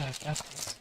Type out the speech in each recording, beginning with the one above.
I've got this.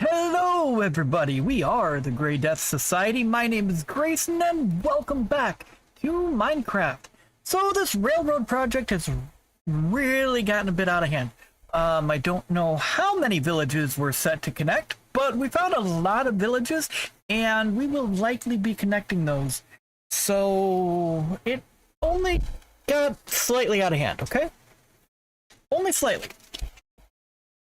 Hello, everybody. We are the Grey Death Society. My name is Greyson, and welcome back to Minecraft. So this railroad project has really gotten a bit out of hand. I don't know how many villages were set to connect, but we found a lot of villages, and we will likely be connecting those. So it only got slightly out of hand, okay? Only slightly.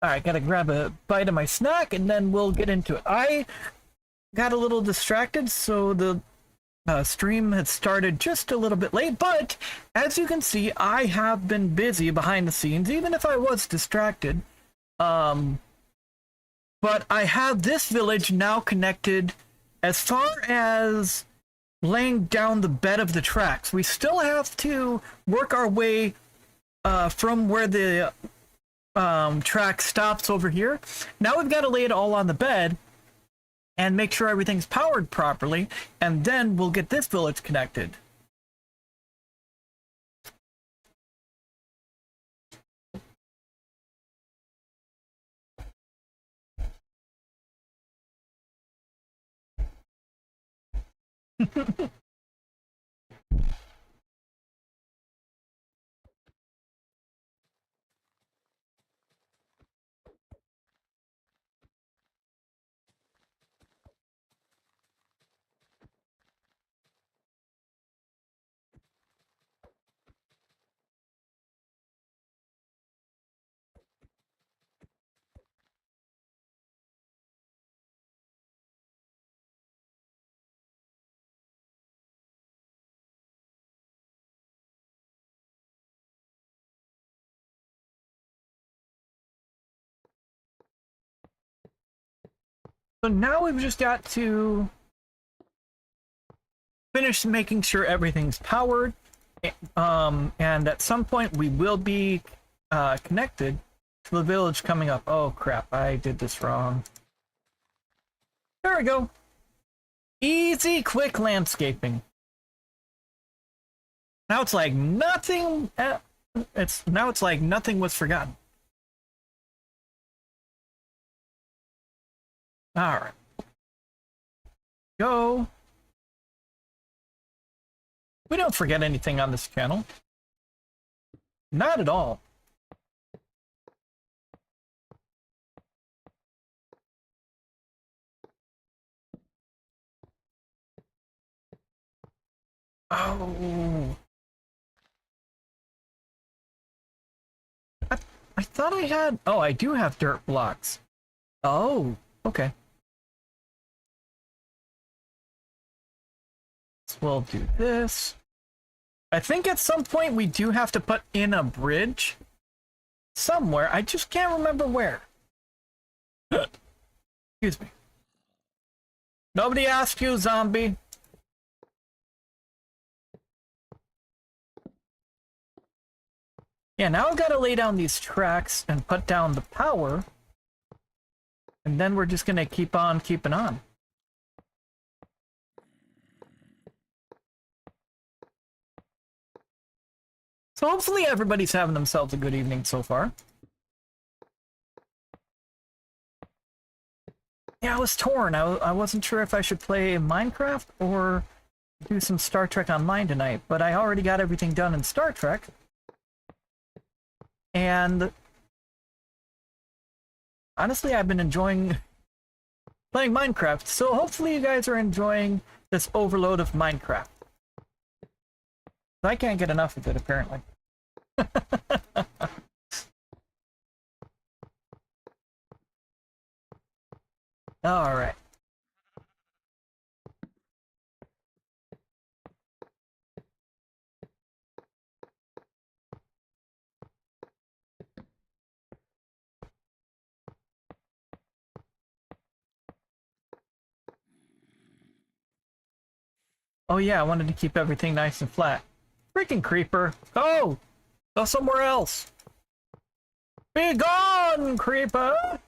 Alright, gotta grab a bite of my snack and then we'll get into it. I got a little distracted, so the stream had started just a little bit late, but as you can see, I have been busy behind the scenes, even if I was distracted. But I have this village now connected as far as laying down the bed of the tracks. We still have to work our way from where the track stops over here. Now we've got to lay it all on the bed and make sure everything's powered properly, and then we'll get this village connected. So now we've just got to finish making sure everything's powered, and at some point we will be connected. to the village coming up. Oh crap, I did this wrong. There we go. Easy, quick landscaping. Now it's like nothing. It's like nothing was forgotten. All right. Go. We don't forget anything on this channel. Not at all. Oh. I thought I had... Oh, I do have dirt blocks. Oh, okay. So we'll do this. I think at some point we do have to put in a bridge. Somewhere. I just can't remember where. Excuse me. Nobody asked you, zombie. Yeah, now I've got to lay down these tracks and put down the power. And then we're just going to keep on keeping on. So hopefully everybody's having themselves a good evening so far. Yeah, I was torn. I wasn't sure if I should play Minecraft or do some Star Trek Online tonight, but I already got everything done in Star Trek. And honestly, I've been enjoying playing Minecraft, so hopefully you guys are enjoying this overload of Minecraft. I can't get enough of it, apparently. All right. Oh yeah, I wanted to keep everything nice and flat. Freaking creeper. Oh! Go somewhere else. Be gone, creeper!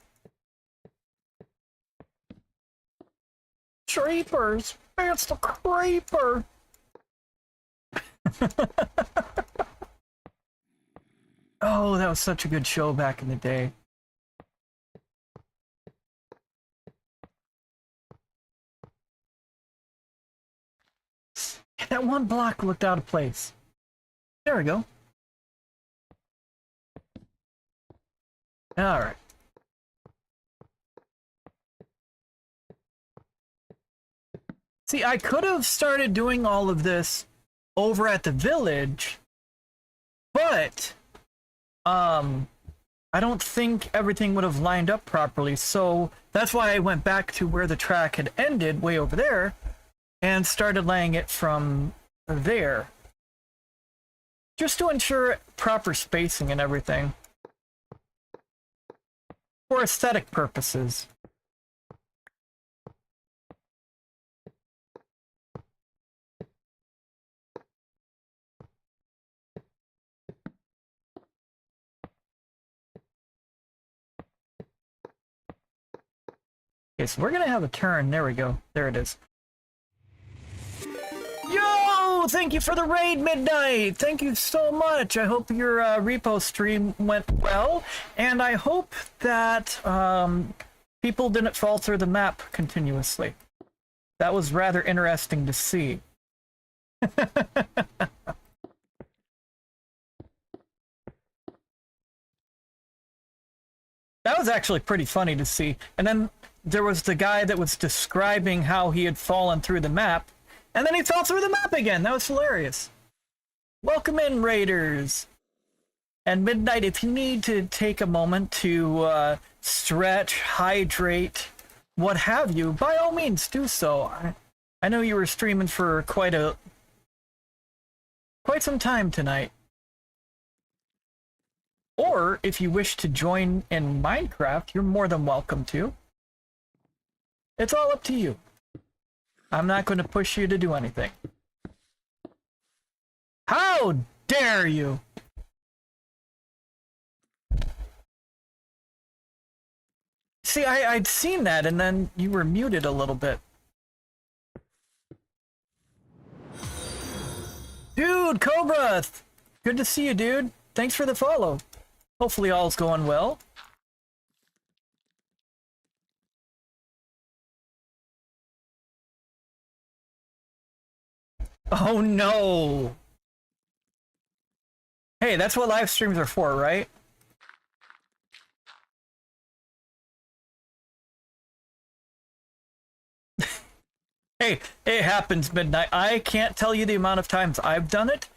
Creepers! It's the creeper! Oh, that was such a good show back in the day. That one block looked out of place. There we go. All right. See, I could have started doing all of this over at the village, but I don't think everything would have lined up properly, so that's why I went back to where the track had ended, way over there, and started laying it from there. Just to ensure proper spacing and everything. For aesthetic purposes. Okay, so we're gonna have a turn. There we go. There it is. Yo! Thank you for the raid, Midnight! Thank you so much! I hope your repo stream went well, and I hope that people didn't fall through the map continuously. That was rather interesting to see. That was actually pretty funny to see. And then there was the guy that was describing how he had fallen through the map, and then he fell through the map again. That was hilarious. Welcome in, Raiders. And Midnight, if you need to take a moment to stretch, hydrate, what have you, by all means do so. I know you were streaming for quite some time tonight. Or if you wish to join in Minecraft, you're more than welcome to. It's all up to you. I'm not going to push you to do anything. How dare you! see, I'd seen that, and then you were muted a little bit. Dude, Cobra! Good to see you, dude. Thanks for the follow. Hopefully all's going well. Oh no! Hey, that's what live streams are for, right? Hey, it happens, Midnight. I can't tell you the amount of times I've done it,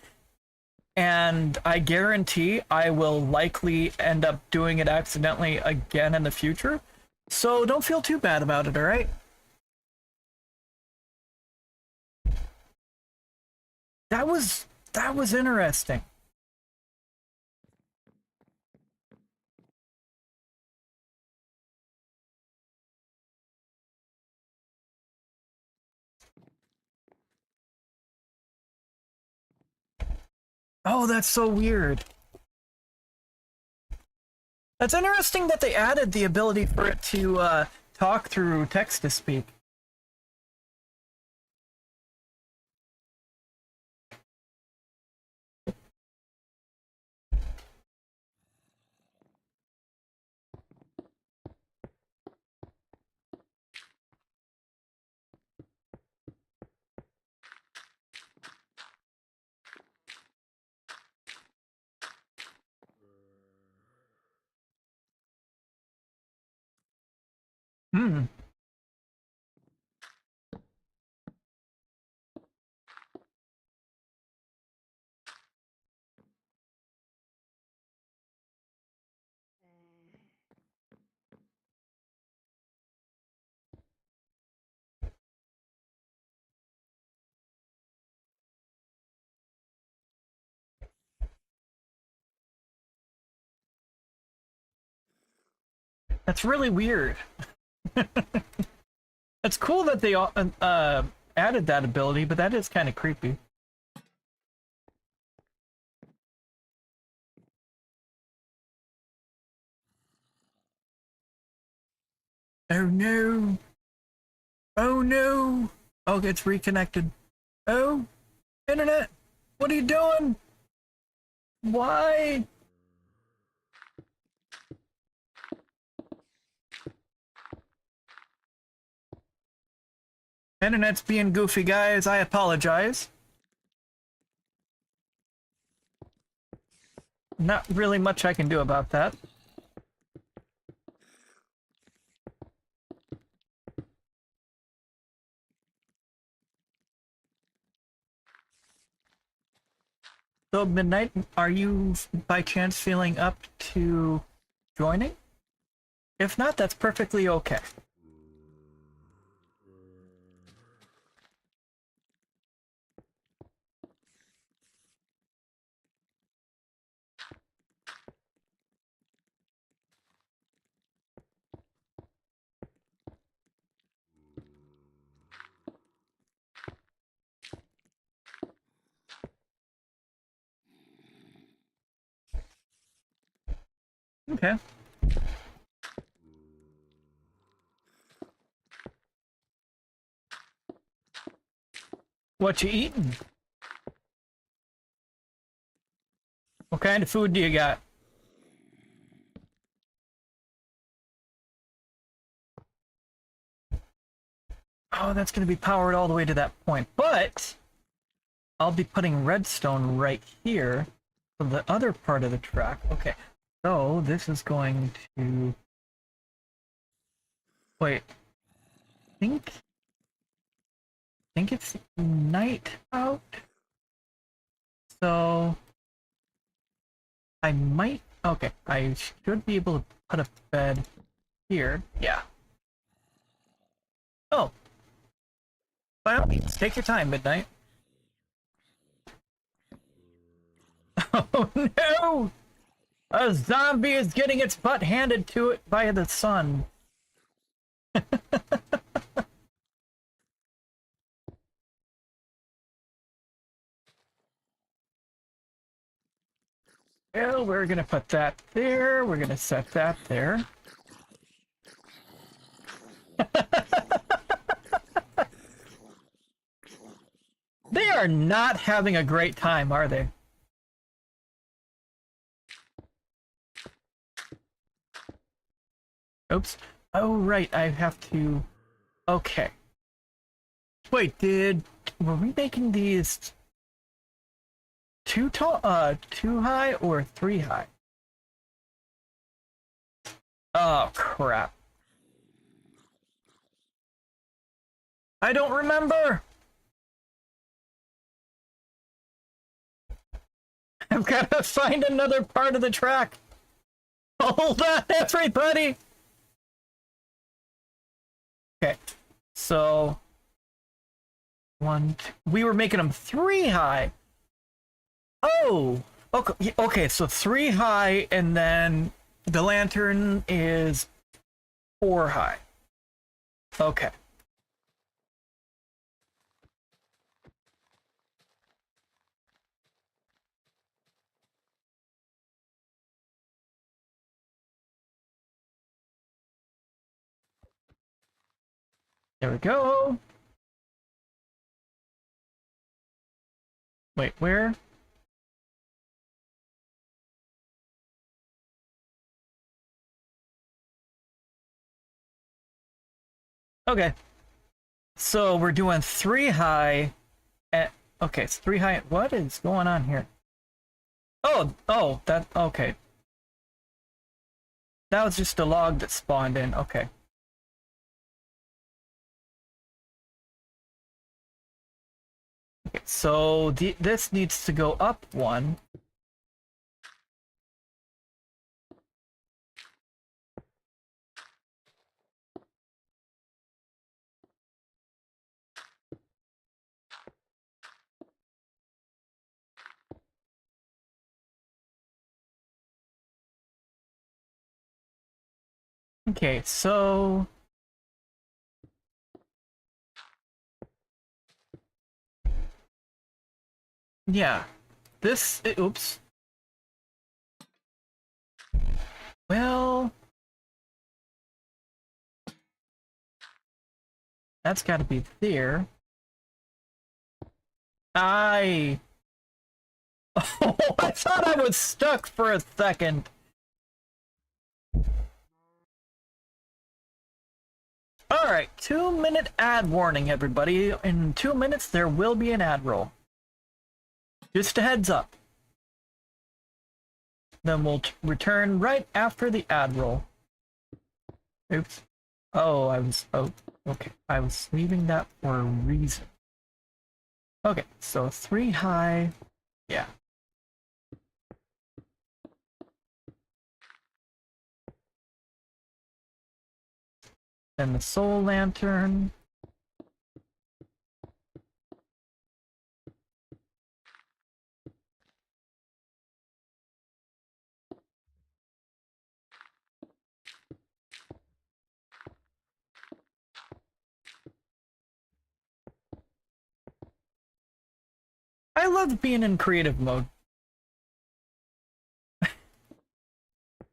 and I guarantee I will likely end up doing it accidentally again in the future. So don't feel too bad about it, alright? That was interesting. Oh, that's so weird. That's interesting that they added the ability for it to talk through text to speak. Hmm. That's really weird. It's cool that they added that ability, but that is kind of creepy. Oh no! Oh no! Oh, it's reconnected. Oh, internet! What are you doing? Why? Internet's being goofy, guys. I apologize. Not really much I can do about that. So, Midnight, are you by chance feeling up to joining? If not, that's perfectly okay. Okay. What you eating? What kind of food do you got? Oh, that's going to be powered all the way to that point. But I'll be putting redstone right here for the other part of the track. Okay, so this is going to... Wait. think it's night out. So I might... Okay, I should be able to put a bed here. Yeah. Oh. By all means, take your time, Midnight. Oh no! A zombie is getting its butt handed to it by the sun. Well, we're gonna put that there. We're gonna set that there. They are not having a great time, are they? Oops. Oh, right, I have to... Okay. Wait, were we making these too tall, too high or 3 high? Oh, crap. I don't remember! I've got to find another part of the track. Hold on, everybody! Okay, so... we were making them 3 high. Oh! Okay, so 3 high, and then the lantern is 4 high. Okay. There we go. Wait, where? Okay. So we're doing 3 high. Okay, it's 3 high. What is going on here? Oh, okay. That was just a log that spawned in. Okay. Okay, so this needs to go up 1. Okay, so... Yeah. Oops. Well... That's gotta be there. Oh, I thought I was stuck for a second. Alright, 2-minute ad warning, everybody. In 2 minutes, there will be an ad roll. Just a heads up. Then we'll return right after the ad roll. Oops. Oh, okay. I was leaving that for a reason. Okay, so 3 high. Yeah. Then the soul lantern. I love being in creative mode.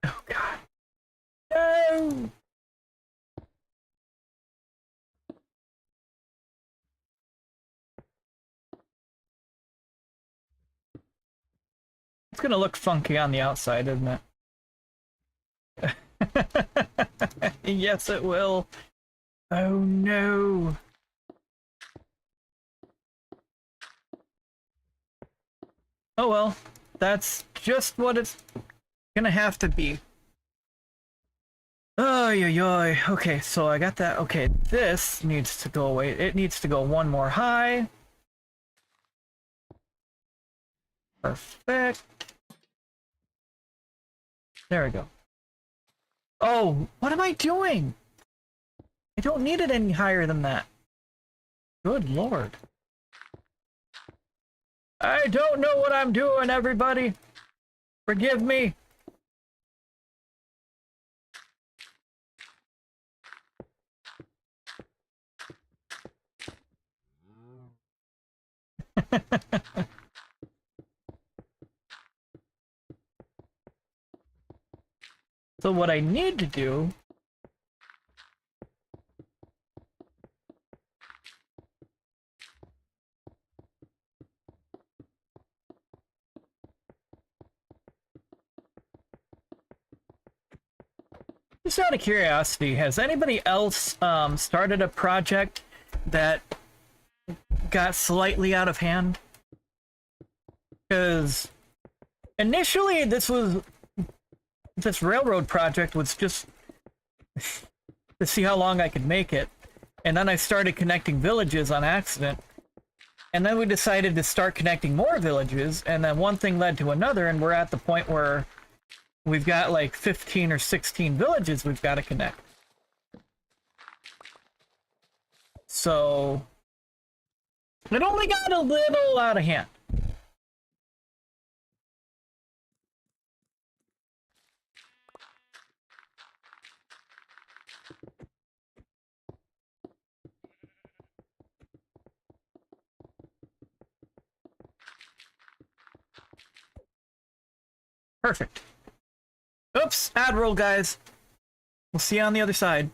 Oh god. No! It's gonna look funky on the outside, isn't it? Yes, it will. Oh no. Oh well, that's just what it's gonna have to be. Oh, yoy. Okay, so I got that. Okay, this needs to go away. It needs to go 1 more high. Perfect. There we go. Oh, what am I doing? I don't need it any higher than that. Good lord. I don't know what I'm doing, everybody. Forgive me. So what I need to do Just out of curiosity, has anybody else started a project that got slightly out of hand? Because initially this railroad project was just to see how long I could make it, and then I started connecting villages on accident, and then we decided to start connecting more villages, and then one thing led to another, and we're at the point where we've got like 15 or 16 villages we've got to connect. So it only got a little out of hand. Perfect. Oops, ad roll, guys. We'll see you on the other side.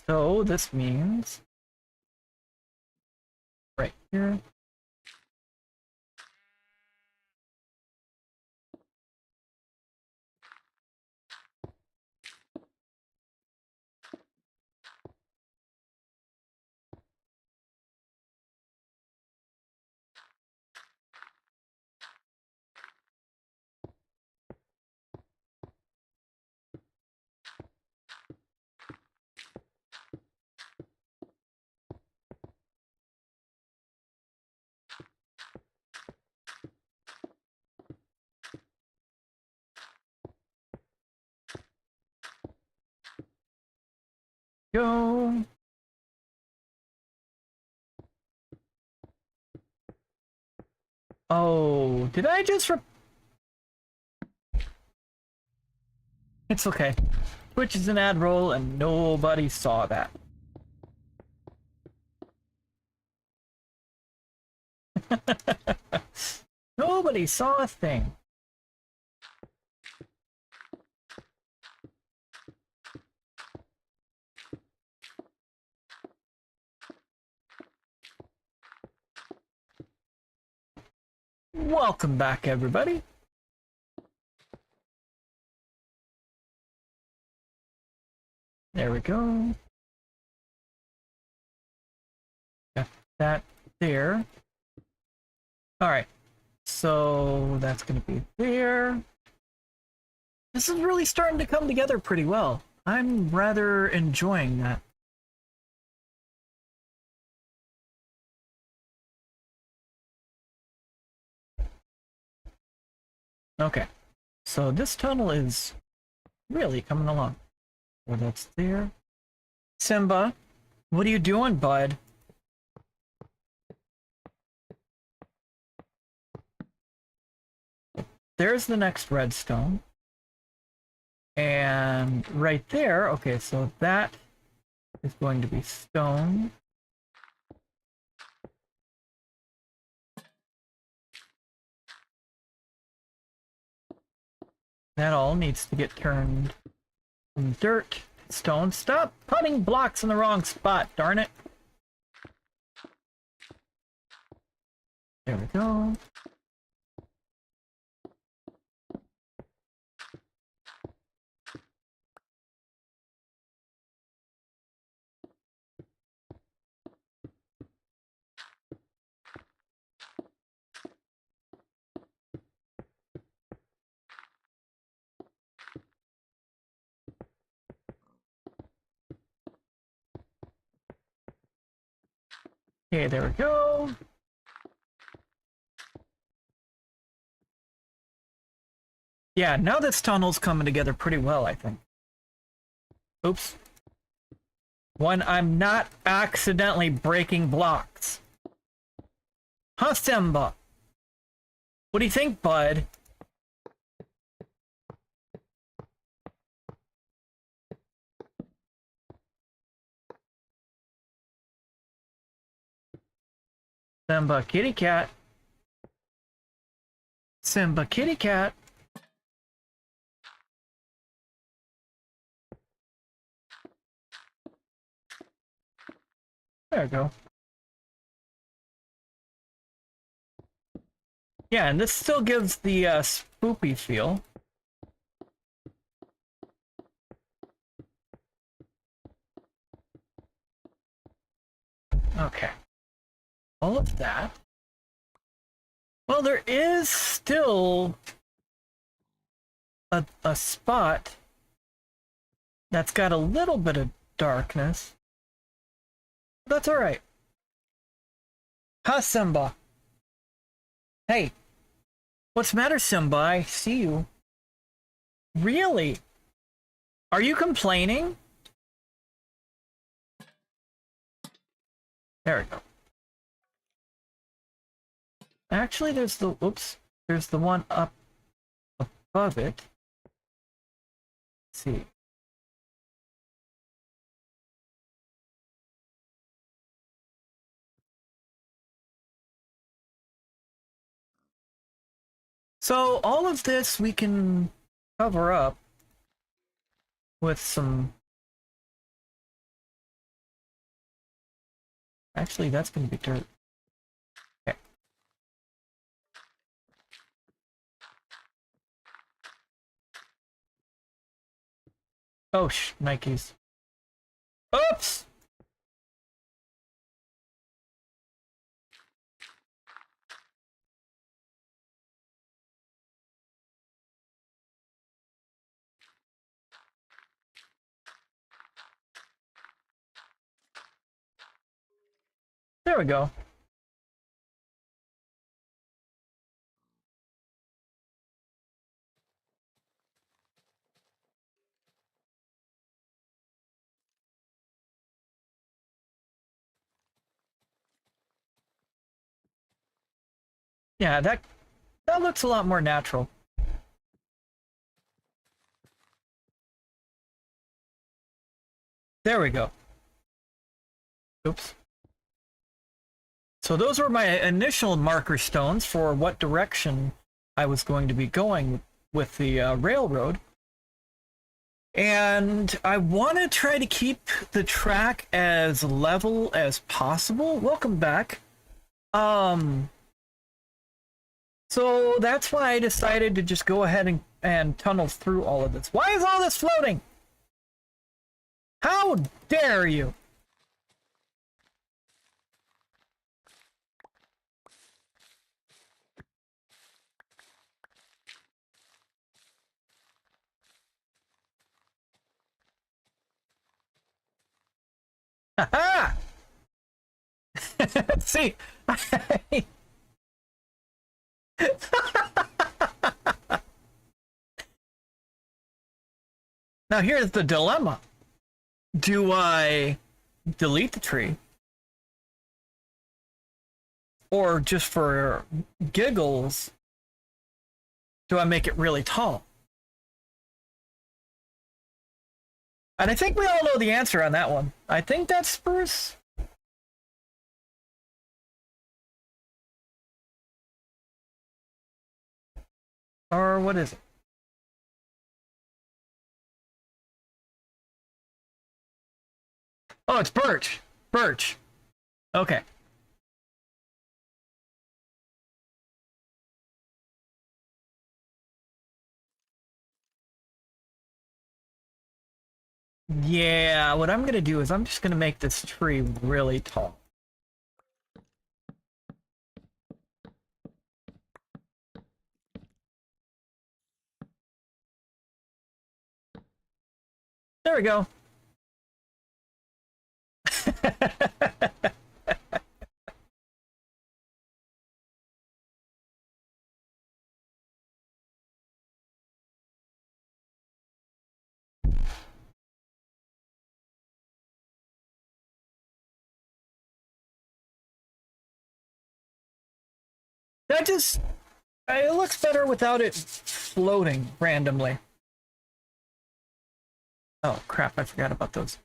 So this means right here. Go. Oh, did I just It's okay. Twitch is an ad roll and nobody saw that. Nobody saw a thing. Welcome back, everybody. There we go. Got that there. Alright, so that's gonna be there. This is really starting to come together pretty well. I'm rather enjoying that. Okay, so this tunnel is really coming along. Well, that's there. Simba, what are you doing, bud? There's the next redstone. And right there, okay, so that is going to be stone. That all needs to get turned from dirt, stone. Stop putting blocks in the wrong spot, darn it. There we go. Okay, there we go. Yeah, now this tunnel's coming together pretty well, I think. Oops. When I'm not accidentally breaking blocks. Huh, Simba? What do you think, bud? Simba kitty cat. Simba kitty cat. There we go. Yeah, and this still gives the spoopy feel. Okay. All of that. Well, there is still a spot that's got a little bit of darkness. That's alright. Huh, Simba? Hey. What's the matter, Simba? I see you. Really? Are you complaining? There we go. Actually, there's the... Oops. There's the one up above it. Let's see. So all of this we can cover up with some... Actually, that's going to be dirt. Okay. Oh, Nikes. Oops! There we go. Yeah, that looks a lot more natural. There we go. Oops. So those were my initial marker stones for what direction I was going to be going with the railroad. And I want to try to keep the track as level as possible. Welcome back. So that's why I decided to just go ahead and tunnel through all of this. Why is all this floating? How dare you? Haha! See, now here's the dilemma. Do I delete the tree? Or just for giggles, do I make it really tall? And I think we all know the answer on that one. I think that's spruce. Or what is it? Oh, it's birch. Birch. Okay. Yeah, what I'm gonna do is I'm just gonna make this tree really tall. There we go. That just... it looks better without it floating randomly. Oh, crap, I forgot about those.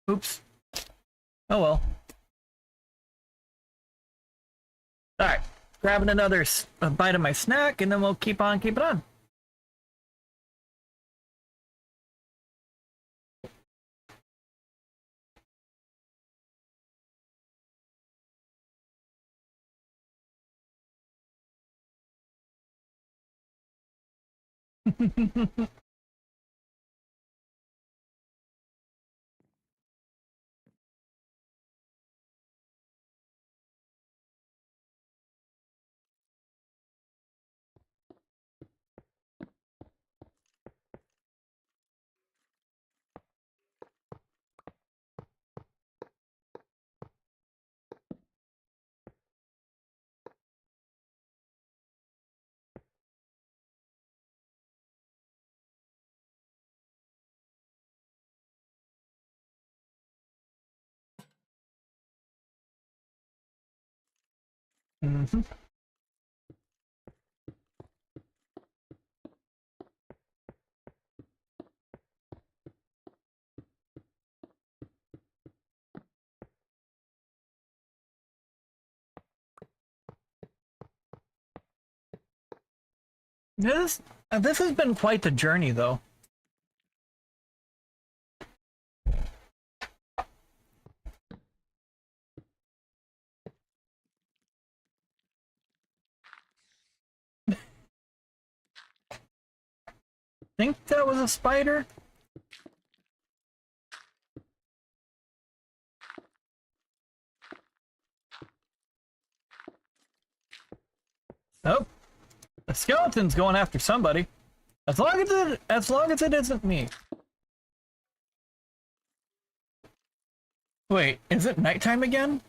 Oops. Oh well. Alright, grabbing another bite of my snack, and then we'll keep on keeping on. Mhm. This has been quite the journey, though. Think that was a spider? Oh, the skeleton's going after somebody. As long as it isn't me. Wait, is it nighttime again?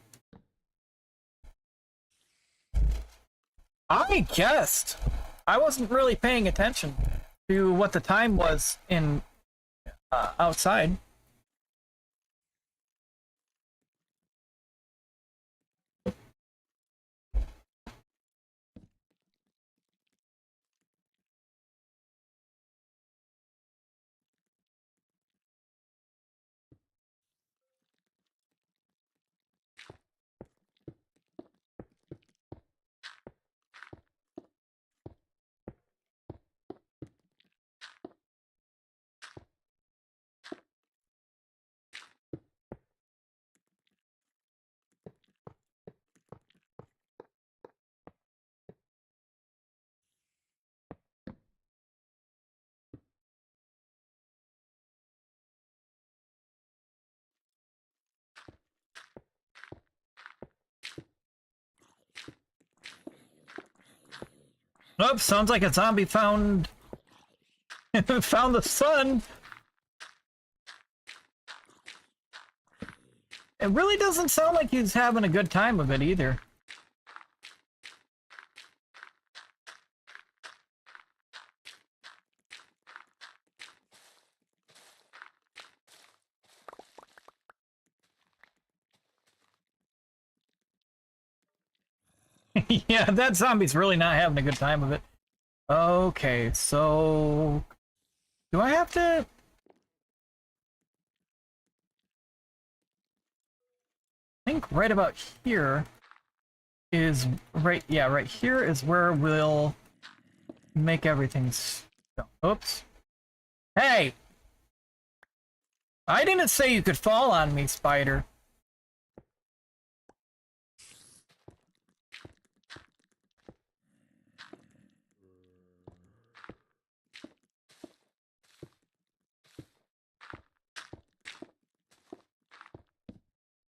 I guessed. I wasn't really paying attention to what the time was in outside. Oh, sounds like a zombie found found the sun. It really doesn't sound like he's having a good time of it either. Yeah, that zombie's really not having a good time of it. Okay, so do I have to? I think right about here is yeah, right here is where we'll make everything oops. Hey! I didn't say you could fall on me, spider.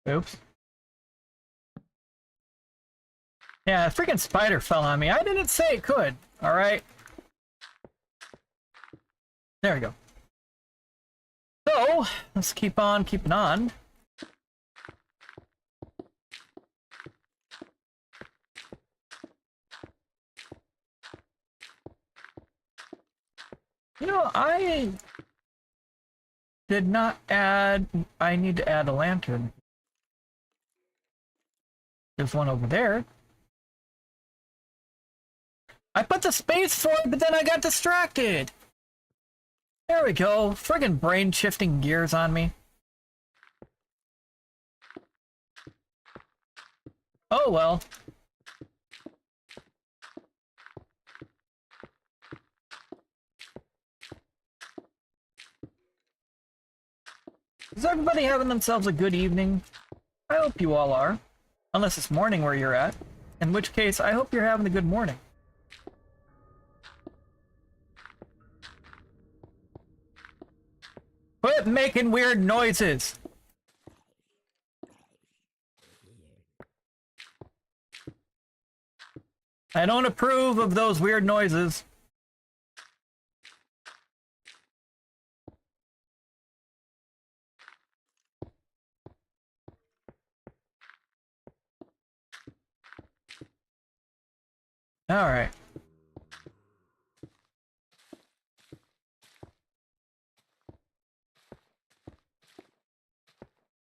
Oops. Yeah, a freaking spider fell on me. I didn't say it could, alright? There we go. So, let's keep on keeping on. You know, I did not add... I need to add a lantern. There's one over there. I put the space for it, but then I got distracted. There we go. Friggin' brain shifting gears on me. Oh well. Is everybody having themselves a good evening? I hope you all are. Unless it's morning where you're at. In which case, I hope you're having a good morning. Quit making weird noises. I don't approve of those weird noises. All right.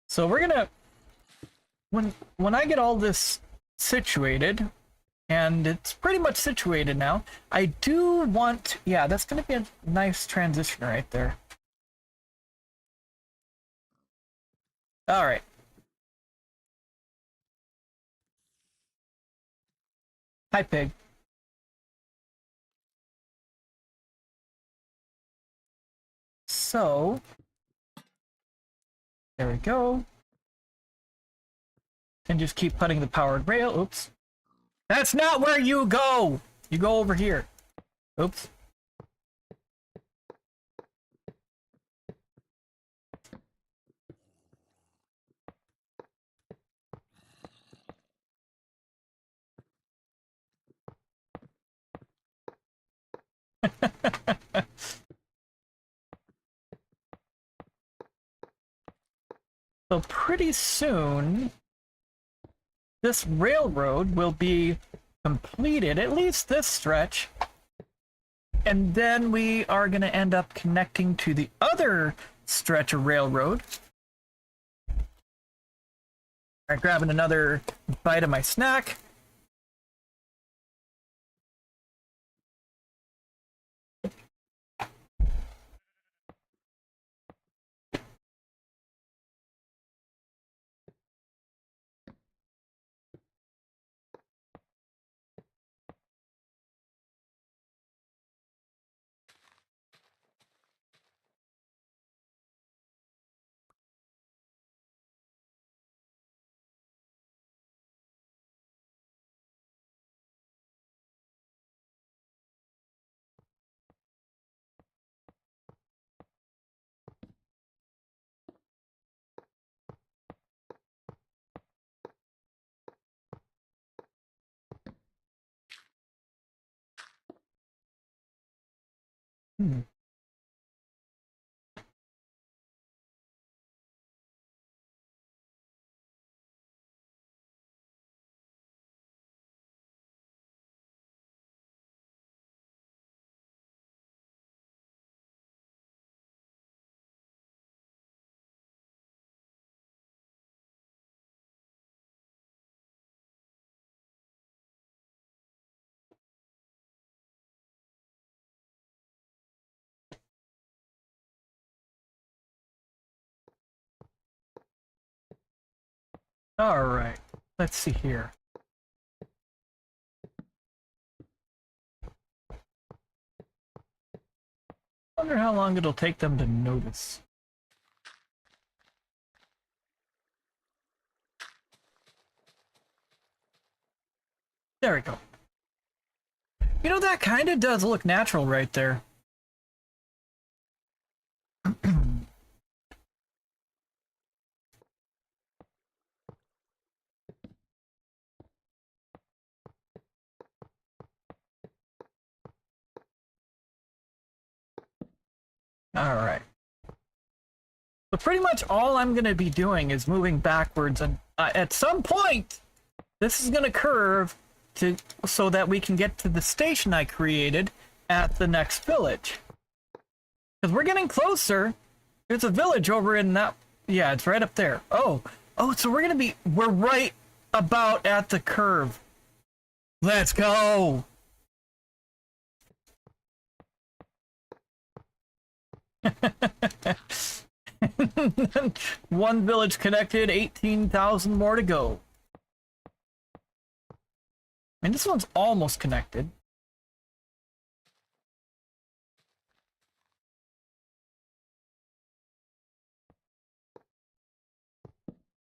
So we're gonna, when I get all this situated, and it's pretty much situated now, I do want, yeah, that's gonna be a nice transition right there. All right. Hi, pig. So, there we go. And just keep putting the powered rail. Oops. That's not where you go! You go over here. Oops. So pretty soon, this railroad will be completed, at least this stretch, and then we are going to end up connecting to the other stretch of railroad. All right, grabbing another bite of my snack. All right, let's see here. Wonder how long it'll take them to notice. There we go. You know, that kind of does look natural right there. All right. So pretty much all I'm going to be doing is moving backwards, and at some point, this is going to curve to so that we can get to the station I created at the next village. Because we're getting closer. There's a village over in that. Yeah, it's right up there. Oh, so we're right about at the curve. Let's go. One village connected, 18,000 more to go. And this one's almost connected.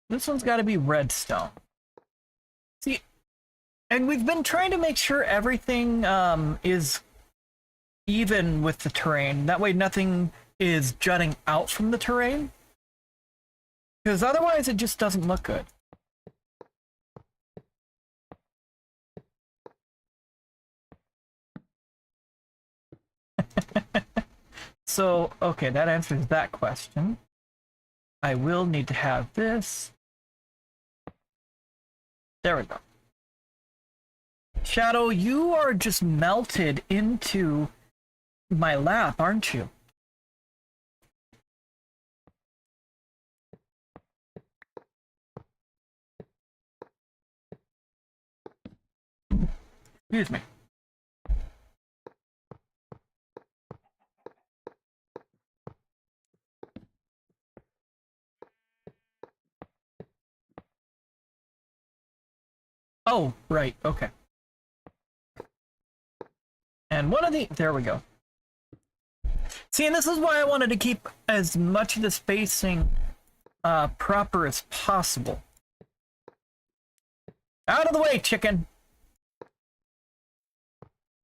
This one's got to be redstone. See, and we've been trying to make sure everything is even with the terrain. That way nothing is jutting out from the terrain. Because otherwise it just doesn't look good. So, okay, that answers that question. I will need to have this. There we go. Shadow, you are just melted into my lap, aren't you? Excuse me. Oh, right, okay. And one of the... There we go. See, and this is why I wanted to keep as much of the spacing proper as possible. Out of the way, chicken!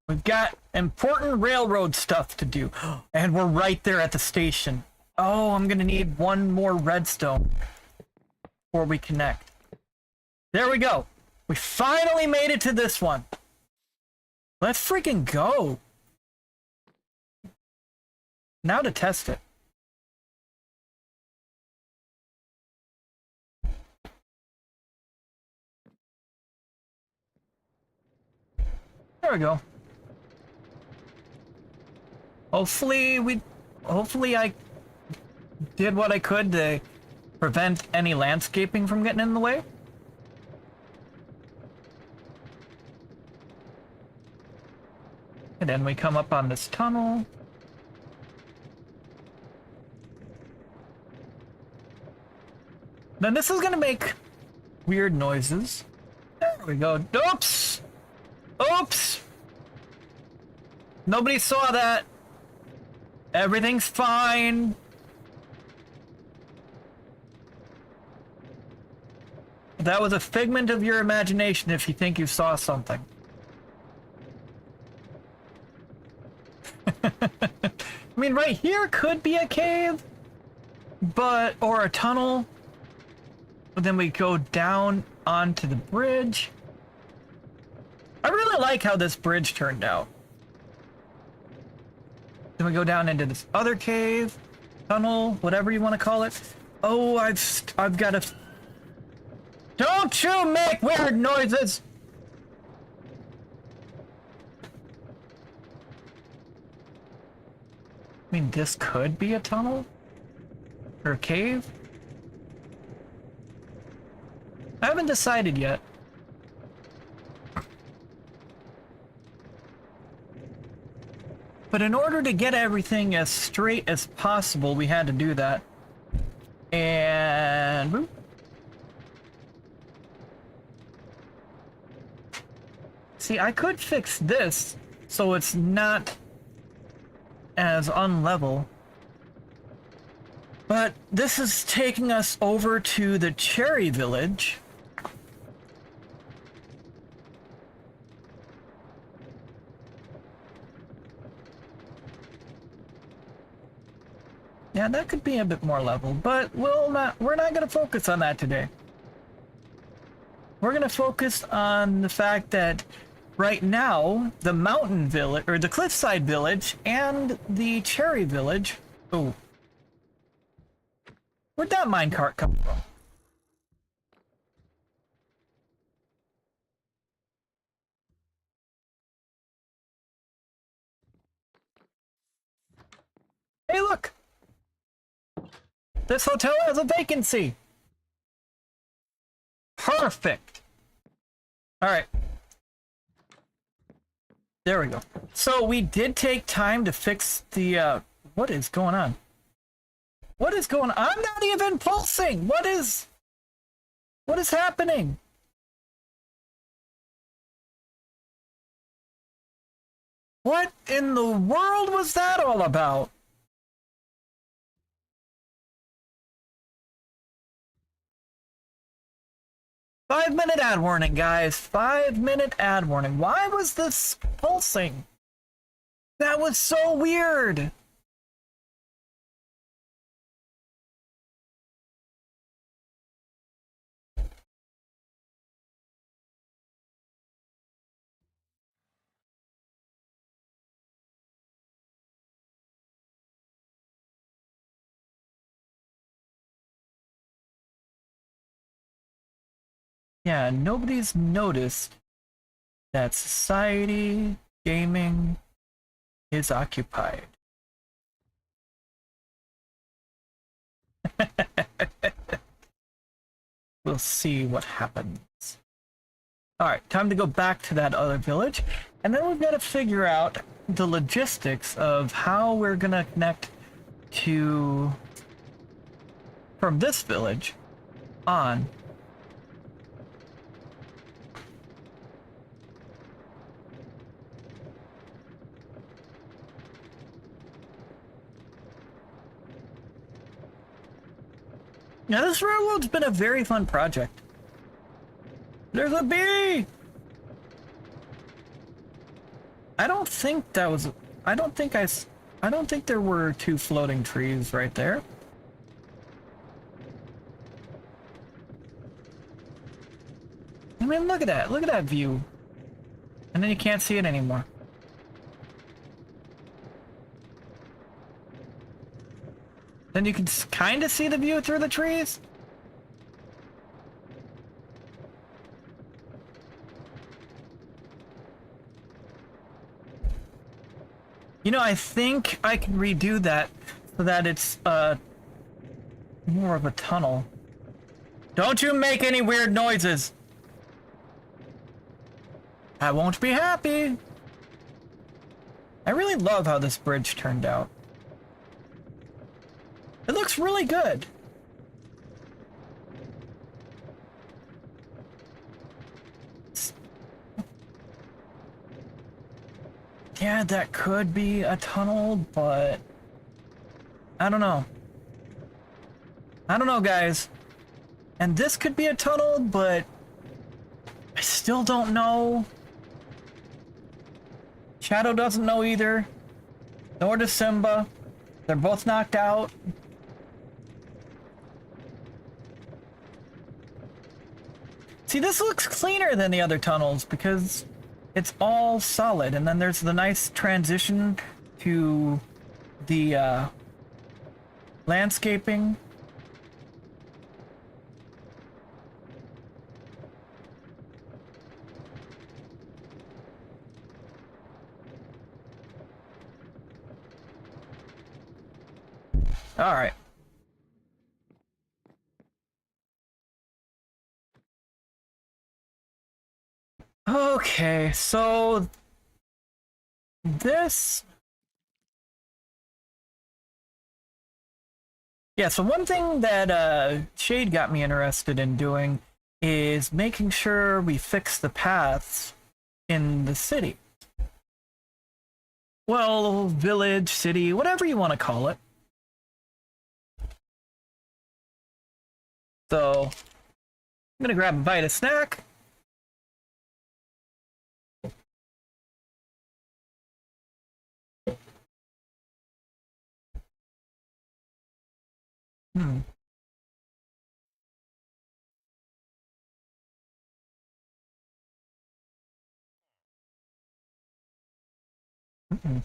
We've got important railroad stuff to do. And we're right there at the station. Oh, I'm gonna need one more redstone before we connect. There we go. We finally made it to this one. Let's freaking go. Now to test it. There we go. Hopefully I did what I could to prevent any landscaping from getting in the way. And then we come up on this tunnel. Then this is gonna make weird noises. There we go. Oops! Oops! Nobody saw that. Everything's fine. That was a figment of your imagination if you think you saw something. I mean, right here could be a cave, but, or a tunnel. But then we go down onto the bridge. I really like how this bridge turned out. Then we go down into this other cave, tunnel, whatever you want to call it. Oh, I've got to... Don't you make weird noises! I mean, this could be a tunnel? Or a cave? I haven't decided yet. But in order to get everything as straight as possible, we had to do that. And... Boop. See, I could fix this so it's not as unlevel. But this is taking us over to the Cherry Village. Yeah, that could be a bit more level, but we're not gonna focus on that today. We're gonna focus on the fact that right now, the mountain village, or the cliffside village, and the Cherry Village... Oh. Where'd that minecart come from? Hey, look! This hotel has a vacancy! Perfect! Alright. There we go. So we did take time to fix the, what is going on? What is going on? I'm not even pulsing! What is happening? What in the world was that all about? Five-minute ad warning, guys. 5-minute ad warning. Why was this pulsing? That was so weird. Yeah, nobody's noticed that society gaming is occupied. We'll see what happens. Alright, time to go back to that other village. And then we've got to figure out the logistics of how we're gonna connect to... from this village on. Now, this railroad's been a very fun project. There's a bee! I don't think that was... I don't think there were two floating trees right there. I mean, look at that. Look at that view. And then you can't see it anymore. Then you can kind of see the view through the trees. You know, I think I can redo that so that it's more of a tunnel. Don't you make any weird noises. I won't be happy. I really love how this bridge turned out. It looks really good. Yeah, that could be a tunnel, but I don't know. I don't know, guys. And this could be a tunnel, but I still don't know. Shadow doesn't know either. Nor does Simba. They're both knocked out. See, this looks cleaner than the other tunnels because it's all solid, and then there's the nice transition to the landscaping. All right. Okay, so this... Yeah, so one thing that Shade got me interested in doing is making sure we fix the paths in the city. Well, village, city, whatever you want to call it. So, I'm gonna grab a bite of snack. Hmm. Mm-mm.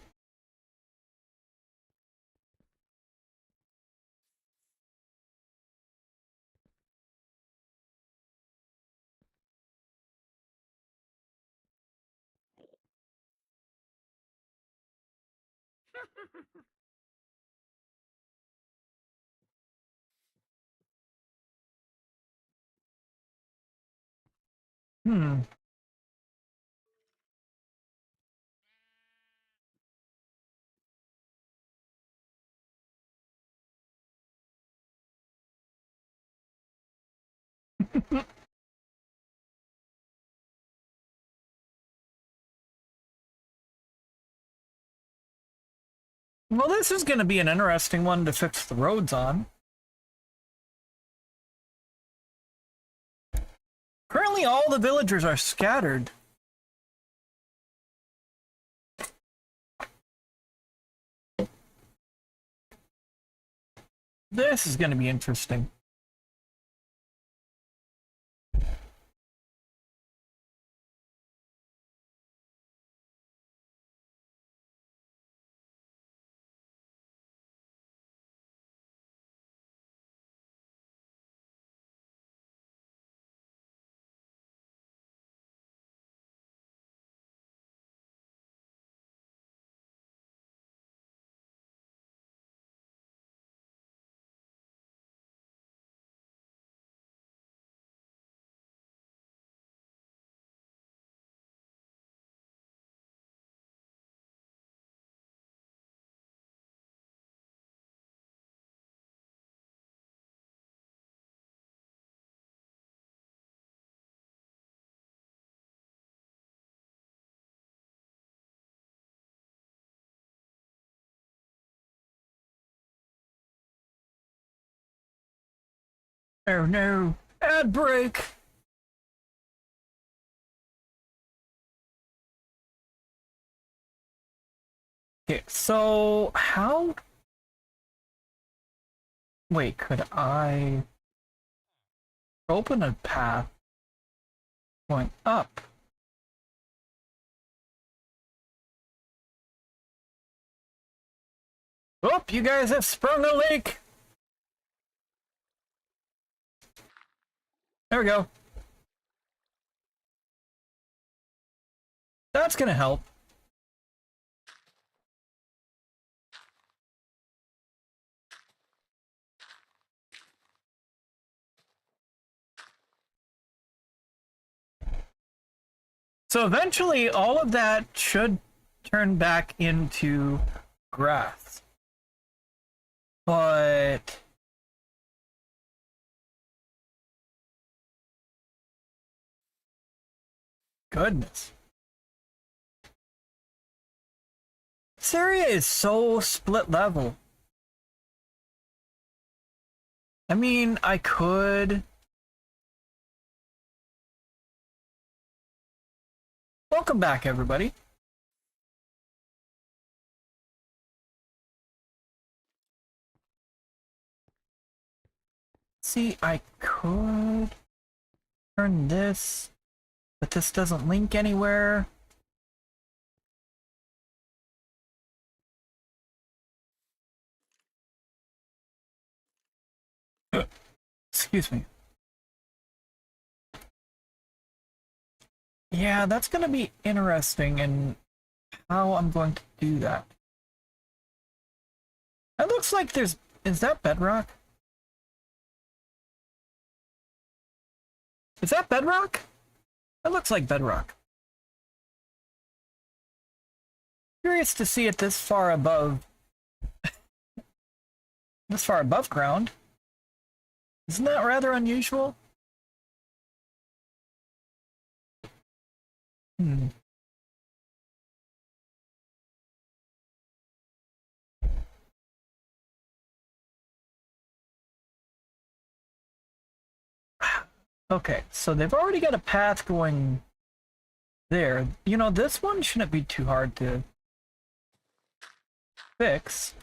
Hmm. Well, this is gonna be an interesting one to fix the roads on. Currently, all the villagers are scattered. This is gonna be interesting. Oh no, ad break. Okay, so how? Wait, could I open a path going up? Oh, you guys have sprung a leak. There we go. That's gonna help. So eventually all of that should turn back into grass. But goodness. This area is so split level. I mean, I could... Welcome back, everybody. See, I could turn this, but this doesn't link anywhere. Excuse me. Yeah, that's gonna be interesting in how I'm going to do that. It looks like there's... Is that bedrock? Is that bedrock? It looks like bedrock. Curious to see it this far above... this far above ground. Isn't that rather unusual? Hmm. Okay, so they've already got a path going there. You know, this one shouldn't be too hard to fix.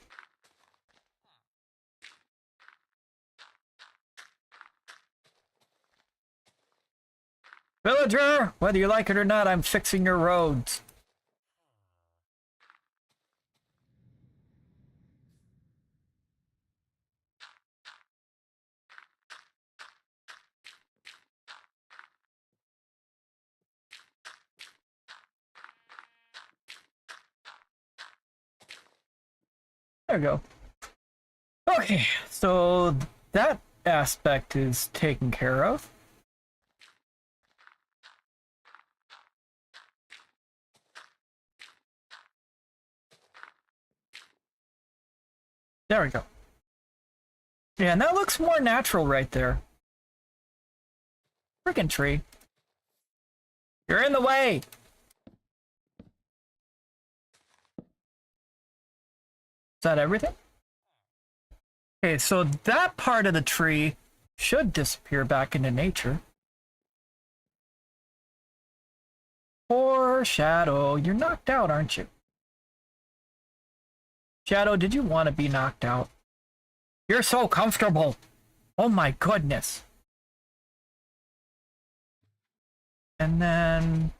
Villager, whether you like it or not, I'm fixing your roads. There we go. Okay, so that aspect is taken care of. There we go. Yeah, and that looks more natural right there. Freaking tree. You're in the way! Is that everything? Okay, so that part of the tree should disappear back into nature. Poor Shadow, you're knocked out, aren't you? Shadow, did you want to be knocked out? You're so comfortable! Oh my goodness! And then...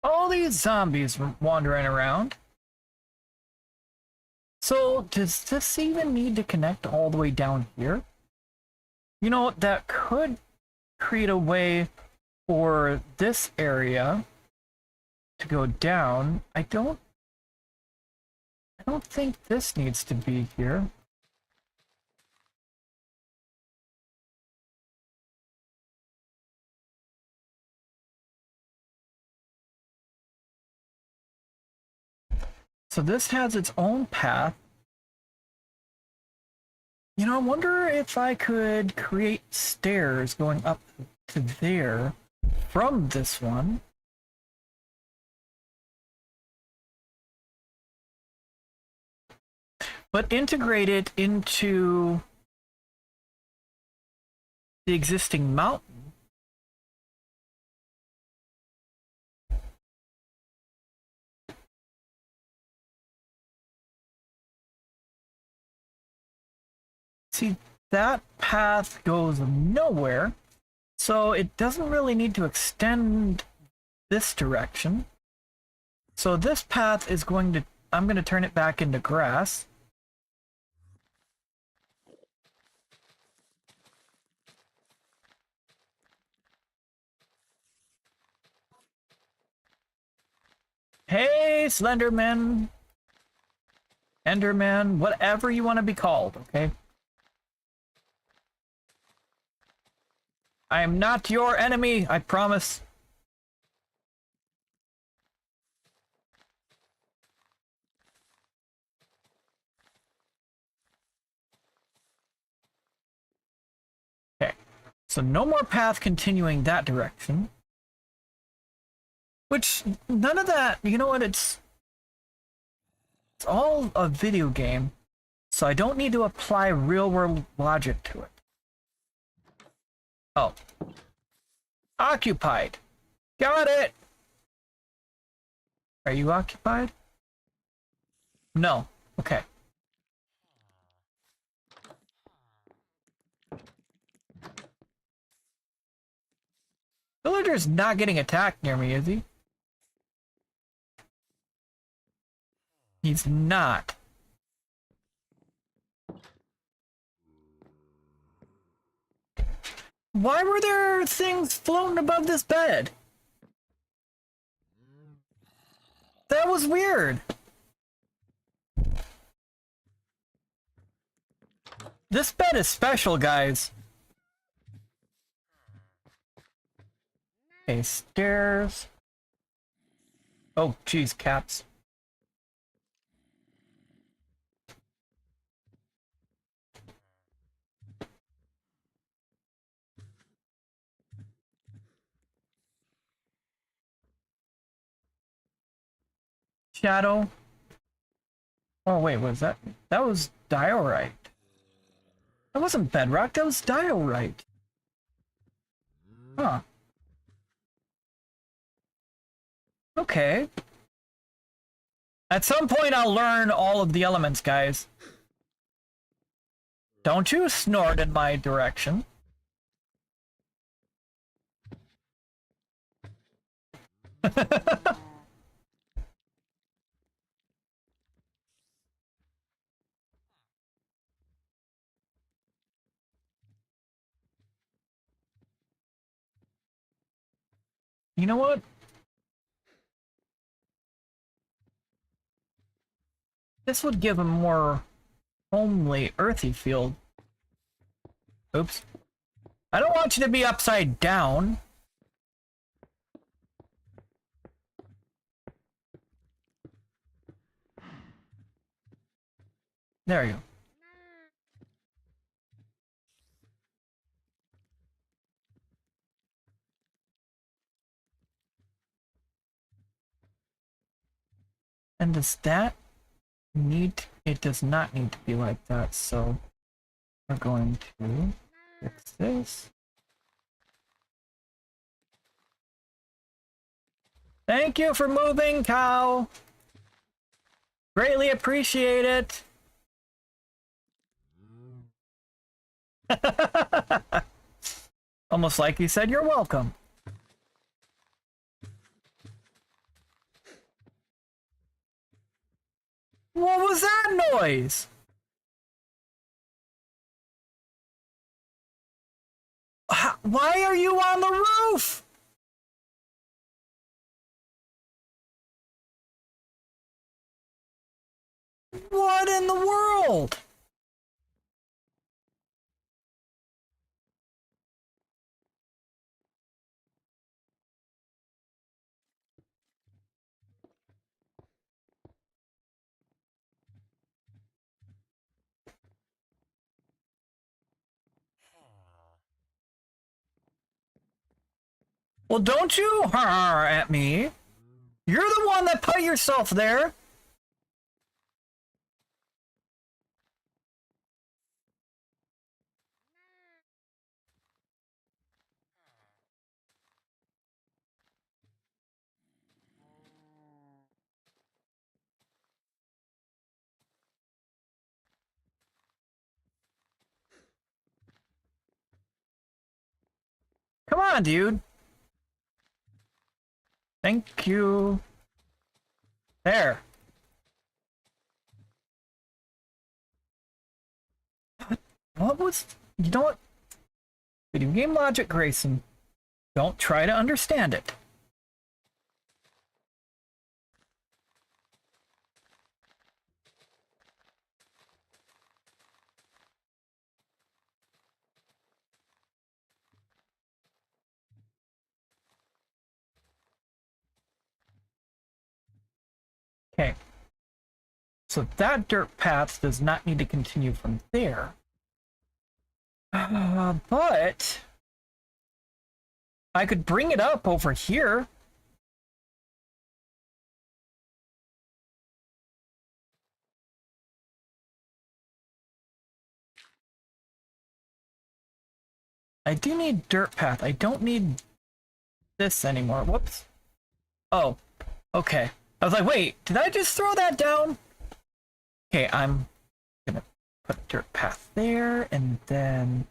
all these zombies wandering around. So, does this even need to connect all the way down here? You know, that could create a way for this area to go down. I don't think this needs to be here. So this has its own path. You know, I wonder if I could create stairs going up to there from this one. but integrate it into the existing mountain. See, that path goes nowhere, so it doesn't really need to extend this direction. So this path is going to, I'm going to turn it back into grass. Hey, Slenderman, Enderman, whatever you want to be called, okay? I am not your enemy, I promise. Okay, so no more path continuing that direction. Which, none of that, you know what, it's all a video game, so I don't need to apply real-world logic to it. Oh. Occupied. Got it! Are you occupied? No. Okay. Villager's not getting attacked near me, is he? He's not. Why were there things floating above this bed? That was weird. This bed is special, guys. Okay, stairs. Oh, geez, cats. Shadow. Oh, wait, what was that? That was diorite. That wasn't bedrock, that was diorite. Huh. Okay. At some point I'll learn all of the elements, guys. Don't you snort in my direction. You know what? This would give a more homely, earthy feel. Oops. I don't want you to be upside down. There you go. And does that need... It does not need to be like that, so we're going to fix this. Thank you for moving, cow! Greatly appreciate it! Almost like he said, you're welcome. What was that noise? Why are you on the roof? What in the world? Well, don't you at me. You're the one that put yourself there. on, dude. Thank you. There. What was... You know what? Video game logic, Grayson. Don't try to understand it. Okay. So that dirt path does not need to continue from there. But I could bring it up over here. I do need dirt path. I don't need this anymore. Whoops. Oh, okay. I was like, wait, did I just throw that down? Okay, I'm gonna put a dirt path there, and then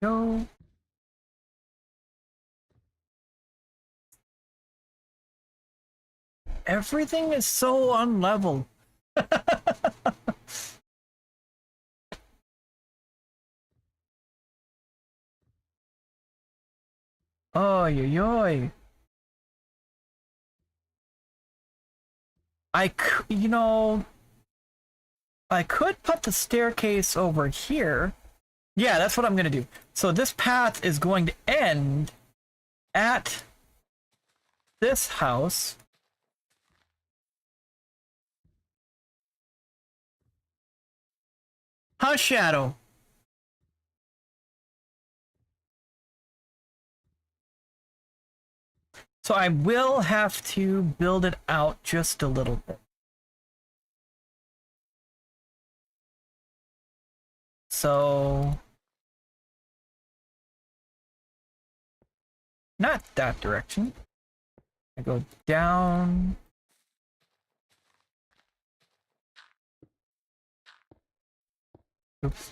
go. Everything is so unlevel. Oy, oy, oy. You know, I could put the staircase over here. Yeah, that's what I'm gonna do. So this path is going to end at this house. Huh, Shadow? So I will have to build it out just a little bit. So not that direction. I go down. Oops.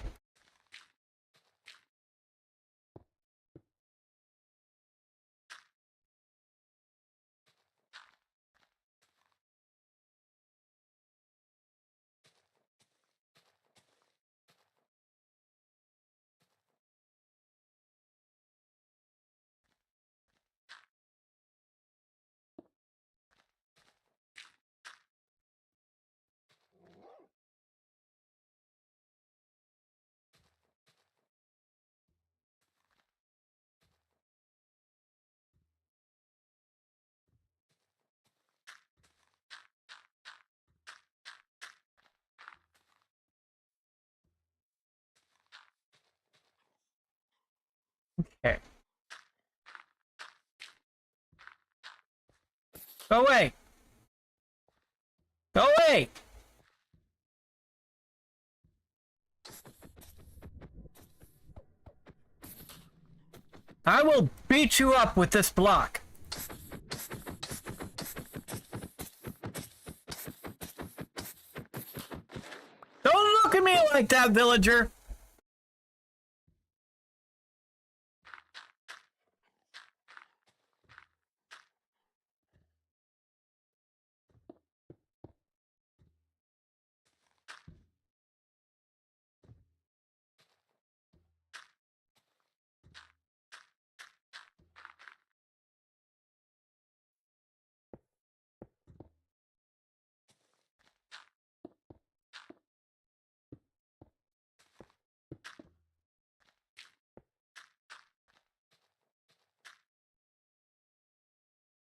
Okay. Go away! Go away! I will beat you up with this block. Don't look at me like that, villager.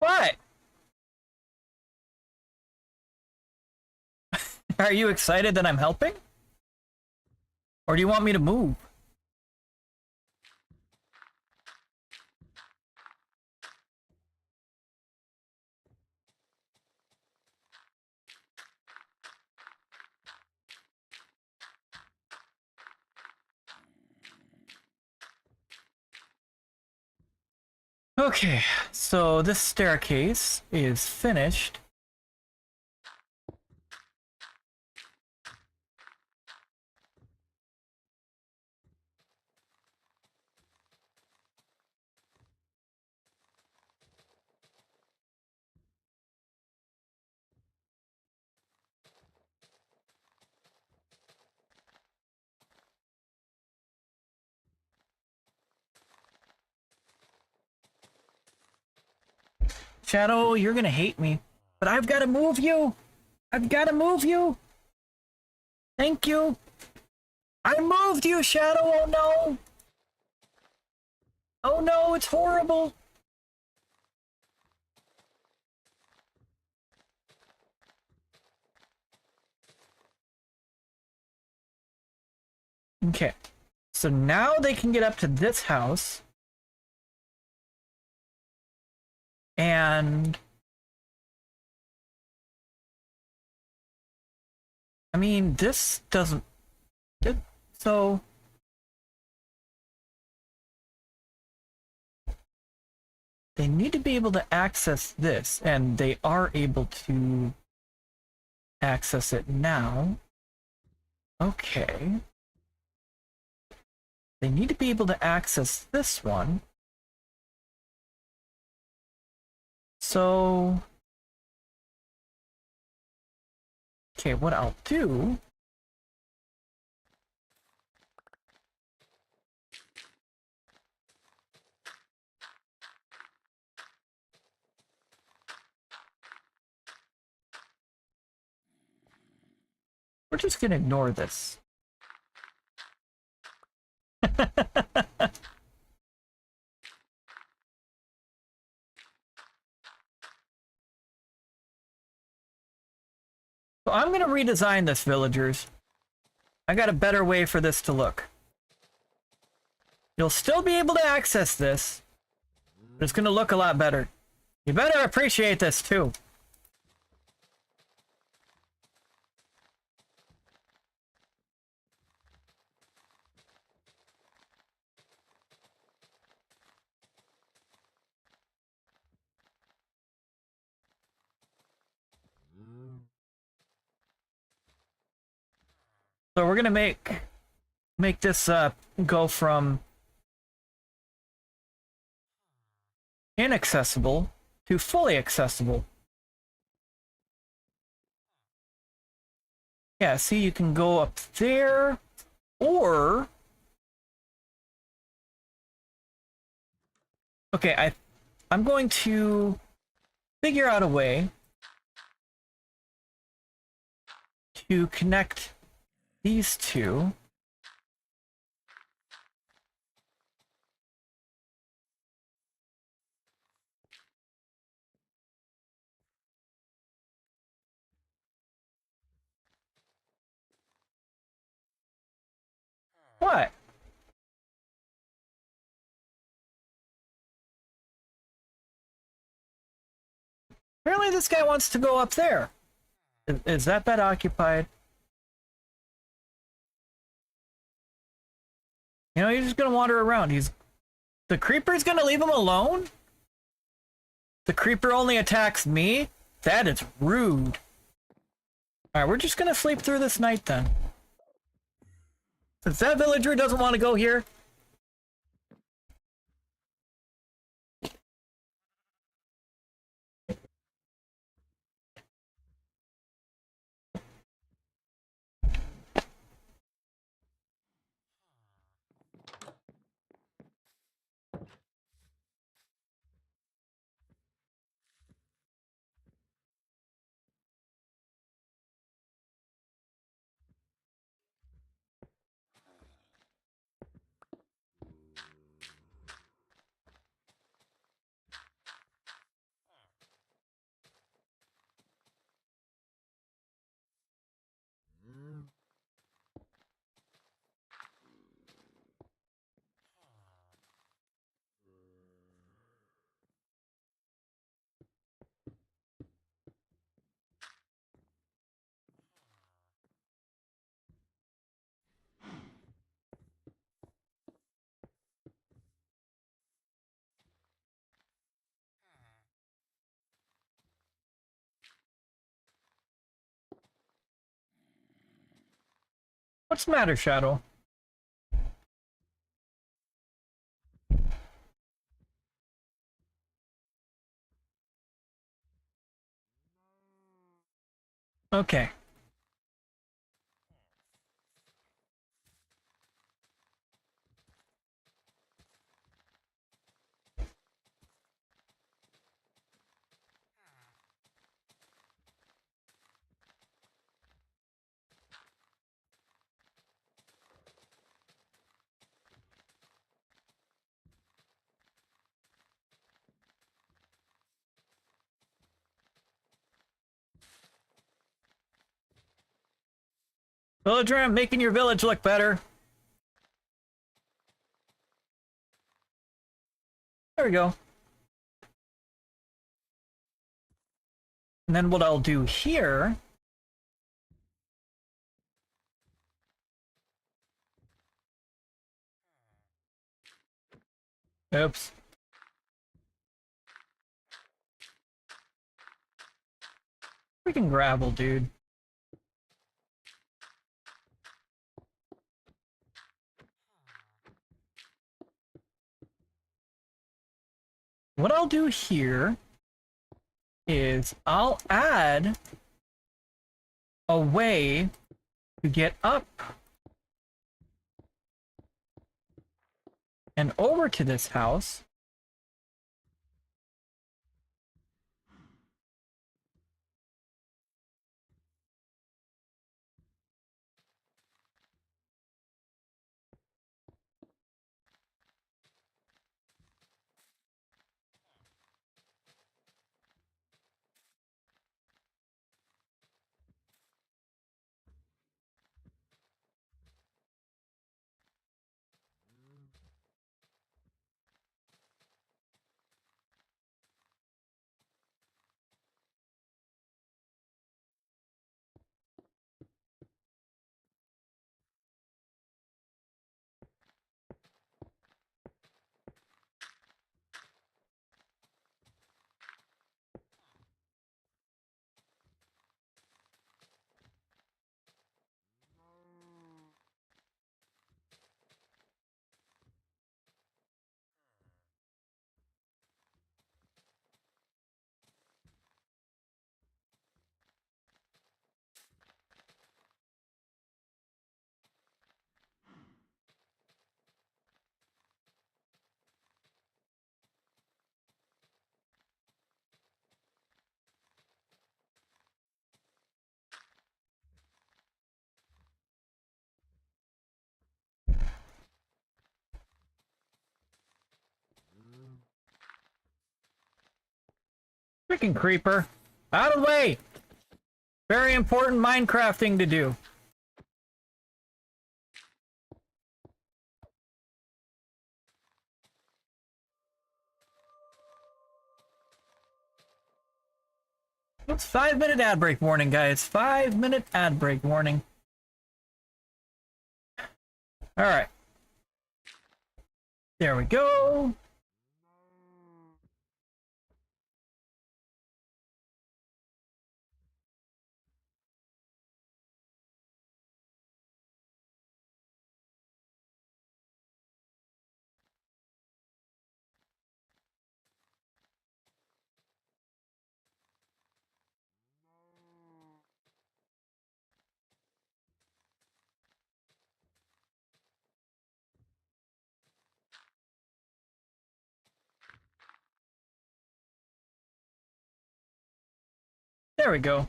What? Are you excited that I'm helping? Or do you want me to move? Okay, so this staircase is finished. Shadow, you're gonna hate me. But I've gotta move you! I've gotta move you! Thank you! I moved you, Shadow! Oh no! Oh no, it's horrible! Okay. So now they can get up to this house. And I mean, this doesn't... So... They need to be able to access this, and they are able to access it now. Okay. They need to be able to access this one. So... Okay, what I'll do... We're just gonna ignore this. So I'm gonna redesign this, villagers. I got a better way for this to look. You'll still be able to access this, but it's gonna look a lot better. You better appreciate this too. So we're gonna make this go from inaccessible to fully accessible. Yeah, see, you can go up there, or okay, I'm going to figure out a way to connect these two. What? Apparently this guy wants to go up there. Is that bed occupied? You know, he's just gonna wander around. The creeper's gonna leave him alone? The creeper only attacks me? That is rude. Alright, we're just gonna sleep through this night then. Since that villager doesn't want to go here. What's the matter, Shadow? Okay. Villager, I'm making your village look better. There we go. And then what I'll do here... Oops. Freaking gravel, dude. What I'll do here is I'll add a way to get up and over to this house. Freaking creeper. Out of the way! Very important Minecraft thing to do. It's 5-minute ad break warning, guys. 5-minute ad break warning. Alright. There we go. There we go.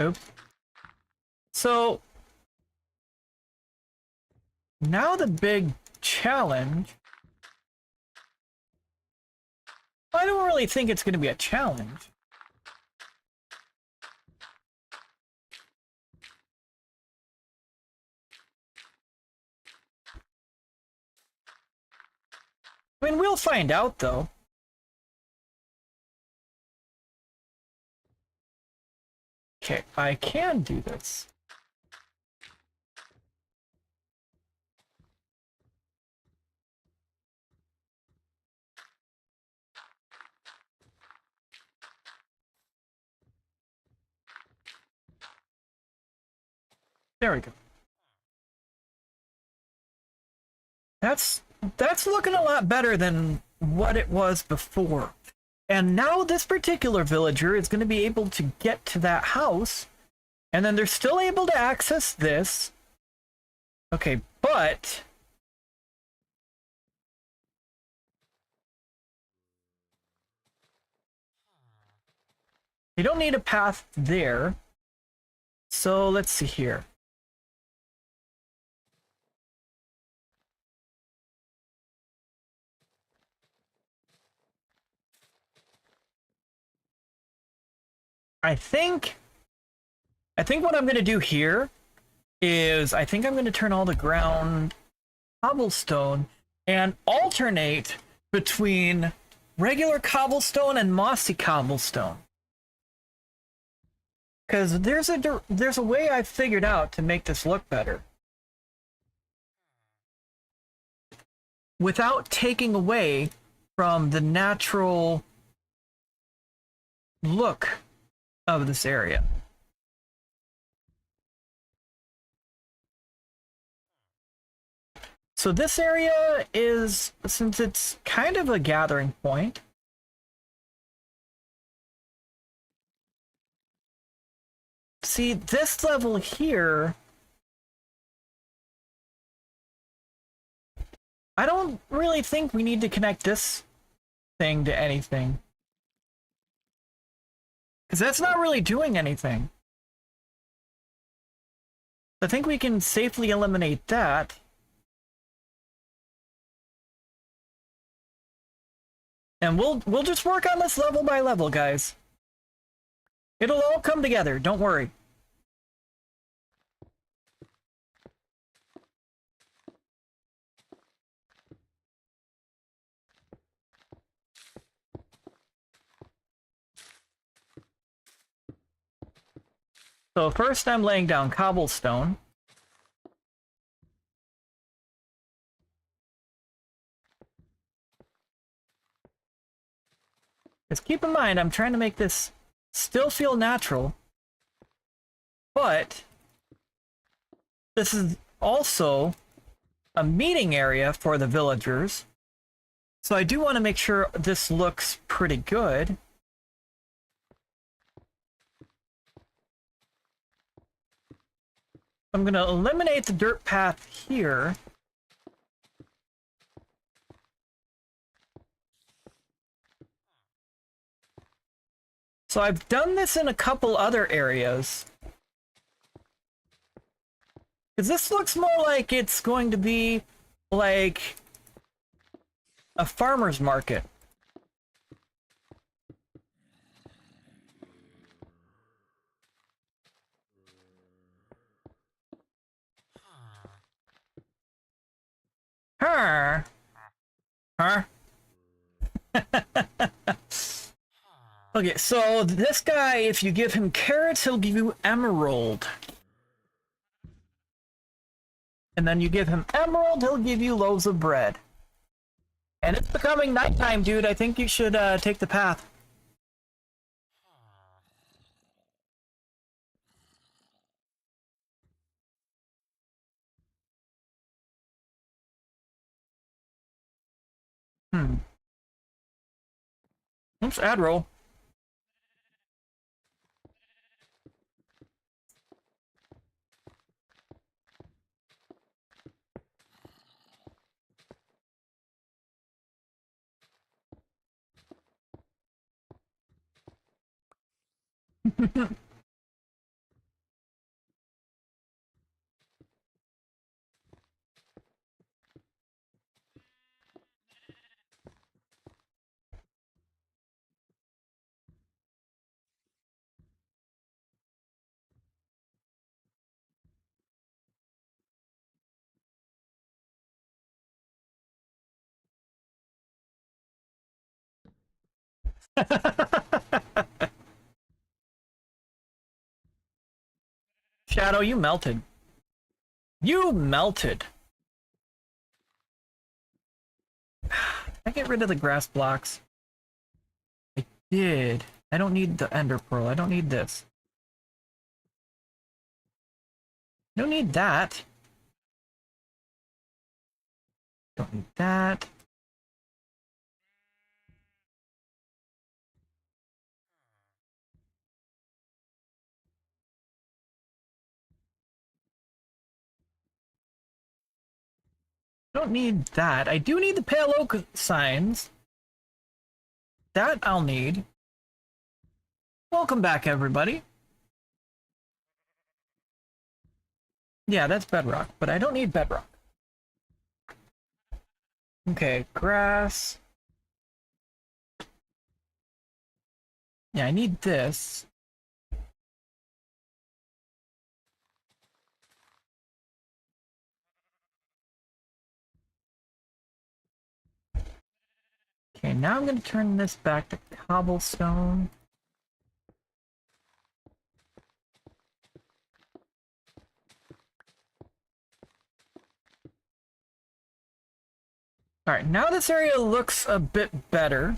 Oops. So now the big challenge. I don't really think it's going to be a challenge. I mean, we'll find out though. Okay, I can do this. There we go. That's looking a lot better than what it was before. And now this particular villager is going to be able to get to that house, and then they're still able to access this, Okay, but you don't need a path there. So let's see here. I think what I'm going to do here is I think I'm going to turn all the ground cobblestone and alternate between regular cobblestone and mossy cobblestone. Because there's a way I've figured out to make this look better without taking away from the natural look of this area. So this area is, since it's kind of a gathering point, see this level here, I don't really think we need to connect this thing to anything. Because that's not really doing anything. I think we can safely eliminate that. And we'll just work on this level by level, guys. It'll all come together, don't worry. So first I'm laying down cobblestone. Just keep in mind, I'm trying to make this still feel natural, but this is also a meeting area for the villagers. So I do want to make sure this looks pretty good. I'm going to eliminate the dirt path here. So I've done this in a couple other areas. Because this looks more like it's going to be like a farmer's market. Huh? Huh? Okay, so this guy, if you give him carrots, he'll give you emerald. And then you give him emerald, he'll give you loaves of bread. And it's becoming nighttime, dude. I think you should take the path. Oops, ad roll. Shadow, you melted. You melted. I get rid of the grass blocks. I did. I don't need the ender pearl. I don't need this. Don't need that. Don't need that. Don't need that. I do need the pale oak signs. That I'll need. Welcome back, everybody. Yeah, that's bedrock, but I don't need bedrock. Okay, grass. Yeah, I need this. Okay, now I'm going to turn this back to cobblestone. Alright, now this area looks a bit better.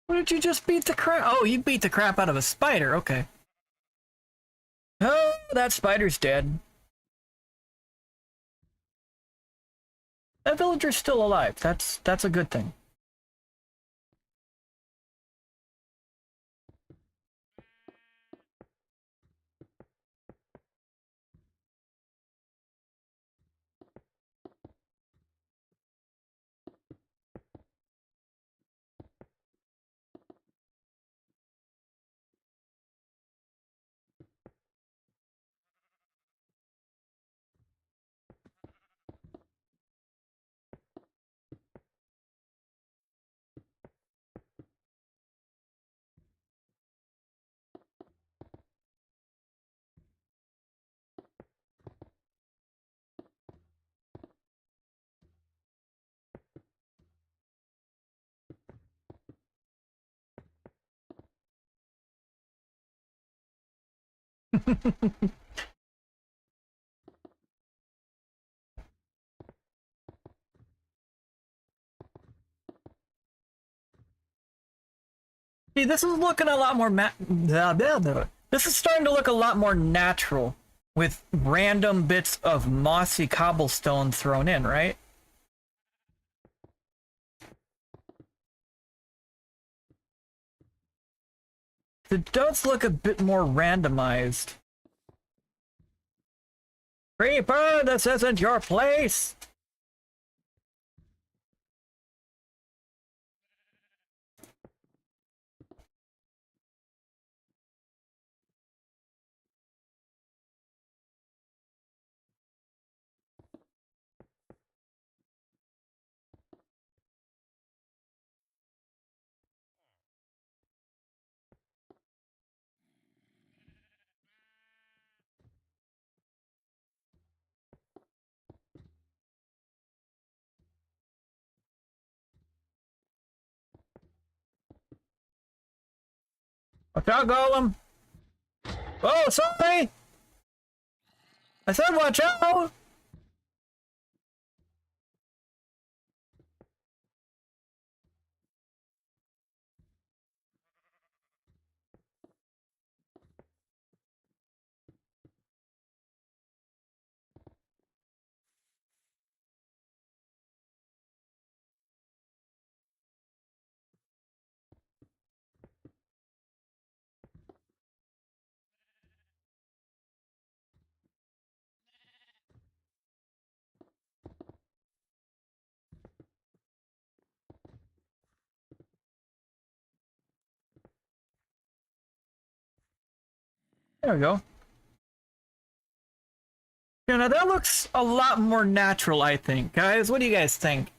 What did you just beat the crap? Oh, you beat the crap out of a spider. Okay. Oh, that spider's dead. That villager's still alive. That's a good thing. See, this is looking a lot more this is starting to look a lot more natural with random bits of mossy cobblestone thrown in, right? It does look a bit more randomized. Creeper, this isn't your place! Watch out, Golem! Oh, sorry! I said watch out! There we go. Yeah, now that looks a lot more natural, I think. Guys, what do you guys think?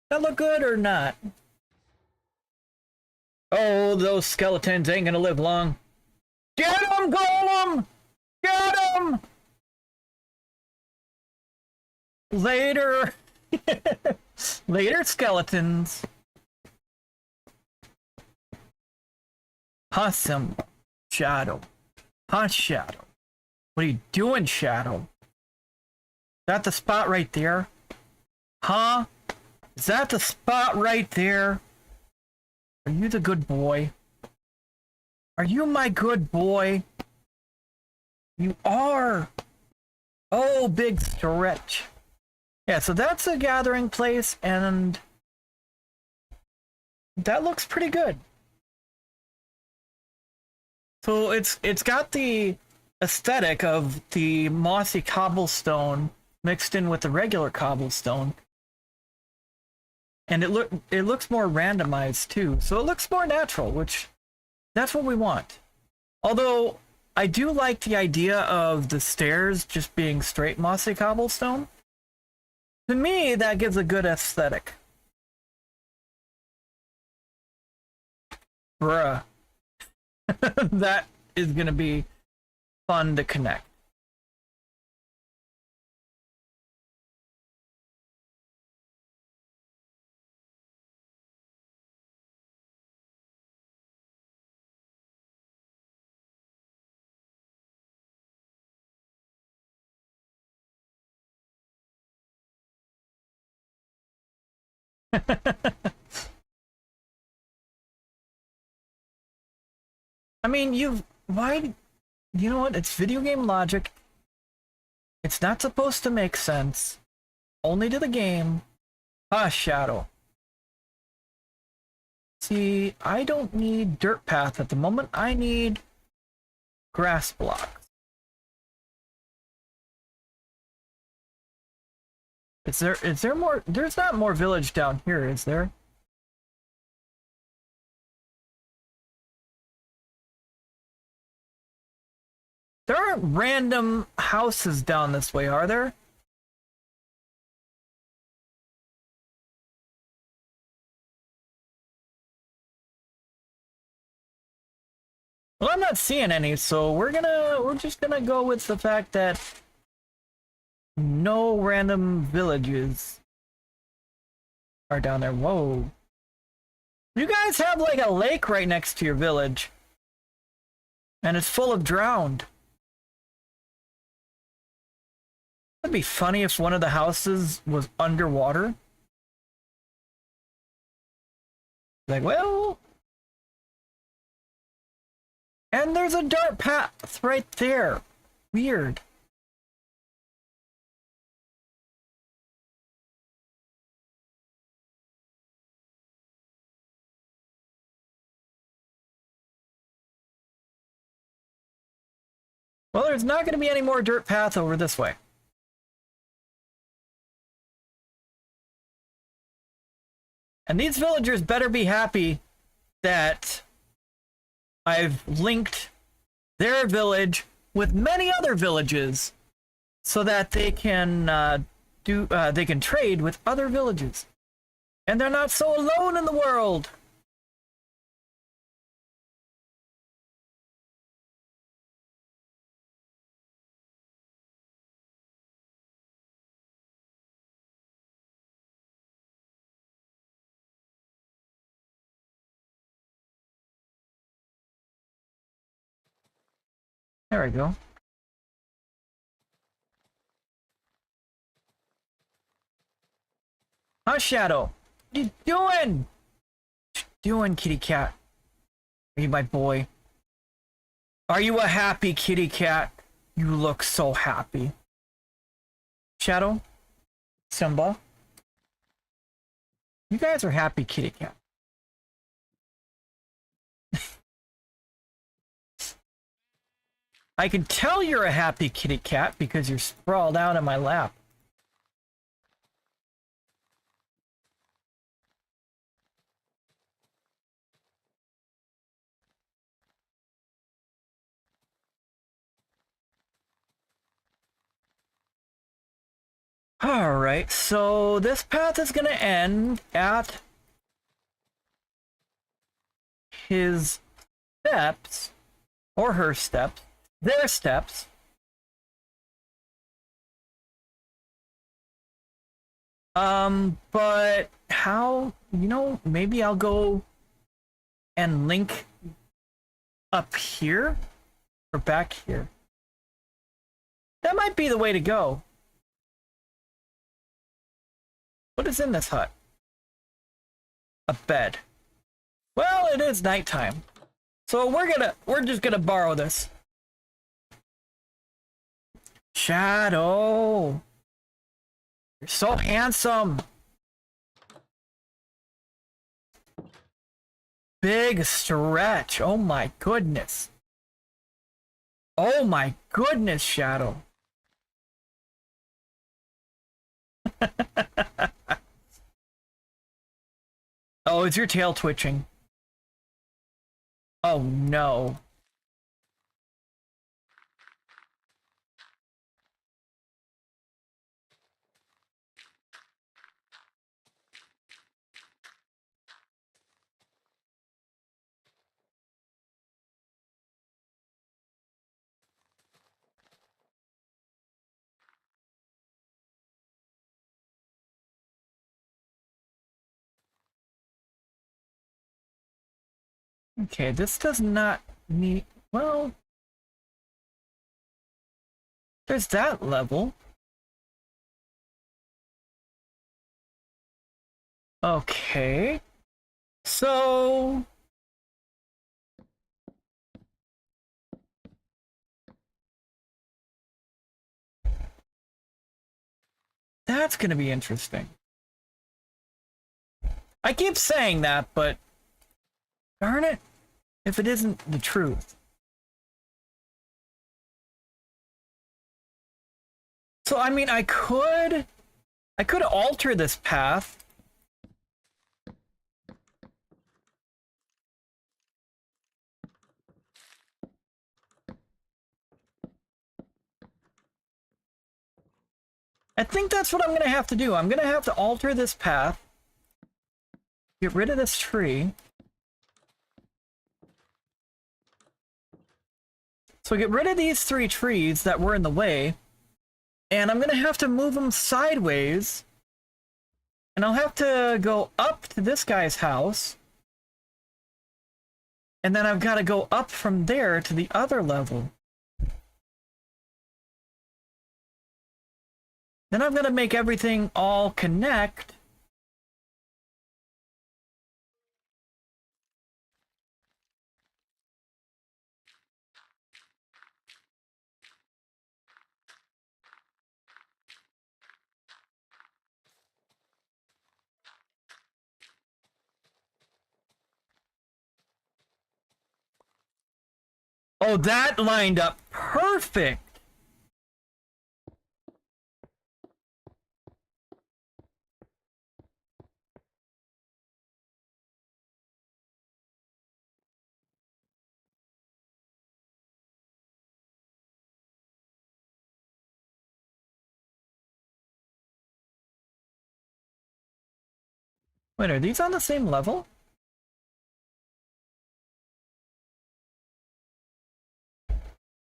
That look good or not? Oh, those skeletons ain't gonna live long. Get him, Golem! Get him! Later. Later, skeletons. Awesome. Shadow. Huh, Shadow? What are you doing, Shadow? Is that the spot right there? Huh? Is that the spot right there? Are you the good boy? Are you my good boy? You are. Oh, big stretch. Yeah, so that's a gathering place, and that looks pretty good. So it's got the aesthetic of the mossy cobblestone mixed in with the regular cobblestone. And it looks more randomized too. So it looks more natural, which that's what we want. Although I do like the idea of the stairs just being straight mossy cobblestone. To me, that gives a good aesthetic. Bruh. That is gonna be fun to connect. I mean, you know what? It's video game logic. It's not supposed to make sense. Only to the game. Ah, Shadow. See, I don't need dirt path at the moment. I need grass blocks. Is there more? There's not more village down here, is there? There aren't random houses down this way, are there? Well, I'm not seeing any, so we're just gonna go with the fact that no random villages are down there. Whoa. You guys have like a lake right next to your village. And it's full of drowned. It'd be funny if one of the houses was underwater. Like, well... And there's a dirt path right there. Weird. Well, there's not going to be any more dirt path over this way. And these villagers better be happy that I've linked their village with many other villages so that they can they can trade with other villages. And they're not so alone in the world. There we go. Huh, Shadow? What you doing? What you doing, kitty cat? Are you my boy? Are you a happy kitty cat? You look so happy. Shadow? Simba? You guys are happy kitty cat. I can tell you're a happy kitty cat because you're sprawled out in my lap. Alright, so this path is gonna end at his steps, or her steps, their steps. But how, you know, maybe I'll go and link up here or back here. That might be the way to go. What is in this hut? A bed. Well, it is nighttime. So we're just gonna borrow this. Shadow! You're so handsome! Big stretch. Oh my goodness. Oh my goodness, Shadow. Oh, is your tail twitching? Oh no. Okay, this does not need... Well... There's that level. Okay. So... That's gonna be interesting. I keep saying that, but... Darn it, if it isn't the truth. So, I mean, I could alter this path. I think that's what I'm gonna have to do. I'm gonna have to alter this path. Get rid of this tree. So get rid of these 3 trees that were in the way. And I'm gonna have to move them sideways. And I'll have to go up to this guy's house. And then I've got to go up from there to the other level. Then I'm gonna make everything all connect. Oh, that lined up perfect. Wait, are these on the same level?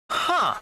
Huh.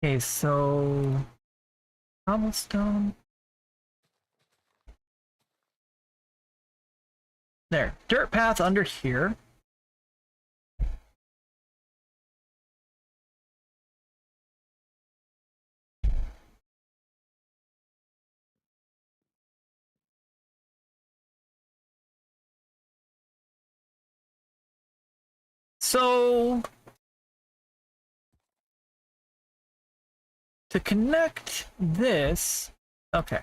Okay, so cobblestone. There, dirt path under here. So to connect this, okay.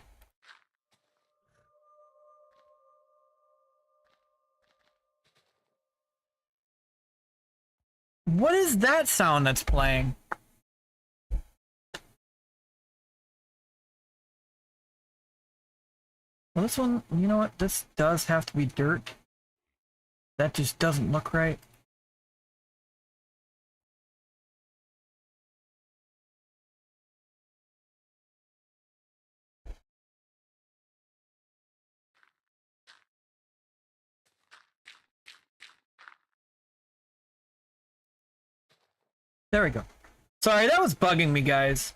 What is that sound that's playing? Well, this one, you know what? This does have to be dirt. That just doesn't look right. There we go. Sorry, that was bugging me, guys.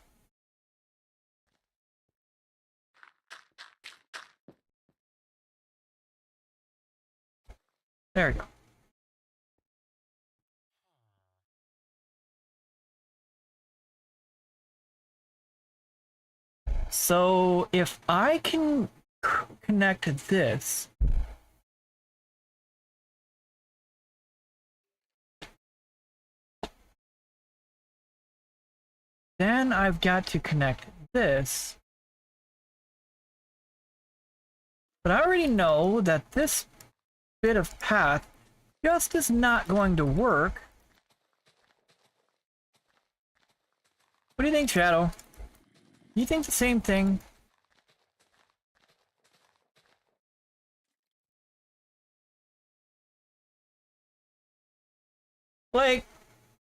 There we go. So if I can connect this, then I've got to connect this. But I already know that this bit of path just is not going to work. What do you think, Shadow? You think the same thing? Like,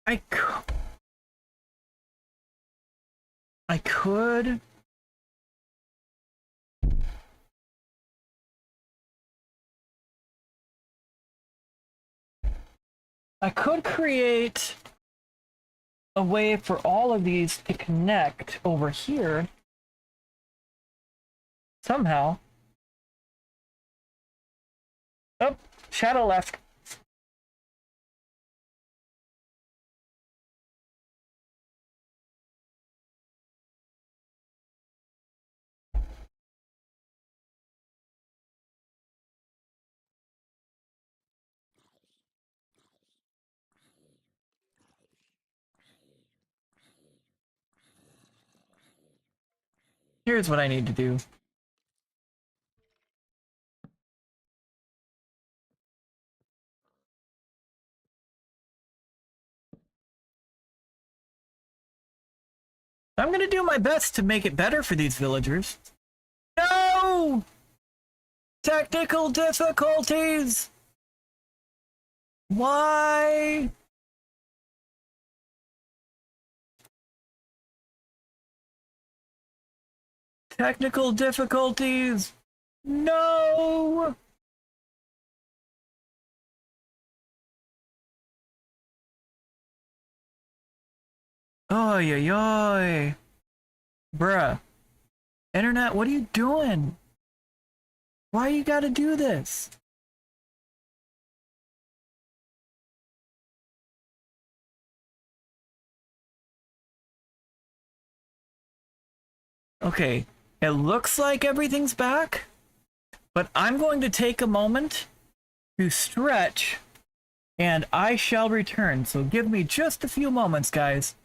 I could... I could create a way for all of these to connect over here somehow. Oh, Shadow left. Here's what I need to do. I'm gonna do my best to make it better for these villagers. No! Technical difficulties! Why? Technical difficulties! No! Oy, oy, oy. Bruh. Internet, what are you doing? Why you gotta do this? Okay, it looks like everything's back, but I'm going to take a moment to stretch, and I shall return. So give me just a few moments, guys.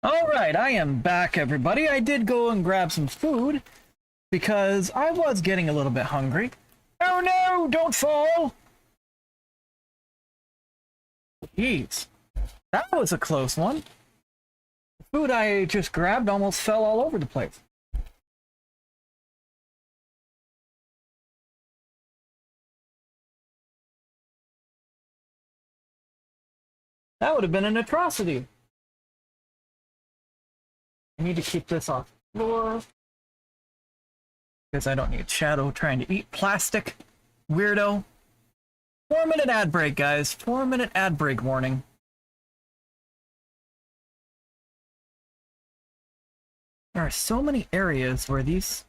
Alright, I am back, everybody. I did go and grab some food because I was getting a little bit hungry. Oh no, don't fall! Jeez, that was a close one. The food I just grabbed almost fell all over the place. That would have been an atrocity. I need to keep this off the floor because I don't need Shadow trying to eat plastic. Weirdo. 4-minute ad break, guys. 4-minute ad break warning. There are so many areas where these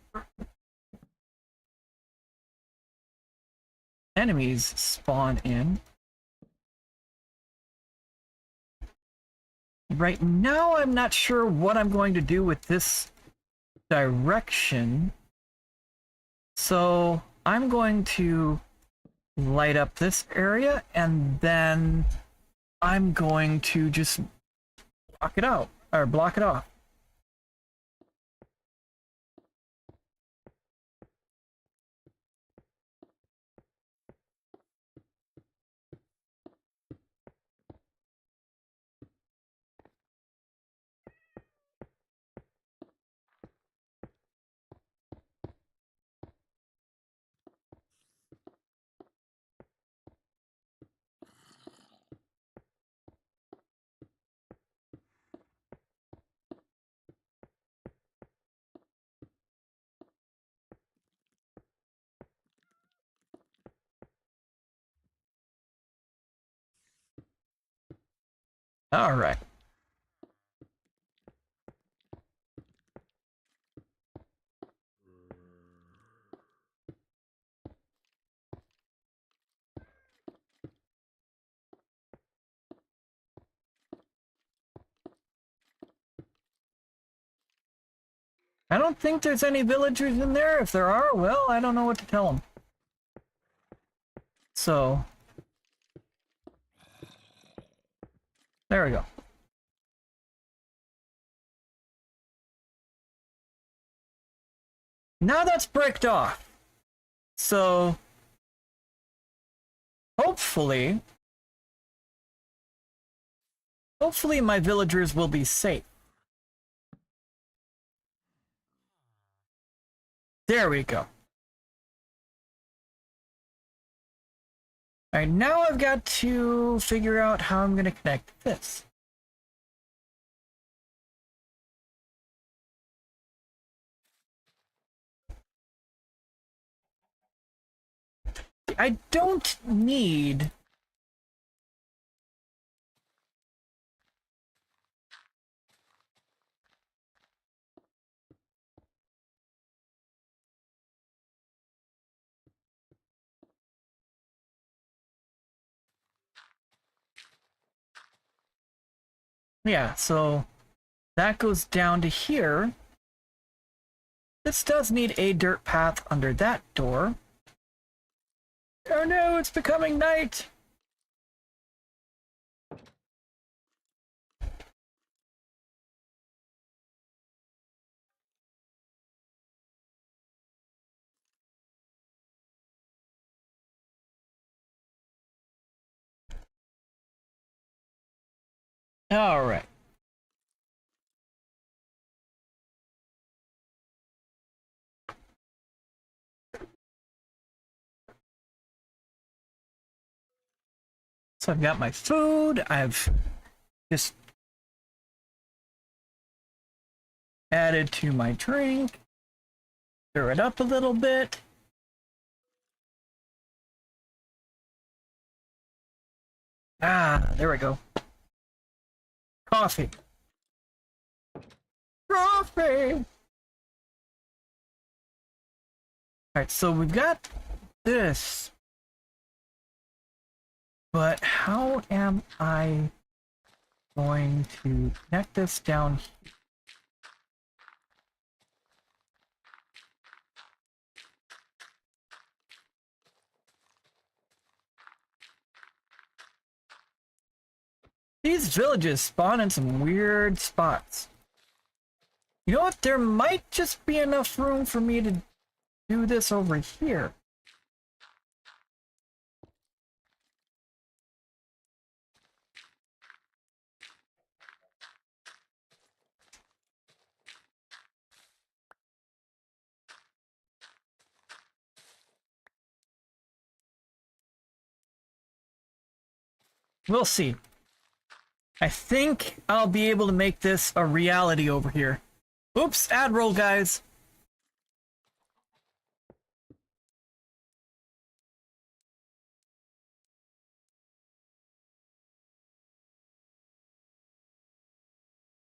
enemies spawn in. Right now, I'm not sure what I'm going to do with this direction. So I'm going to light up this area and then I'm going to just block it out or block it off. All right. I don't think there's any villagers in there. If there are, well, I don't know what to tell them. So, there we go. Now that's bricked off. So, hopefully my villagers will be safe. There we go. Alright, now I've got to figure out how I'm going to connect this. I don't need... Yeah, so that goes down to here. This does need a dirt path under that door. Oh no, it's becoming night! Alright. So I've got my food, I've just added to my drink, stir it up a little bit. Ah, there we go. Coffee. Coffee! Alright, so we've got this. But how am I going to connect this down here? These villages spawn in some weird spots. You know what? There might just be enough room for me to do this over here. We'll see. I think I'll be able to make this a reality over here. Oops, ad roll, guys.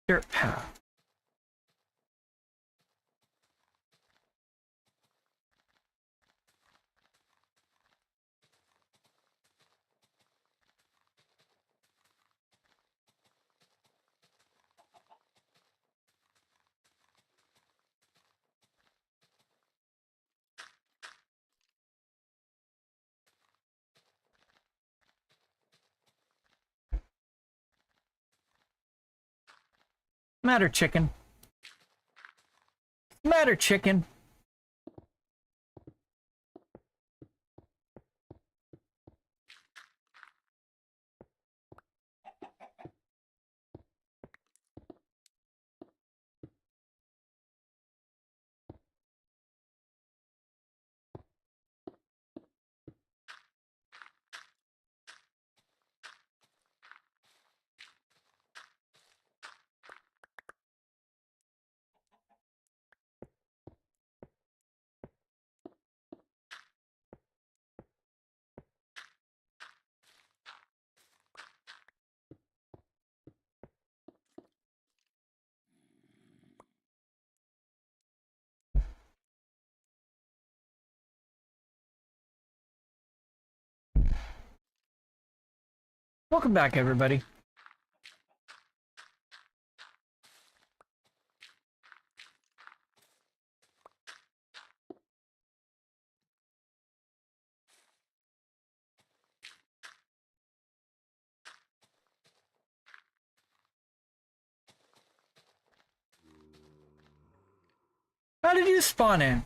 Dirt path. Matter chicken. Matter chicken. Welcome back, everybody. How did you spawn in?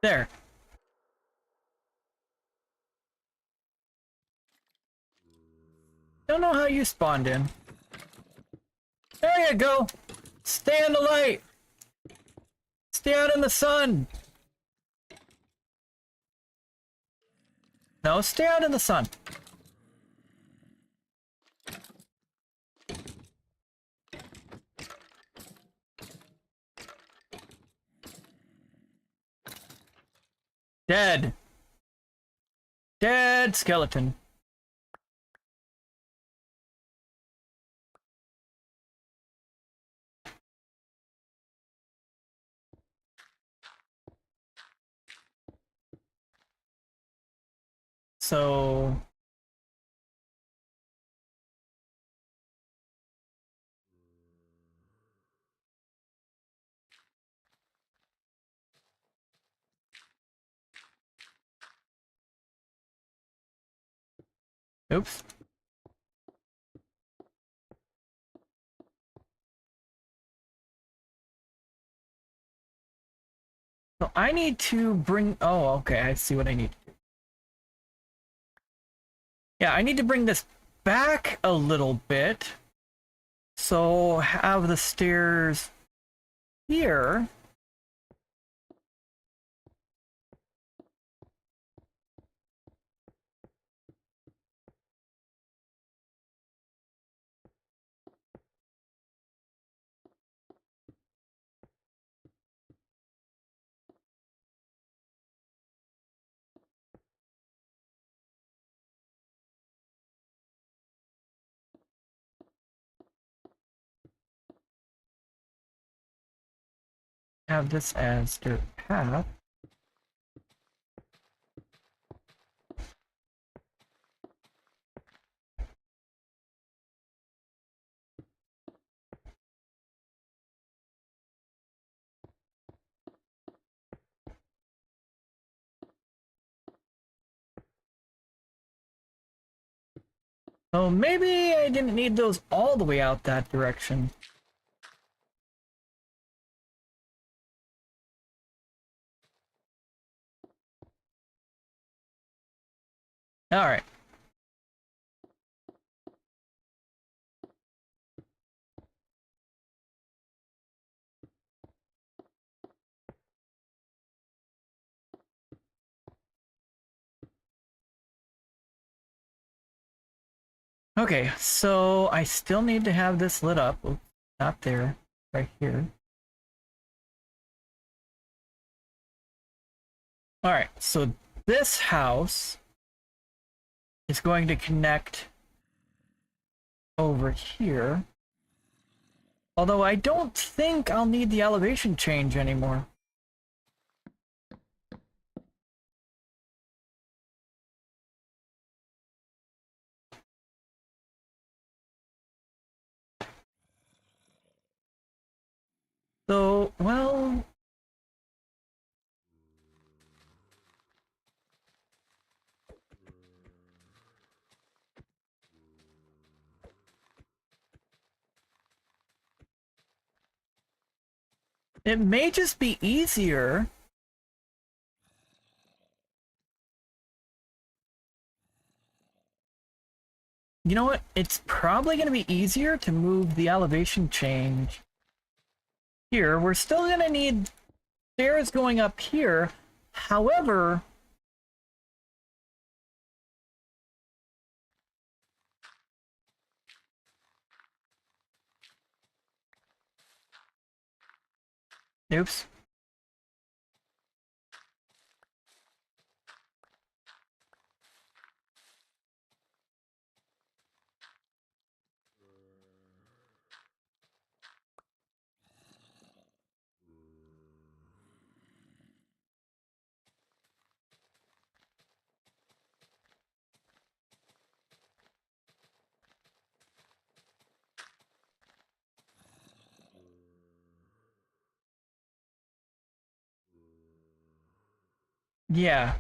There. Don't know how you spawned in. There you go. Stay in the light. Stay out in the sun. No, stay out in the sun. Dead. Dead skeleton. So... Oops. So I need to bring... Oh, okay, I see what I need to do. Yeah, I need to bring this back a little bit. So have the stairs here. Have this as dirt path. So maybe I didn't need those all the way out that direction. Alright. Okay, so I still need to have this lit up. Oops, not there, right here. Alright, so this house is going to connect over here. Although I don't think I'll need the elevation change anymore. So, well... it may just be easier. You know what? It's probably going to be easier to move the elevation change here. We're still going to need stairs going up here. However... Oops. Yeah.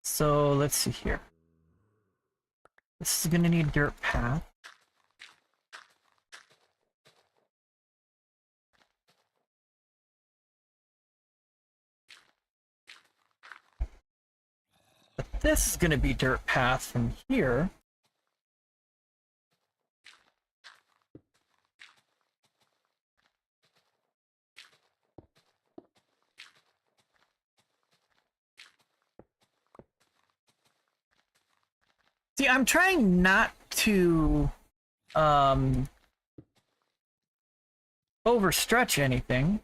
So let's see here. This is gonna need dirt path. But this is gonna be dirt path from here. See, I'm trying not to overstretch anything.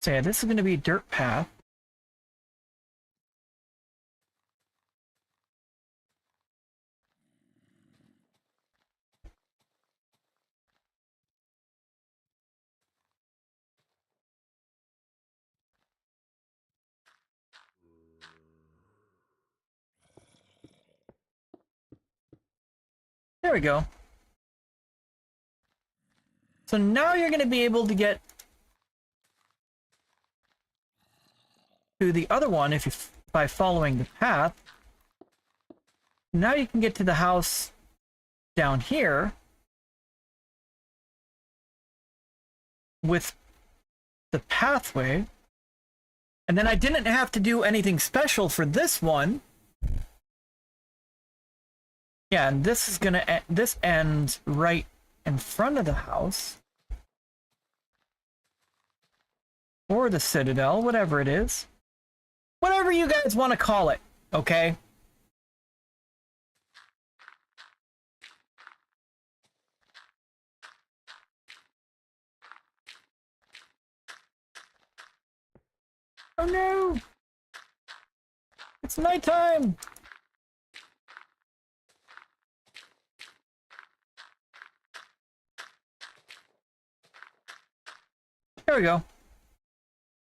So yeah, this is going to be dirt path. There we go. So now you're going to be able to get to the other one if you by following the path. Now you can get to the house down here with the pathway. And then I didn't have to do anything special for this one. Yeah, and this is gonna this ends right in front of the house. Or the citadel, whatever it is. Whatever you guys want to call it, okay? Oh no! It's nighttime! There we go.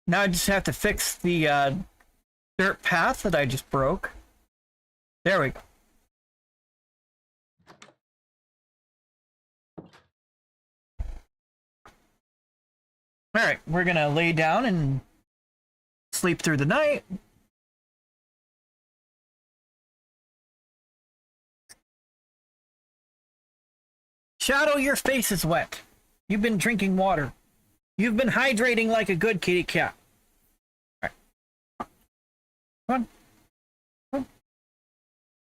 Now I just have to fix the dirt path that I just broke. There we go. Alright, we're gonna lay down and sleep through the night. Shadow, your face is wet. You've been drinking water. You've been hydrating like a good kitty cat. Alright. Come on. Come on.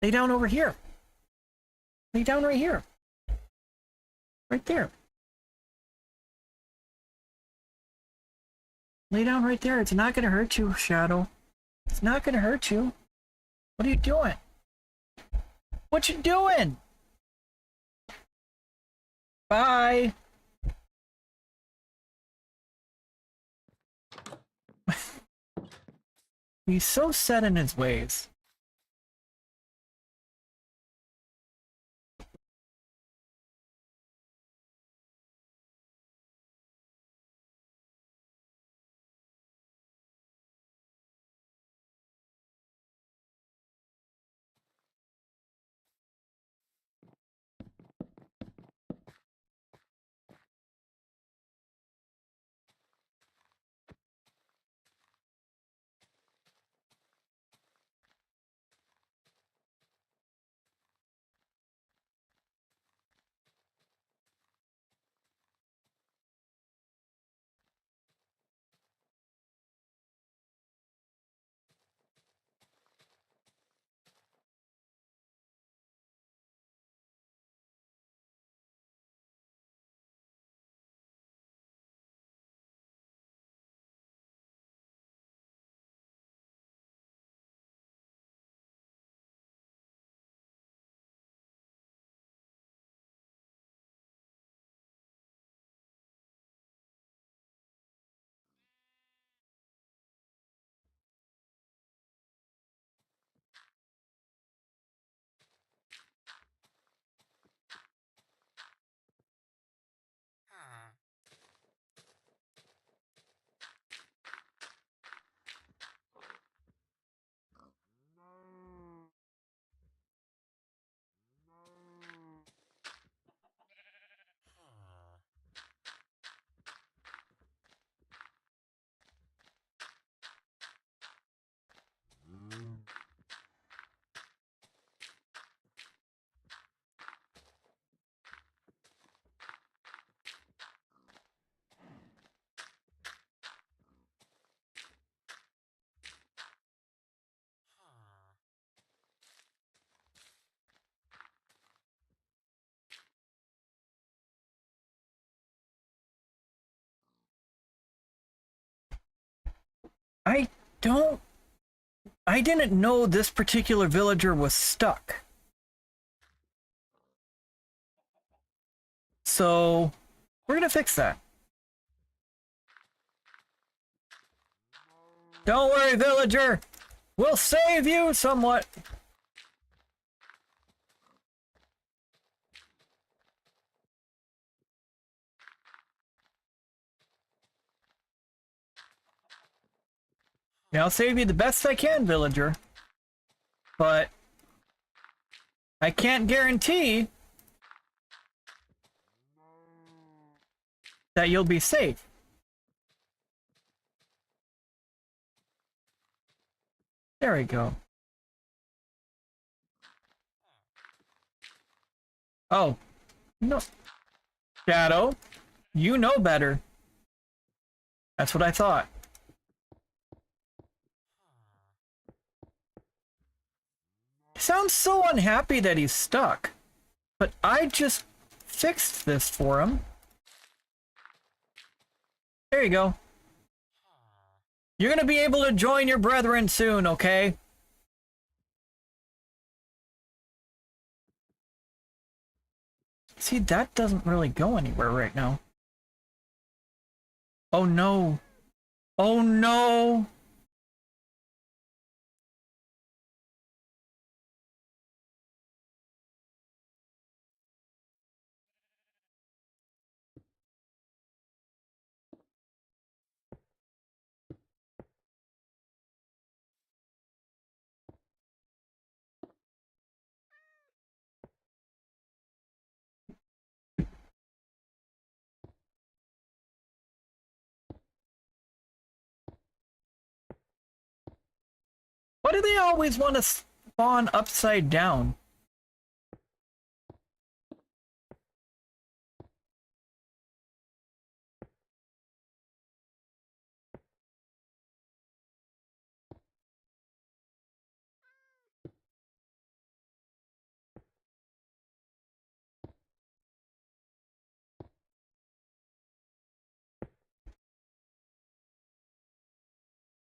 Lay down over here. Lay down right here. Right there. Lay down right there. It's not gonna hurt you, Shadow. It's not gonna hurt you. What are you doing? What you doing? Bye. He's so set in his ways. I don't... I didn't know this particular villager was stuck. So, we're gonna fix that. Don't worry, villager! We'll save you somewhat! Yeah, I'll save you the best I can, villager. But I can't guarantee that you'll be safe. There we go. Oh. No. Shadow, you know better. That's what I thought. He sounds so unhappy that he's stuck. But I just fixed this for him. There you go. You're gonna be able to join your brethren soon, okay? See, that doesn't really go anywhere right now. Oh no. Oh no! Why do they always want to spawn upside down?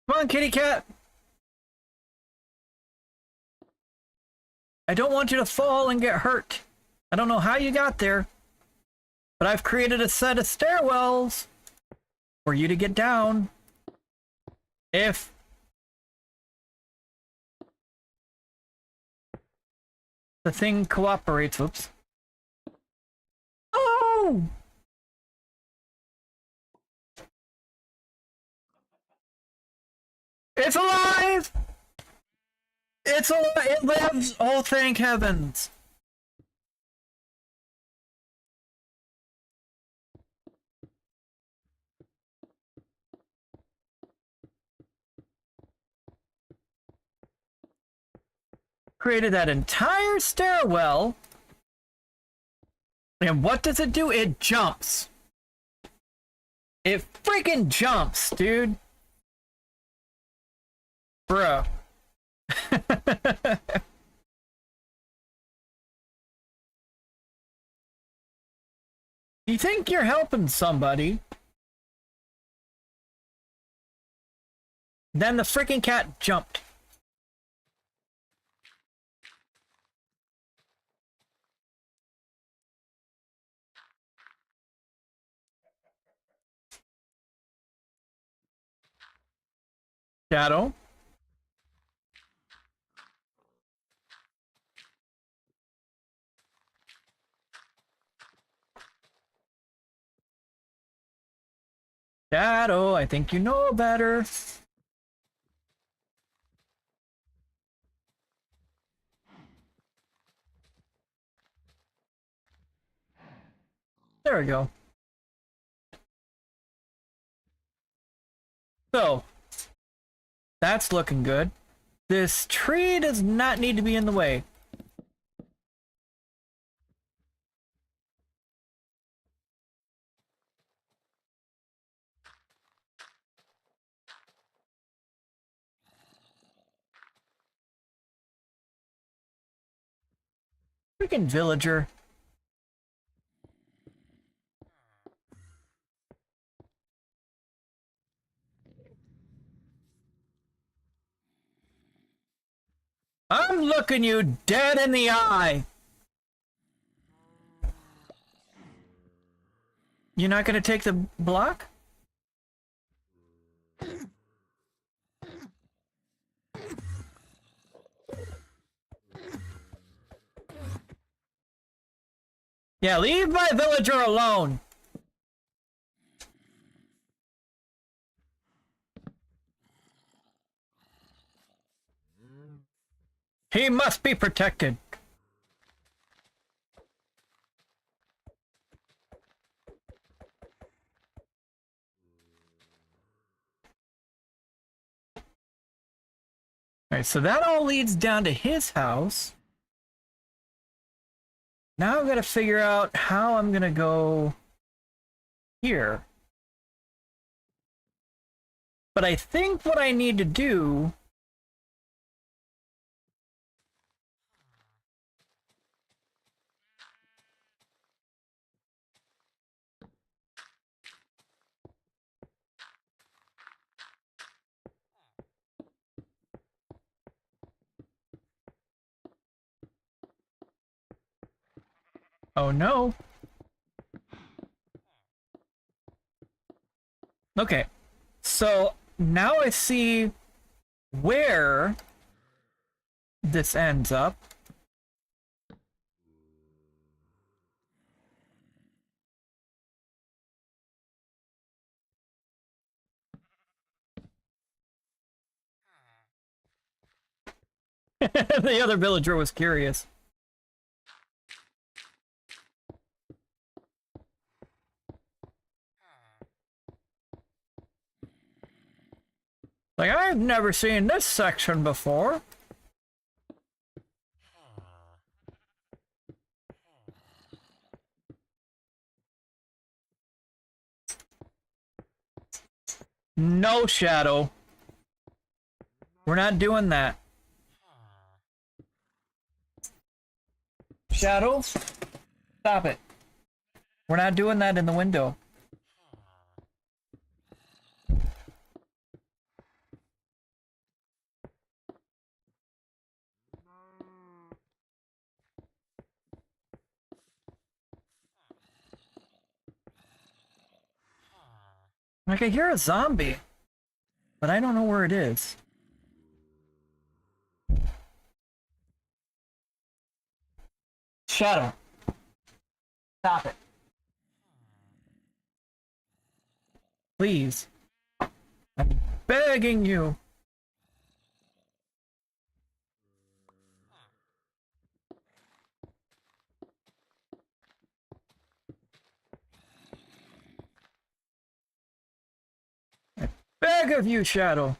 Come on, kitty cat! I don't want you to fall and get hurt. I don't know how you got there, but I've created a set of stairwells for you to get down. If the thing cooperates. Oops. Oh! It's alive! It's alive! It lives! Oh, thank heavens! Created that entire stairwell. And what does it do? It jumps. It freaking jumps, dude. Bro. You think you're helping somebody. Then the freaking cat jumped. Shadow. Shadow, I think you know better. There we go. So, that's looking good. This tree does not need to be in the way. Freaking villager. I'm looking you dead in the eye. You're not gonna take the block? Yeah, leave my villager alone. He must be protected. Alright, so that all leads down to his house. Now I've got to figure out how I'm gonna go here. But I think what I need to do... Oh no. Okay, so now I see where this ends up. The other villager was curious. Like, I've never seen this section before. No, Shadow. We're not doing that. Shadow, stop it. We're not doing that in the window. Like, I hear a zombie, but I don't know where it is. Shadow, stop it. Please. I'm begging you. I beg of you, Shadow.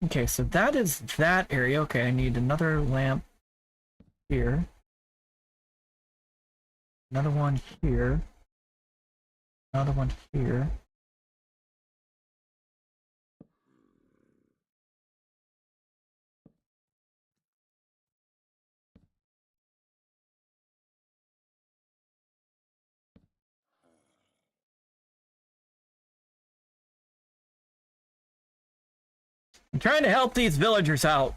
Okay, so that is that area. Okay, I need another lamp here. Another one here. Another one here. I'm trying to help these villagers out.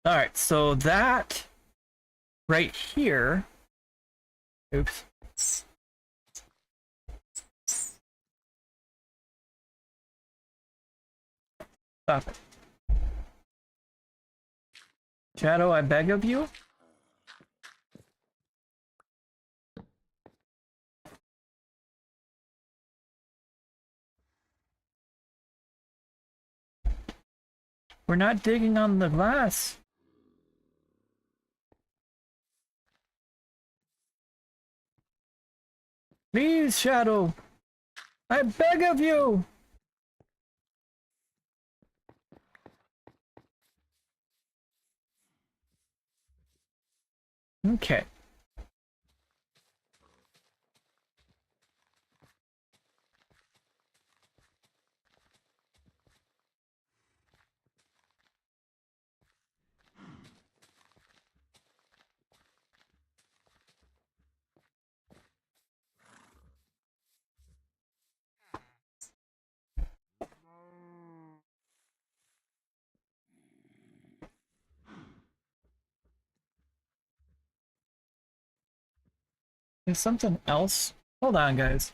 Alright, so that right here. Oops. Stop it. Shadow, I beg of you. We're not digging on the glass. Please, Shadow. I beg of you. Okay. There's something else. Hold on, guys.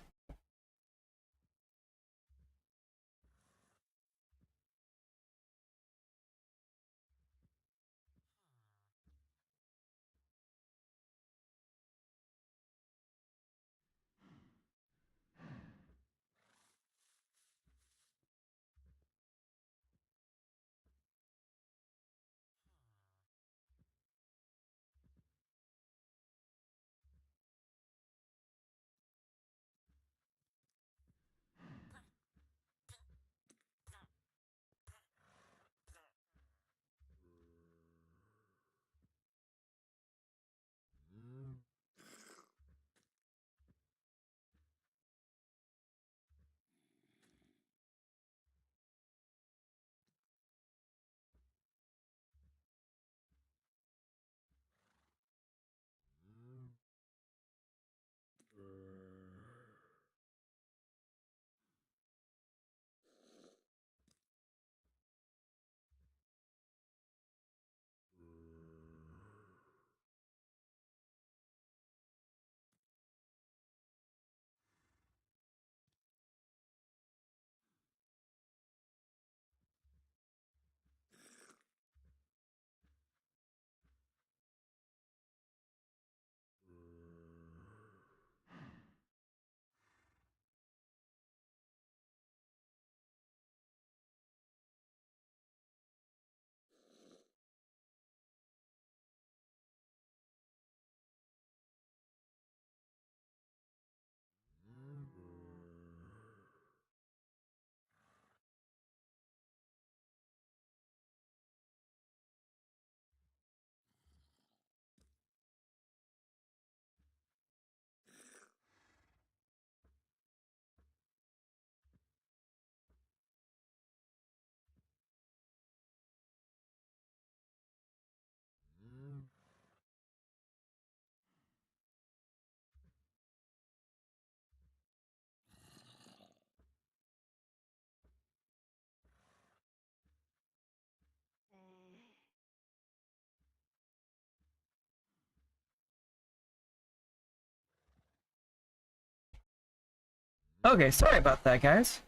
Okay, sorry about that, guys.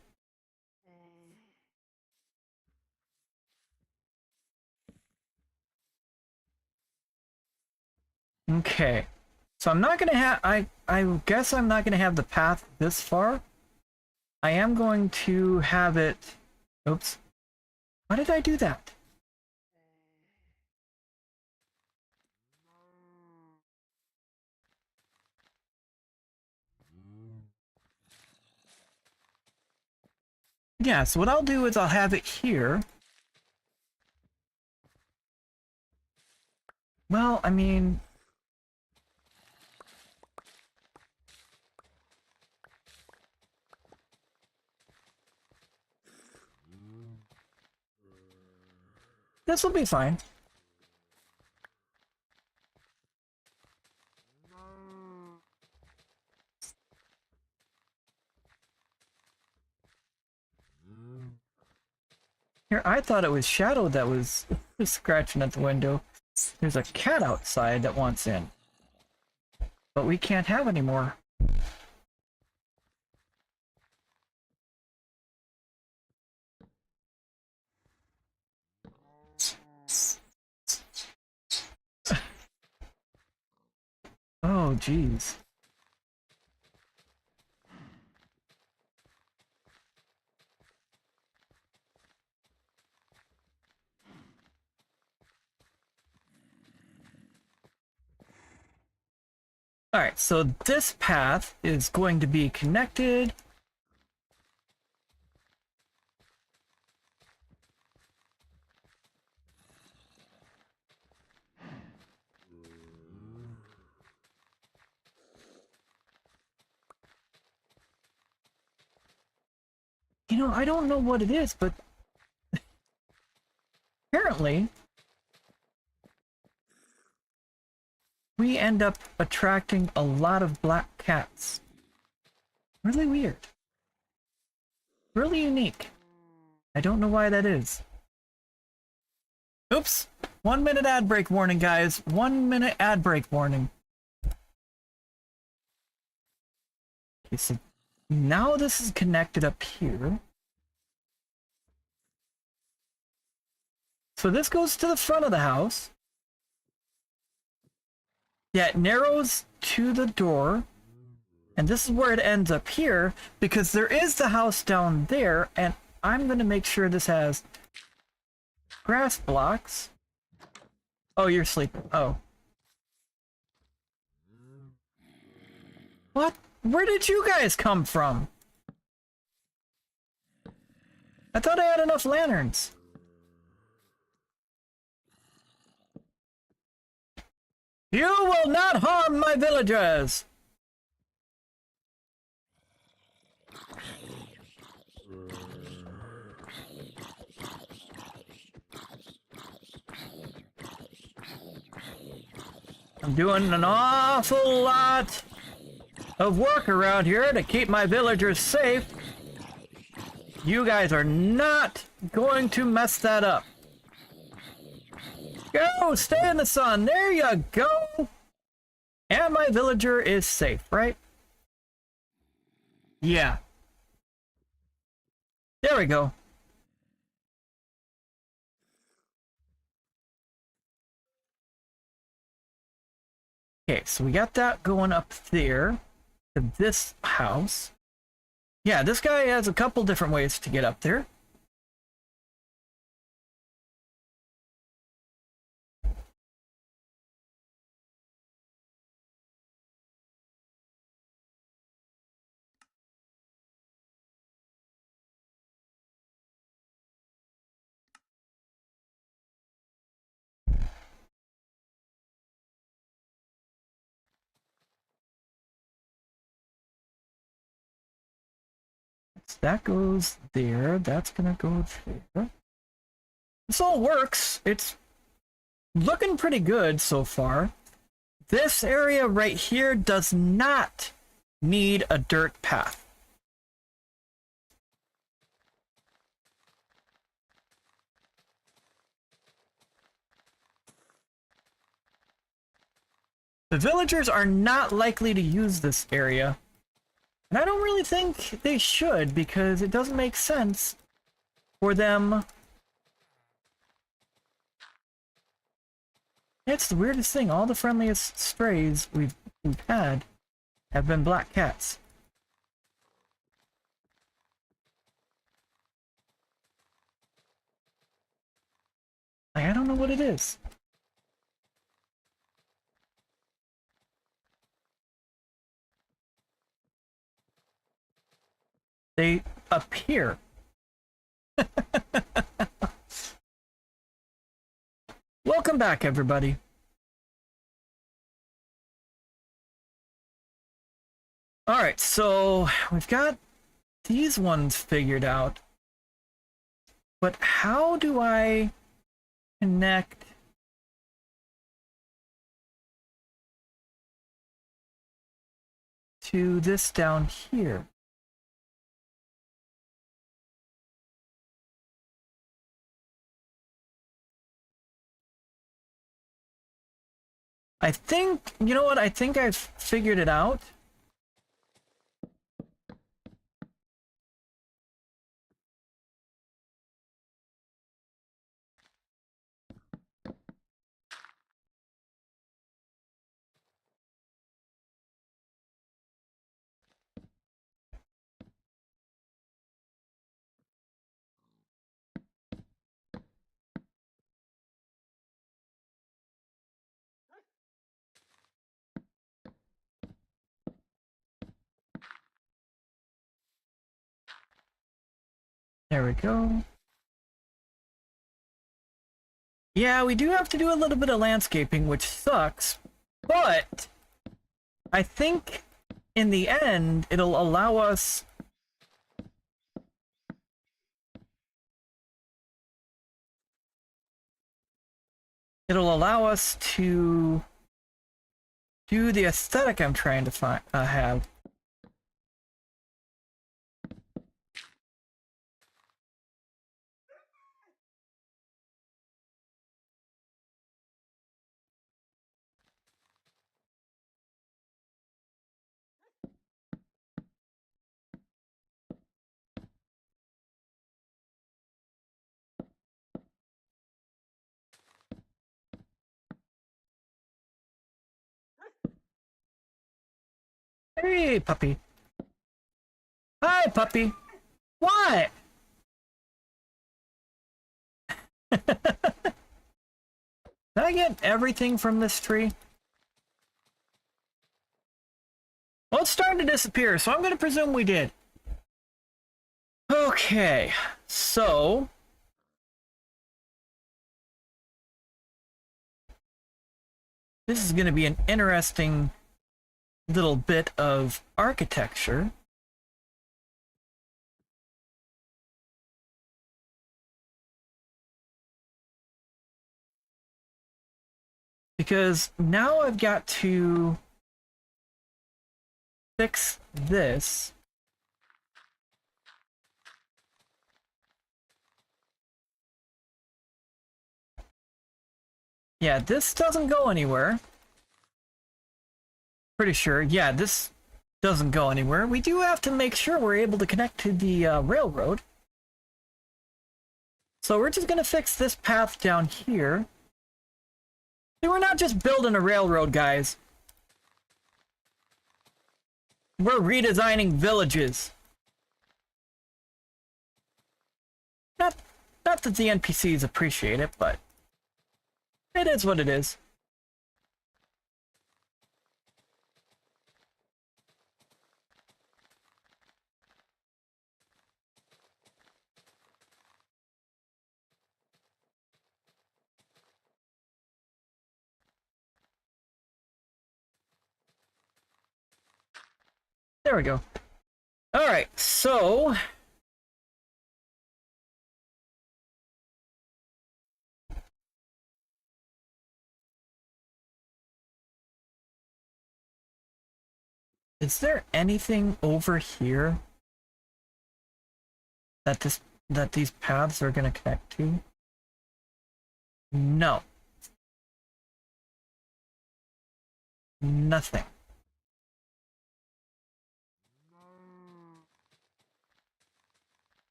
Okay. So I'm not gonna have, I guess I'm not gonna have the path this far. I am going to have it, oops. Why did I do that? Yeah, so what I'll do is I'll have it here. Well, I mean, this will be fine. Here, I thought it was Shadow that was scratching at the window. There's a cat outside that wants in. But we can't have any more. Oh, jeez. Alright, so this path is going to be connected. You know, I don't know what it is, but apparently we end up attracting a lot of black cats. Really weird. Really unique. I don't know why that is. Oops. 1 minute ad break warning, guys. 1 minute ad break warning. Okay, so now this is connected up here. So this goes to the front of the house. Yeah, it narrows to the door. And this is where it ends up here, because there is the house down there, and I'm going to make sure this has grass blocks. Oh, you're sleeping. Oh. What? Where did you guys come from? I thought I had enough lanterns. You will not harm my villagers! I'm doing an awful lot of work around here to keep my villagers safe. You guys are not going to mess that up. Go, stay in the sun. There you go. And my villager is safe, right? Yeah. There we go. Okay, so we got that going up there to this house. Yeah, this guy has a couple different ways to get up there. So that goes there. That's gonna go there. This all works. It's looking pretty good so far. This area right here does not need a dirt path. The villagers are not likely to use this area. And I don't really think they should, because it doesn't make sense for them. It's the weirdest thing. All the friendliest strays we've had have been black cats. I don't know what it is. They appear. Welcome back, everybody. Alright, so we've got these ones figured out. But how do I connect to this down here? I think, you know what, I think I've figured it out. There we go. Yeah, we do have to do a little bit of landscaping, which sucks, but I think in the end it'll allow us to do the aesthetic I'm trying to have. Hey, puppy. Hi, puppy. What? Did I get everything from this tree? Well, it's starting to disappear, so I'm going to presume we did. Okay, so this is going to be an interesting little bit of architecture. Because now I've got to fix this. Yeah, this doesn't go anywhere. Pretty sure. Yeah, this doesn't go anywhere. We do have to make sure we're able to connect to the railroad. So we're just going to fix this path down here. See, we're not just building a railroad, guys. We're redesigning villages. Not that the NPCs appreciate it, but it is what it is. There we go. All right, so is there anything over here that these paths are going to connect to? No. Nothing.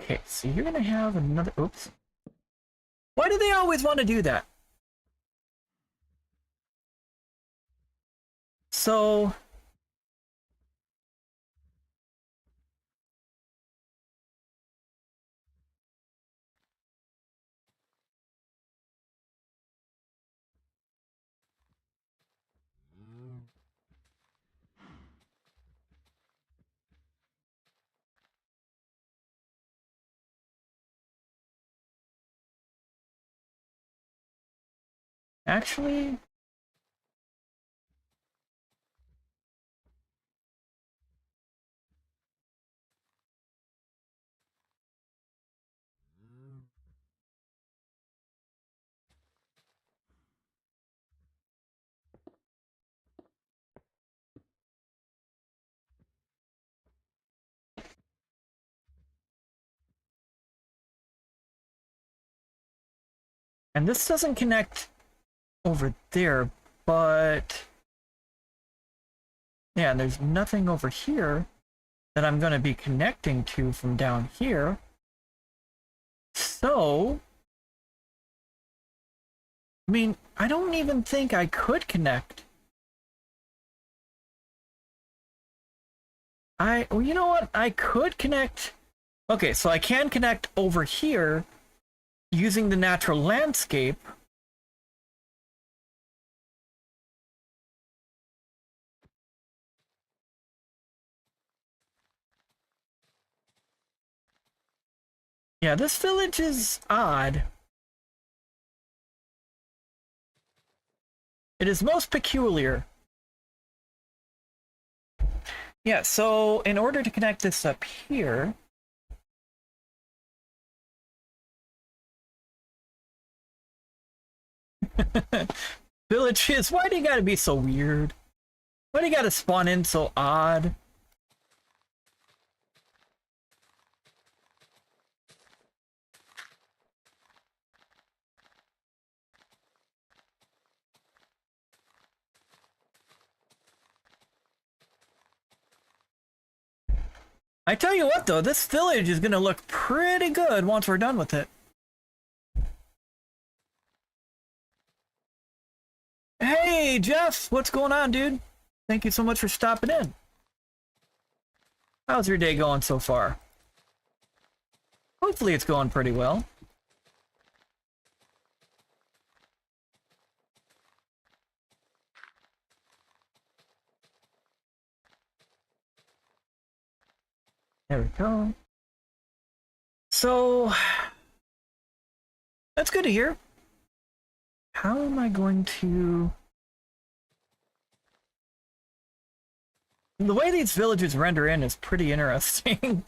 Okay, so you're gonna have another, oops. Why do they always want to do that? So, actually, and this doesn't connect over there, but yeah, and there's nothing over here that I'm going to be connecting to from down here. So, I mean, I don't even think I could connect. Well, you know what? I could connect. Okay, so I can connect over here using the natural landscape. Yeah, this village is odd. It is most peculiar. Yeah, so in order to connect this up here, villages, why do you gotta be so weird? Why do you gotta spawn in so odd? I tell you what though, this village is gonna look pretty good once we're done with it. Hey Jeff, what's going on, dude? Thank you so much for stopping in. How's your day going so far? Hopefully it's going pretty well. There we go. So, that's good to hear. How am I going to... The way these villages render in is pretty interesting.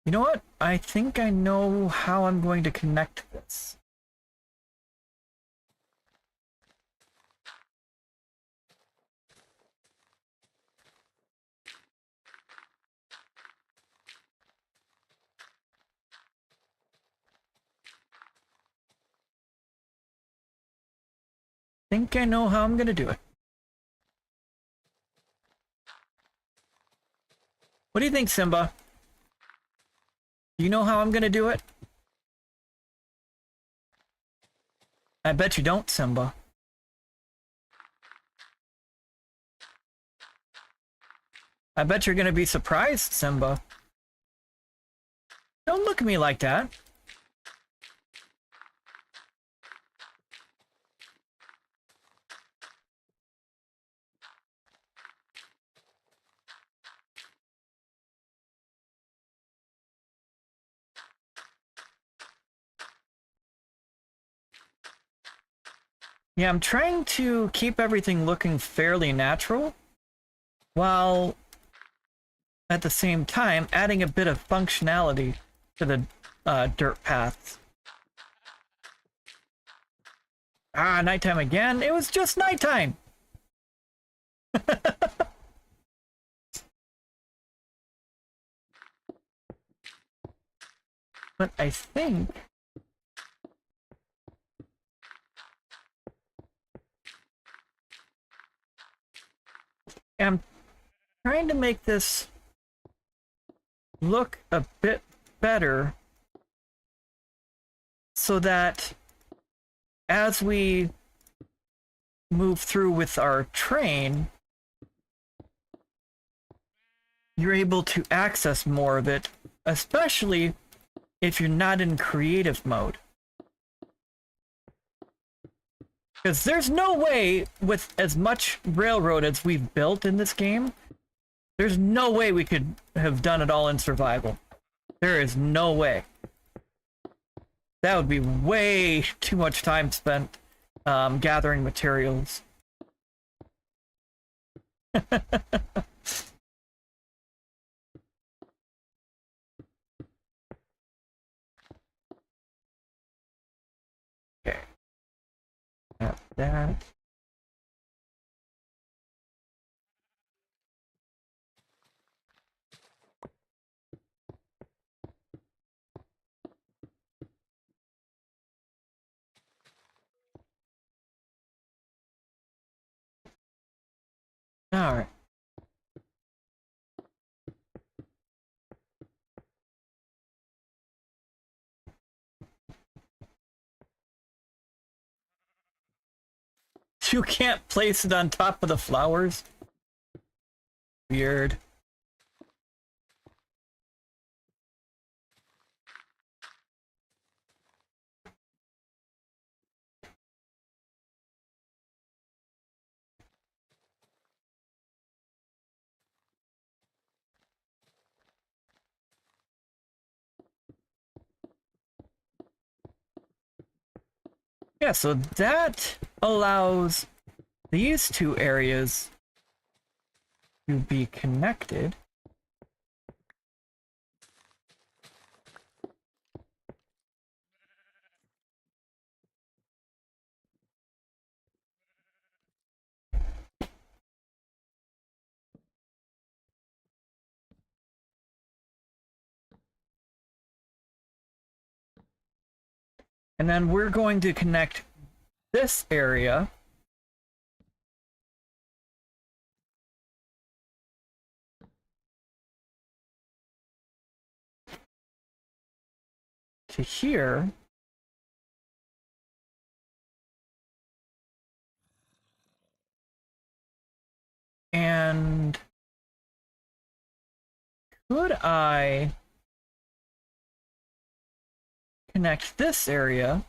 You know what? I think I know how I'm going to connect this. Think I know how I'm gonna do it. What do you think, Simba? Do you know how I'm gonna do it? I bet you don't, Simba. I bet you're gonna be surprised, Simba. Don't look at me like that. Yeah, I'm trying to keep everything looking fairly natural, while at the same time adding a bit of functionality to the dirt paths. Ah, nighttime again? It was just nighttime! But I think... I'm trying to make this look a bit better so that as we move through with our train, you're able to access more of it, especially if you're not in creative mode. Because there's no way, with as much railroad as we've built in this game, there's no way we could have done it all in survival. There is no way. That would be way too much time spent gathering materials. Okay. Got that. All right. You can't place it on top of the flowers? Weird. Yeah, so that allows these two areas to be connected. And then we're going to connect this area to here. And could I connect this area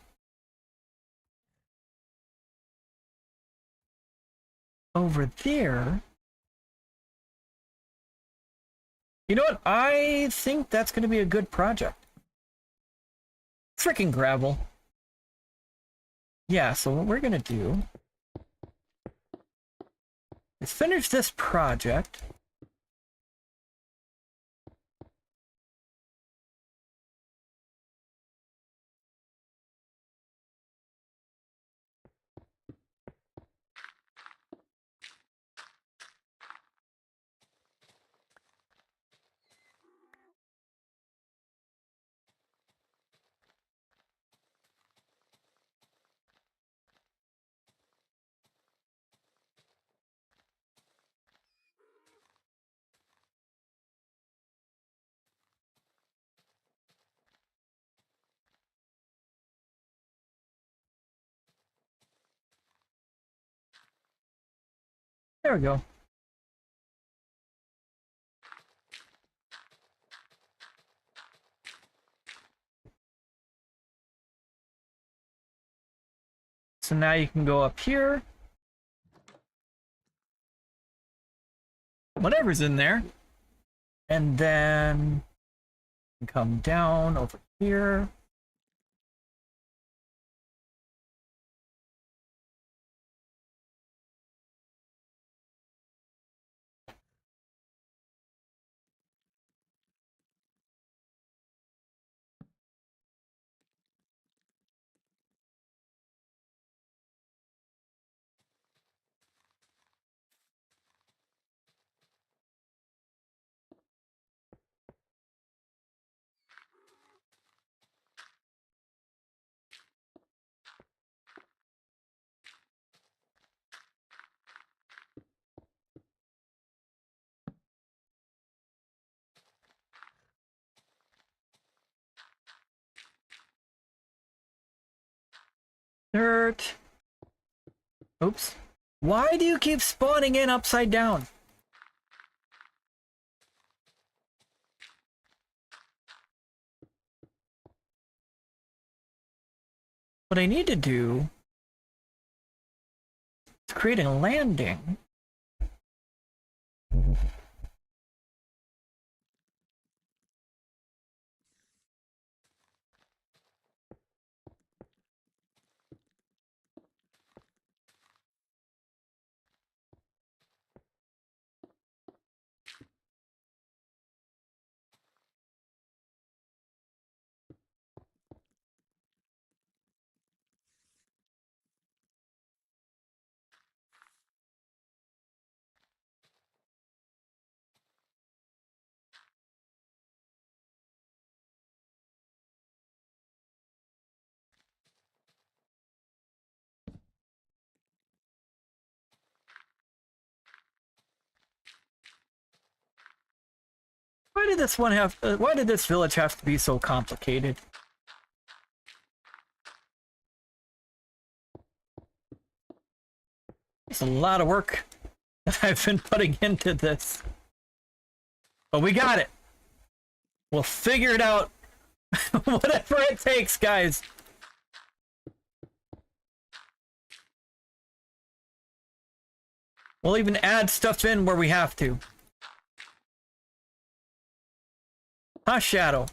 over there? You know what? I think that's going to be a good project. Freaking gravel. Yeah, so what we're going to do is finish this project. There we go. So now you can go up here. Whatever's in there. And then come down over here. Dirt. Oops. Why do you keep spawning in upside down? What I need to do is create a landing. Why did this one have? Why did this village have to be so complicated? It's a lot of work that I've been putting into this, but we got it. We'll figure it out, whatever it takes, guys. We'll even add stuff in where we have to. Huh, Shadow?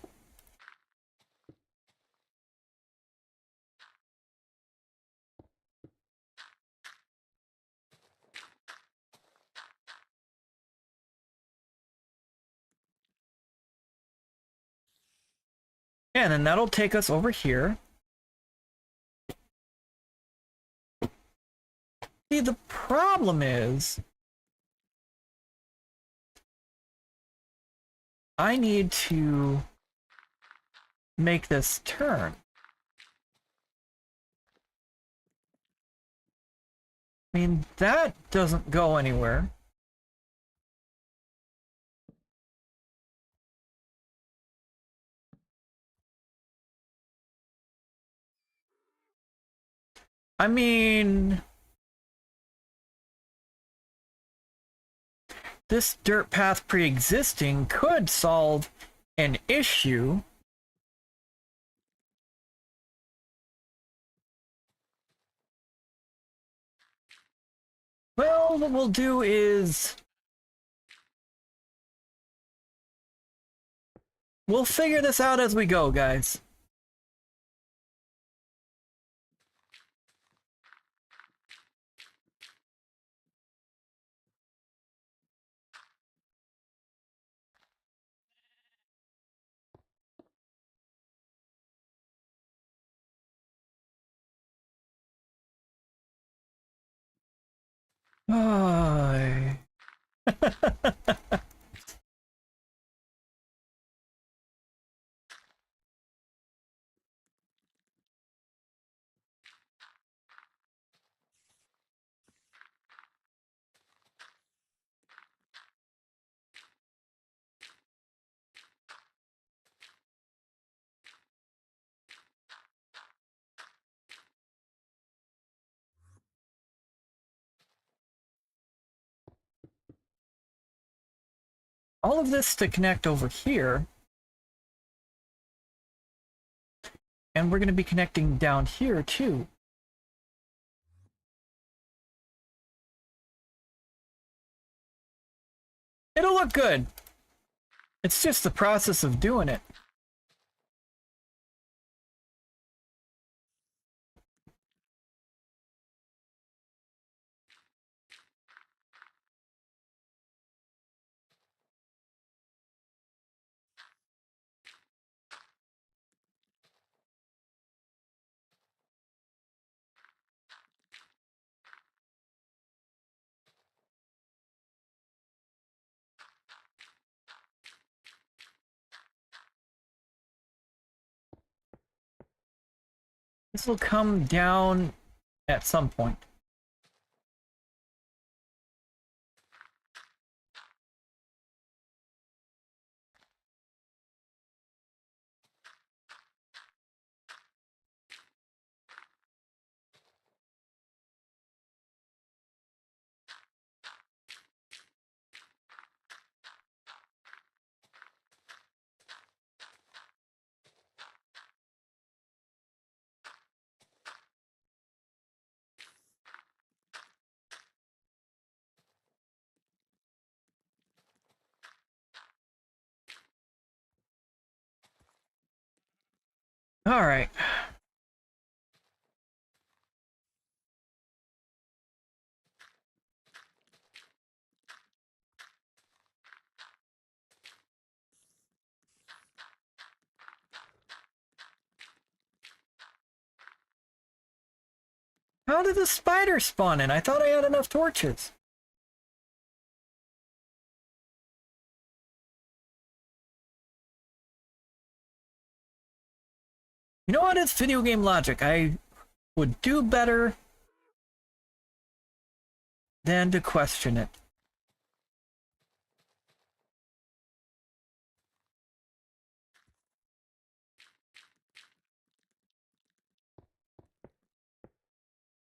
And then that'll take us over here. See, the problem is I need to make this turn. I mean, that doesn't go anywhere. I mean, this dirt path pre-existing could solve an issue. Well, what we'll do is we'll figure this out as we go, guys. Ay. All of this to connect over here. And we're going to be connecting down here too. It'll look good. It's just the process of doing it. This will come down at some point. All right. How did the spider spawn in? I thought I had enough torches. You know what? It's video game logic. I would do better than to question it.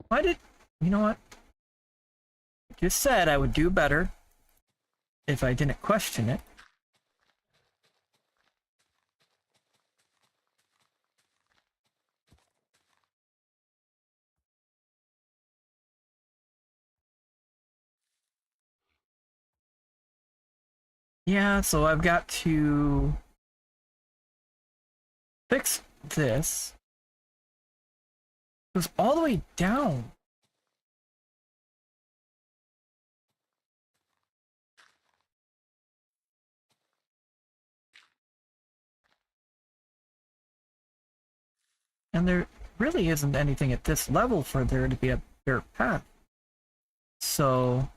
Why did... You know what? I just said I would do better if I didn't question it. Yeah, so I've got to fix this. It goes all the way down. And there really isn't anything at this level for there to be a dirt path. So...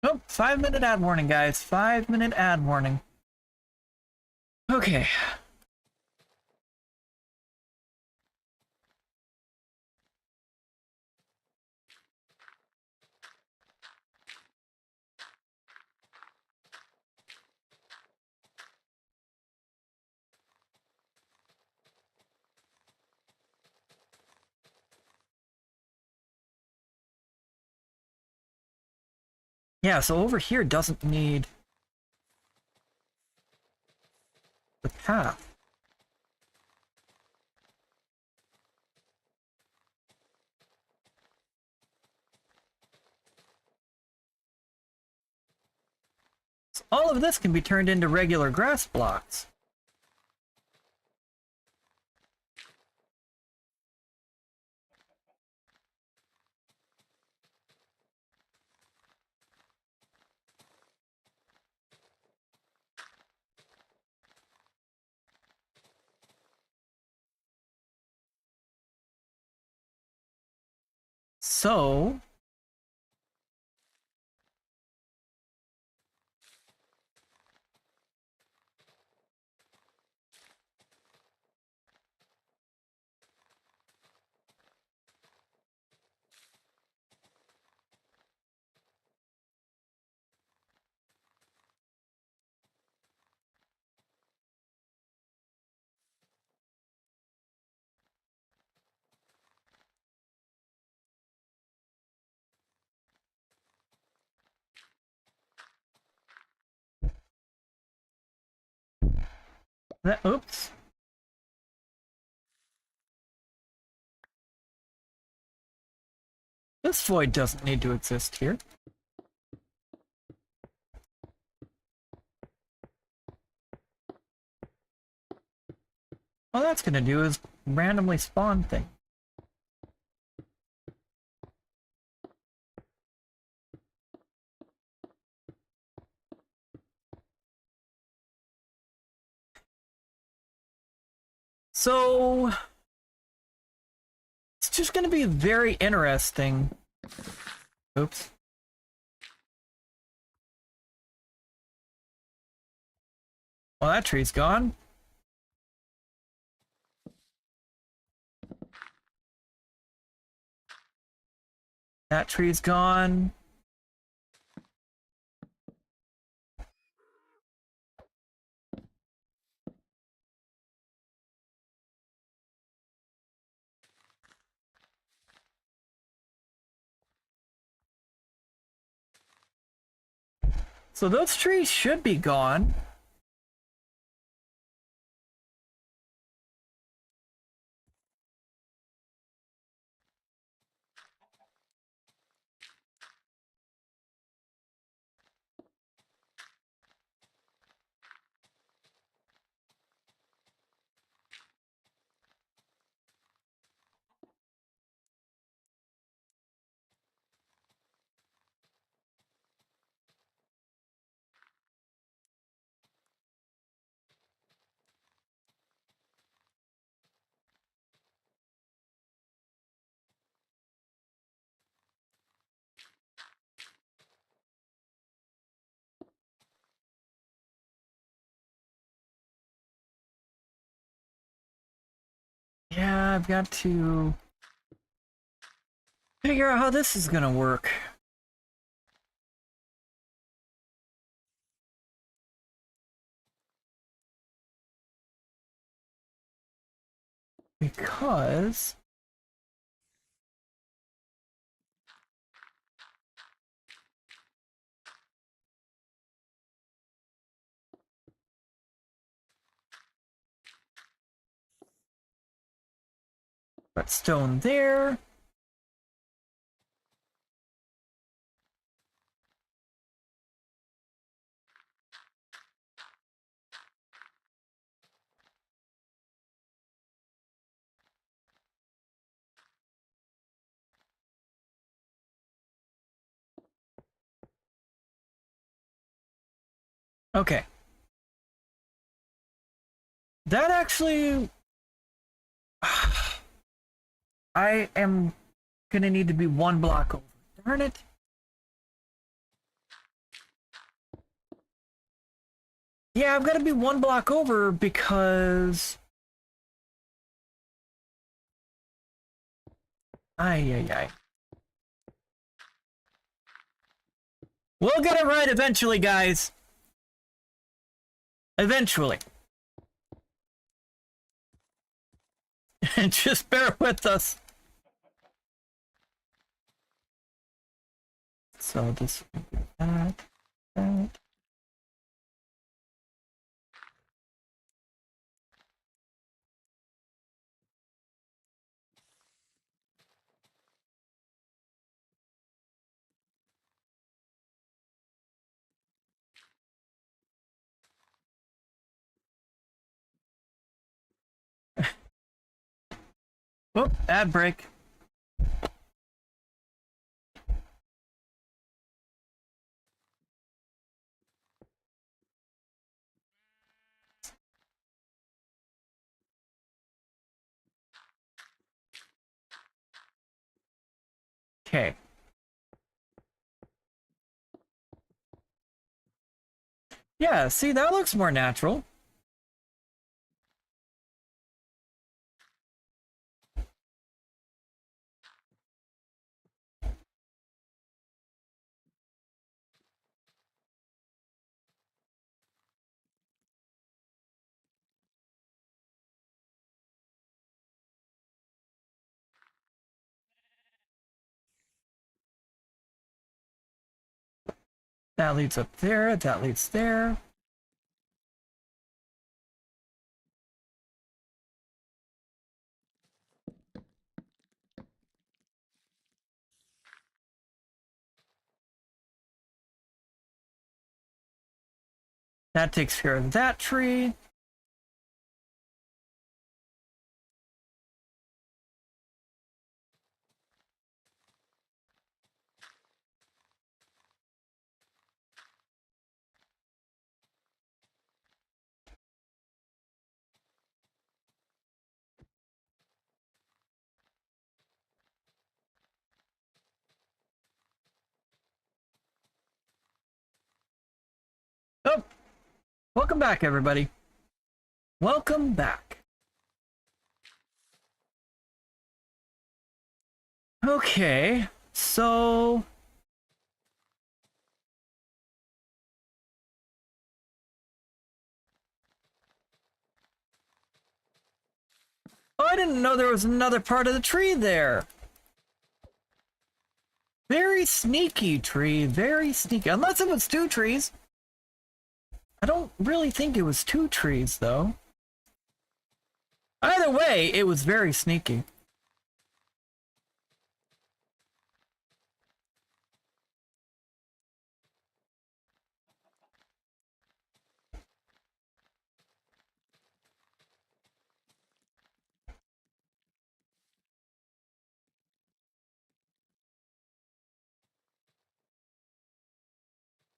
Oh, 5-minute ad warning, guys. 5-minute ad warning. Okay. Yeah, so over here doesn't need the path. So all of this can be turned into regular grass blocks. So... oops. This void doesn't need to exist here. All that's gonna do is randomly spawn things. So... It's just gonna be very interesting. Oops. Well, that tree's gone. That tree's gone. So those trees should be gone. Yeah, I've got to figure out how this is gonna work. Because got stone there. Okay. That actually... I am gonna need to be one block over. Darn it. Yeah, I've got to be one block over because... Ay. We'll get it right eventually, guys. Eventually. And just bear with us. So this will be that. Oh, ad break. Okay. Yeah, see, that looks more natural. That leads up there, that leads there. That takes care of that tree. Oh, welcome back, everybody. Welcome back. Okay, so... Oh, I didn't know there was another part of the tree there. Very sneaky tree, very sneaky. Unless it was two trees. I don't really think it was 2 trees, though. Either way, it was very sneaky.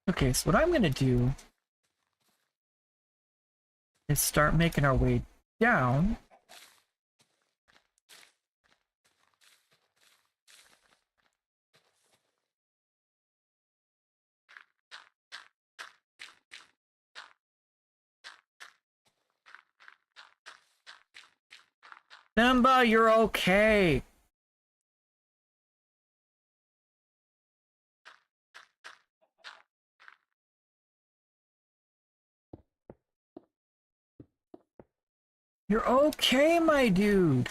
Okay, so what I'm gonna do is start making our way down. Simba, you're okay. You're okay, my dude.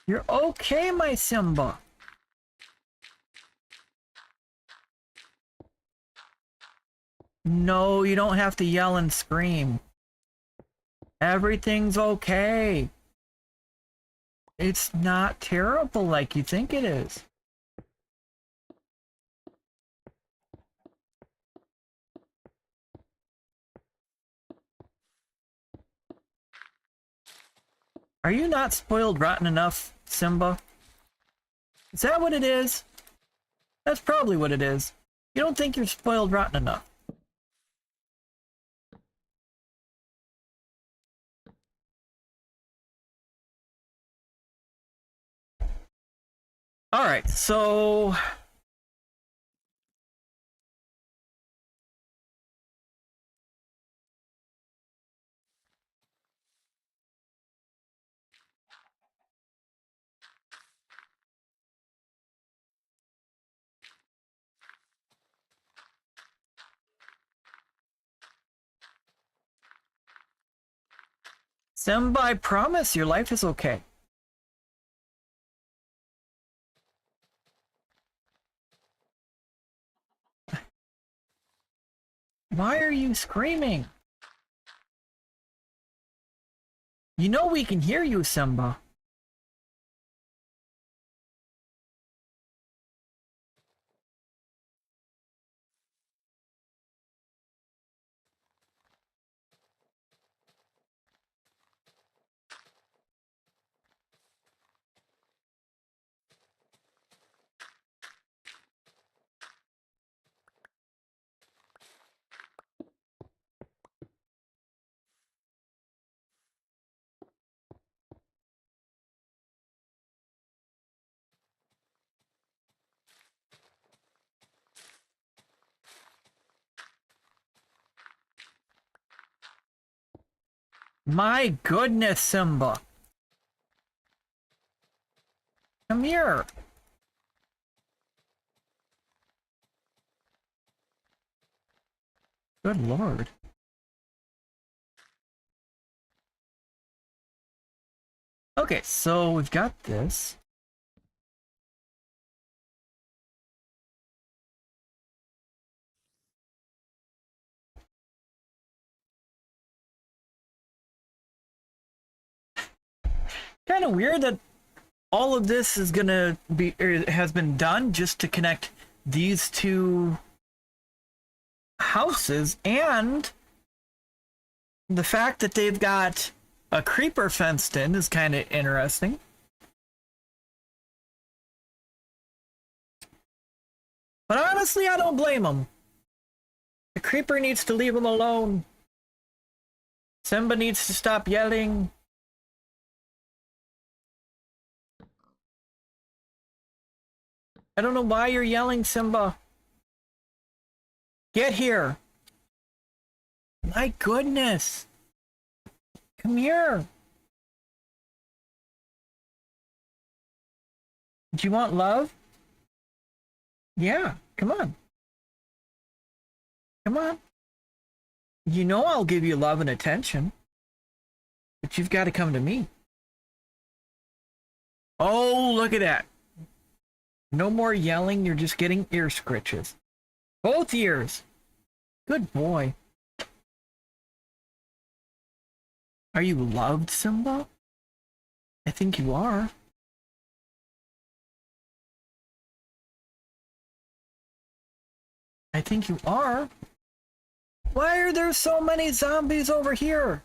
You're okay, my Simba. No, you don't have to yell and scream. Everything's okay. It's not terrible like you think it is. Are you not spoiled rotten enough, Simba? Is that what it is? That's probably what it is. You don't think you're spoiled rotten enough. Alright, so... Simba, I promise your life is okay. Why are you screaming? You know we can hear you, Simba. My goodness, Simba. Come here. Good lord. Okay, so we've got this. Kind of weird that all of this is gonna be, or has been done just to connect these two houses, and the fact that they've got a creeper fenced in is kind of interesting. But honestly, I don't blame them. The creeper needs to leave him alone. Simba needs to stop yelling. I don't know why you're yelling, Simba. Get here. My goodness. Come here. Do you want love? Yeah, come on. Come on. You know I'll give you love and attention. But you've got to come to me. Oh, look at that. No more yelling, you're just getting ear scritches. Both ears! Good boy. Are you loved, Simba? I think you are. I think you are. Why are there so many zombies over here?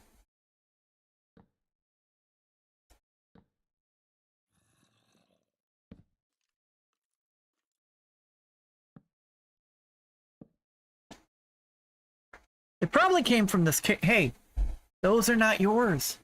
It probably came from this Hey, those are not yours.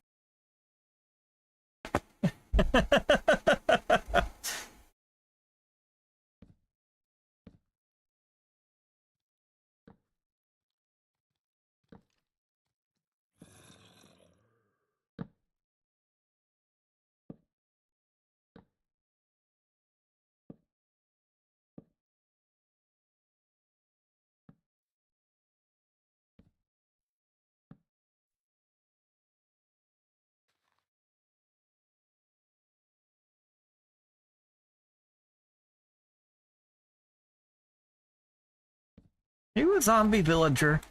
You a zombie villager.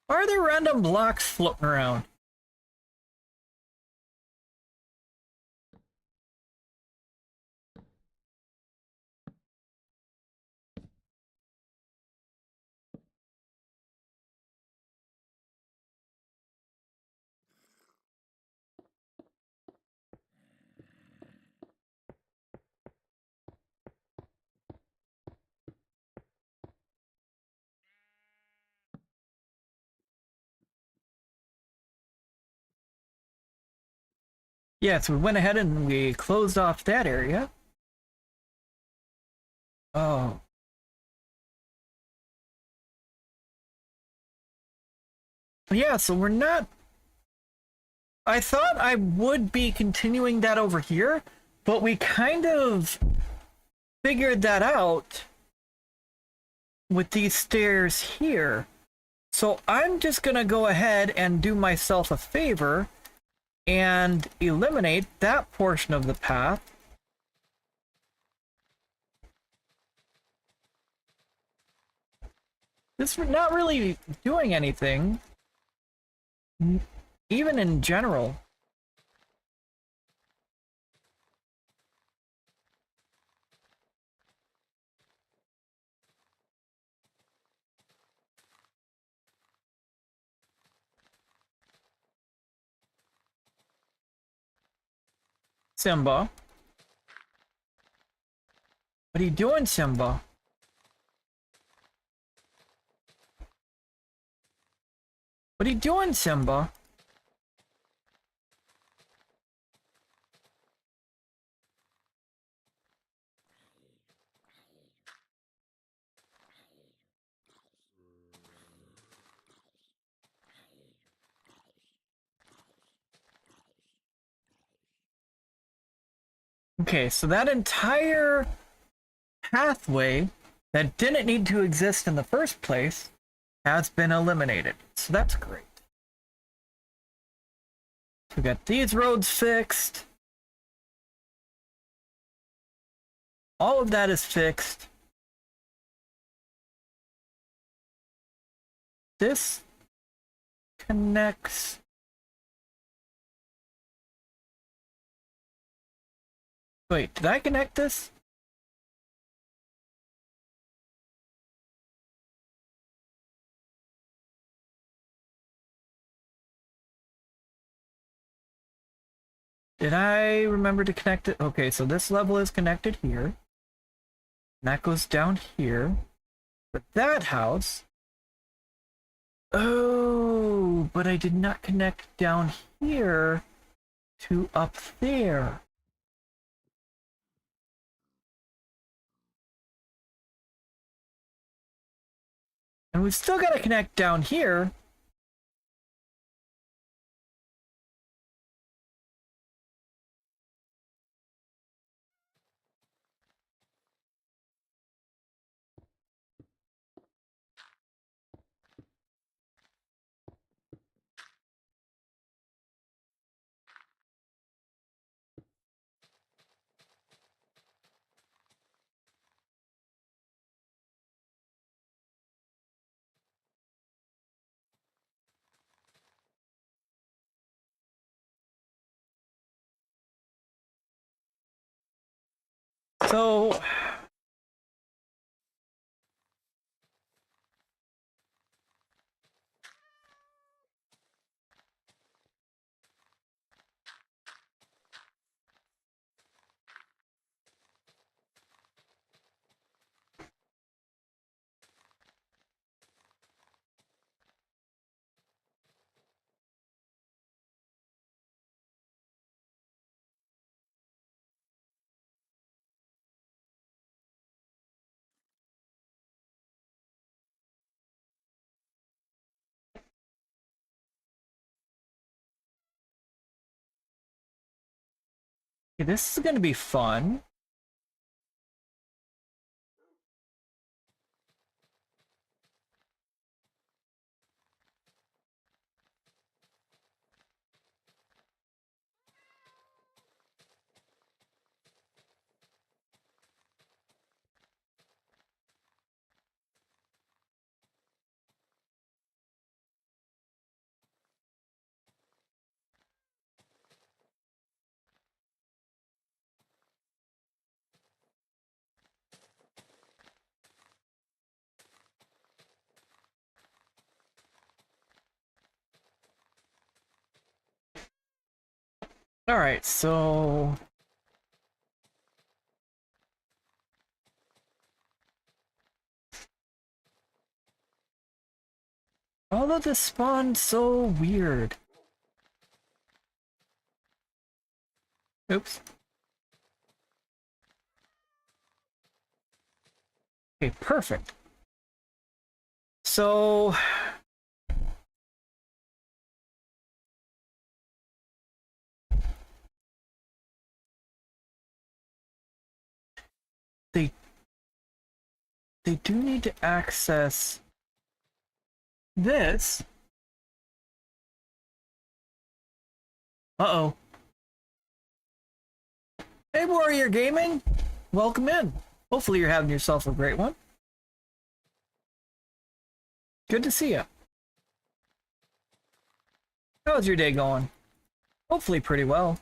Why are there random blocks floating around? Yeah, so we went ahead and we closed off that area. Oh. Yeah, so we're not... I thought I would be continuing that over here, but we kind of figured that out with these stairs here. So I'm just gonna go ahead and do myself a favor and eliminate that portion of the path. This is not really doing anything, even in general. Simba. What are you doing, Simba? What are you doing, Simba? Okay, so that entire pathway that didn't need to exist in the first place has been eliminated. So that's great. We got these roads fixed. All of that is fixed. This connects. Wait, did I connect this? Did I remember to connect it? Okay, so this level is connected here. And that goes down here. But that house... Oh, but I did not connect down here to up there. And we've still got to connect down here. So okay, this is gonna be fun. All right, so all of this spawned so weird. Oops. Okay, perfect. So they do need to access this. Uh-oh. Hey, Warrior Gaming! Welcome in. Hopefully you're having yourself a great one. Good to see you. How's your day going? Hopefully pretty well.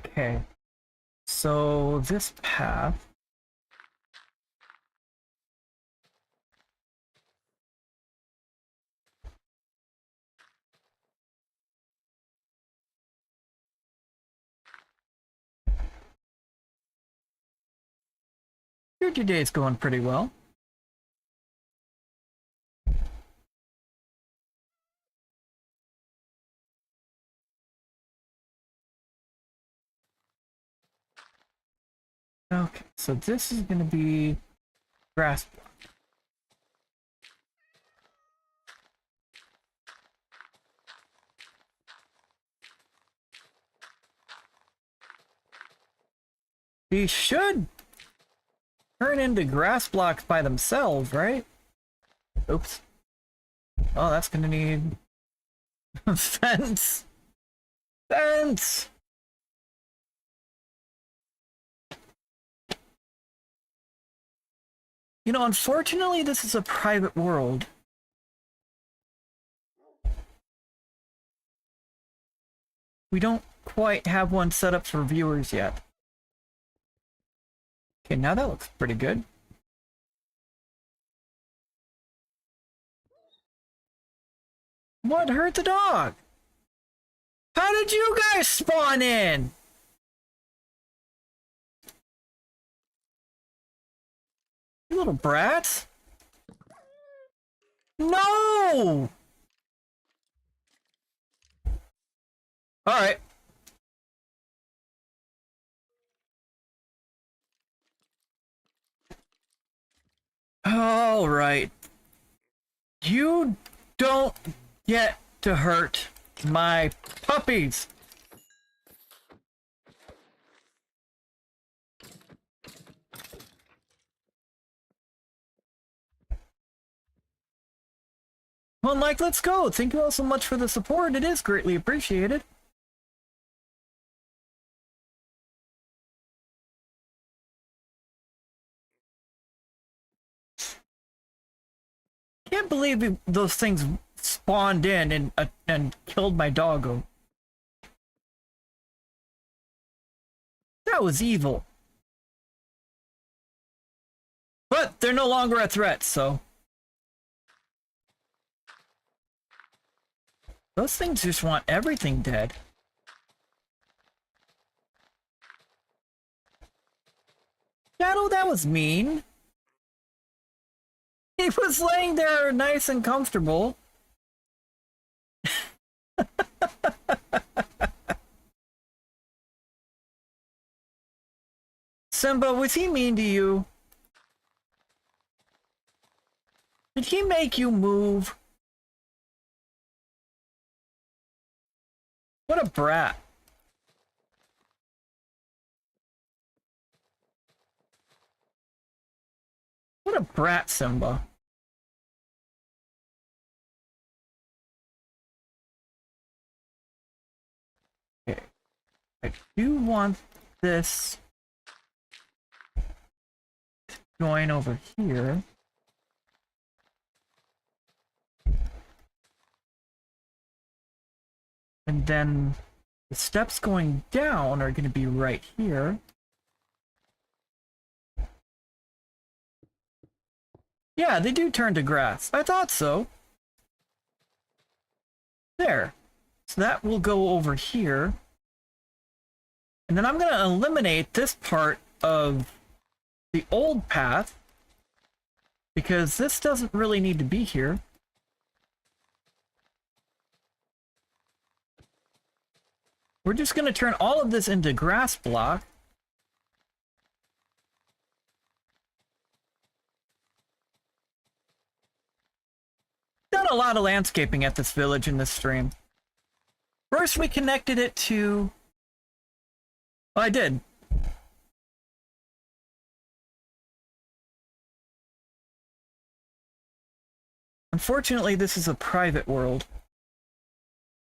Okay. So this path. Your day's going pretty well. Okay, so this is gonna be grass. These should turn into grass blocks by themselves, right? Oops. Oh, that's gonna need fence. Fence. You know, unfortunately, this is a private world. We don't quite have one set up for viewers yet. Okay, now that looks pretty good. What hurt the dog? How did you guys spawn in? You little brats. No! Alright. Alright. You don't get to hurt my puppies. Well, Mike, let's go. Thank you all so much for the support. It is greatly appreciated. believe those things spawned in and killed my doggo. That was evil. But they're no longer a threat, so. Those things just want everything dead. Shadow, that was mean. He was laying there nice and comfortable. Simba, was he mean to you? Did he make you move? What a brat. What a brat, Simba. Okay. I do want this to join over here. And then the steps going down are going to be right here. Yeah, they do turn to grass. I thought so. There. So that will go over here. And then I'm going to eliminate this part of the old path, because this doesn't really need to be here. We're just going to turn all of this into grass block. Done a lot of landscaping at this village in this stream. First we connected it to... Oh, I did. Unfortunately, this is a private world.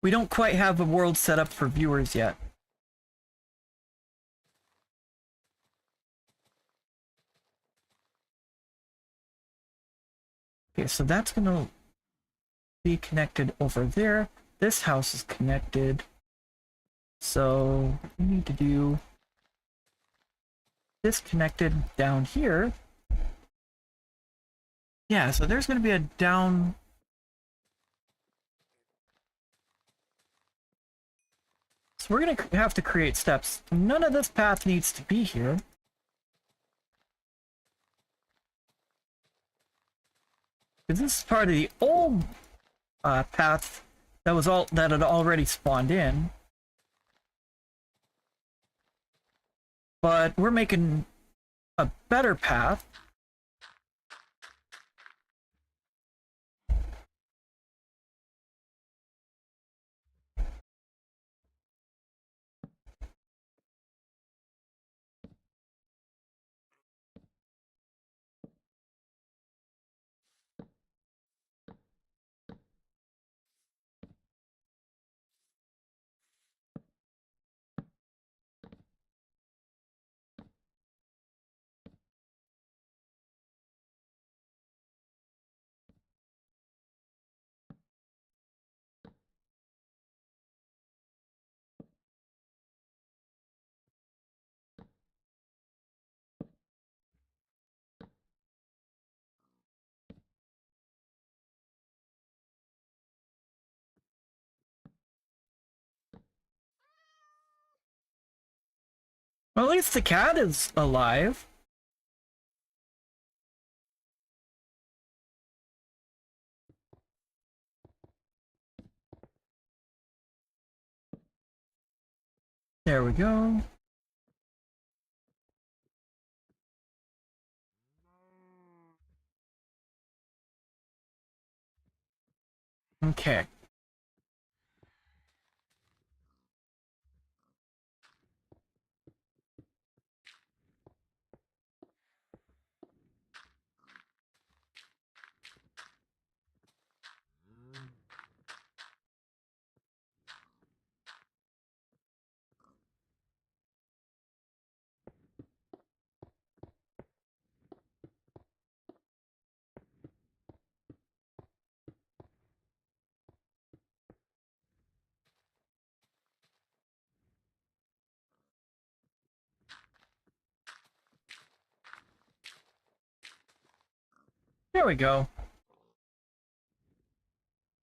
We don't quite have a world set up for viewers yet. Okay, so that's gonna be connected over there. This house is connected. So we need to do this connected down here. Yeah, so there's gonna be a down... So we're going to have to create steps. None of this path needs to be here. Because this is part of the old path that had already spawned in. But we're making a better path. Well, at least the cat is alive. There we go. Okay. There we go.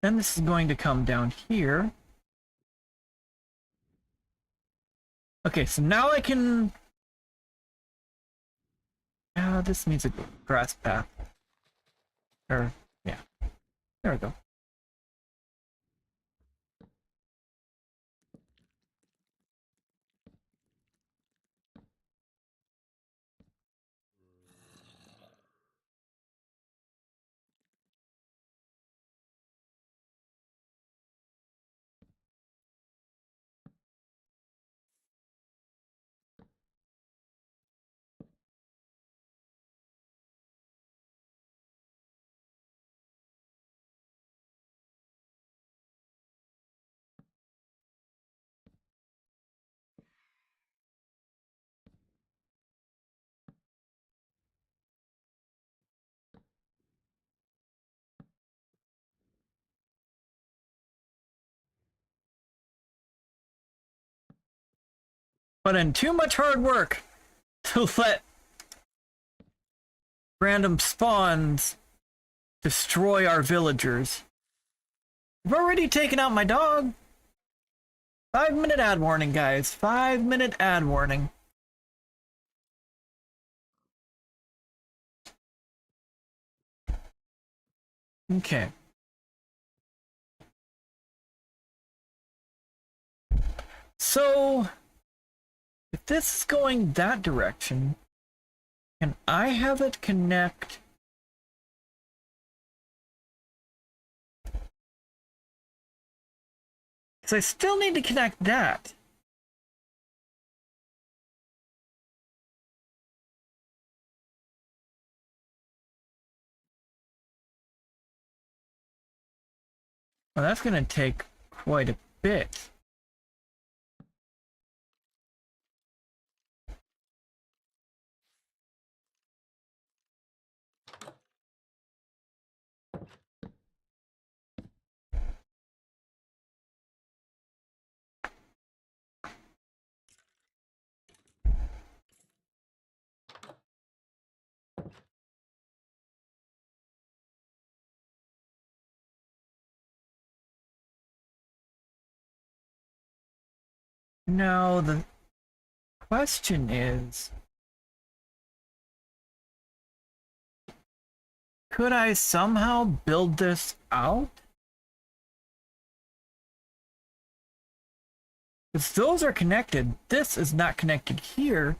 Then this is going to come down here. Okay, so now I can... this needs a grass path. Or, yeah. There we go. Put in too much hard work to let random spawns destroy our villagers. I've already taken out my dog. 5-minute ad warning, guys. 5-minute ad warning. Okay. So, if this is going that direction, can I have it connect? Because I still need to connect that. Well, that's going to take quite a bit. Now, the question is, could I somehow build this out? Because those are connected. This is not connected here.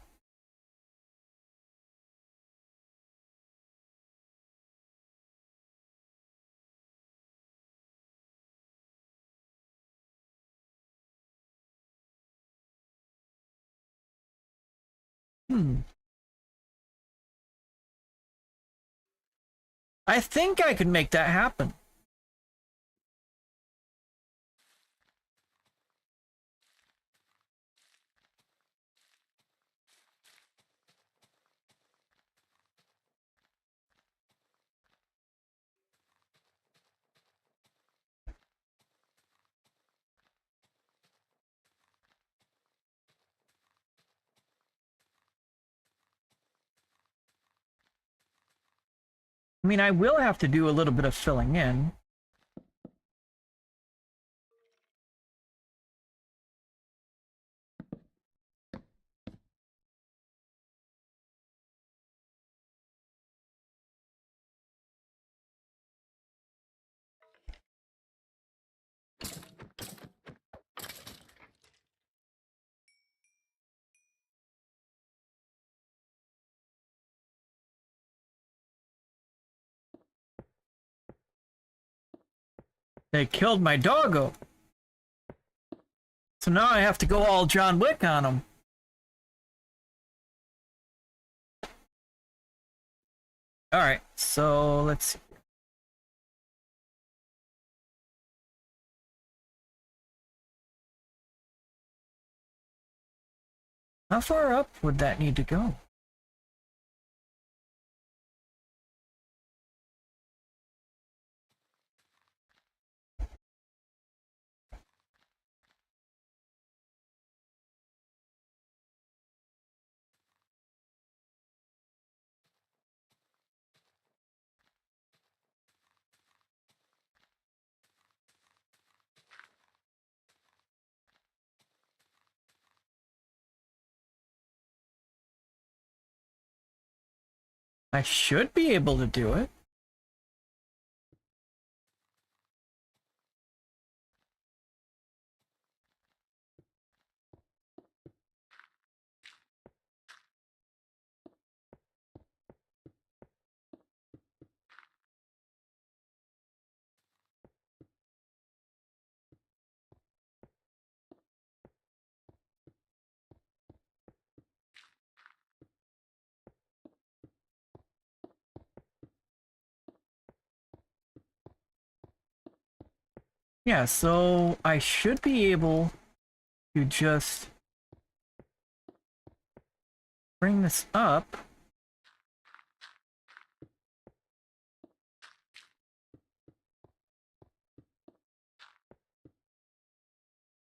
I think I could make that happen. I mean, I will have to do a little bit of filling in. They killed my doggo. So now I have to go all John Wick on them. Alright, so let's see. How far up would that need to go? I should be able to do it. Yeah, so I should be able to just bring this up.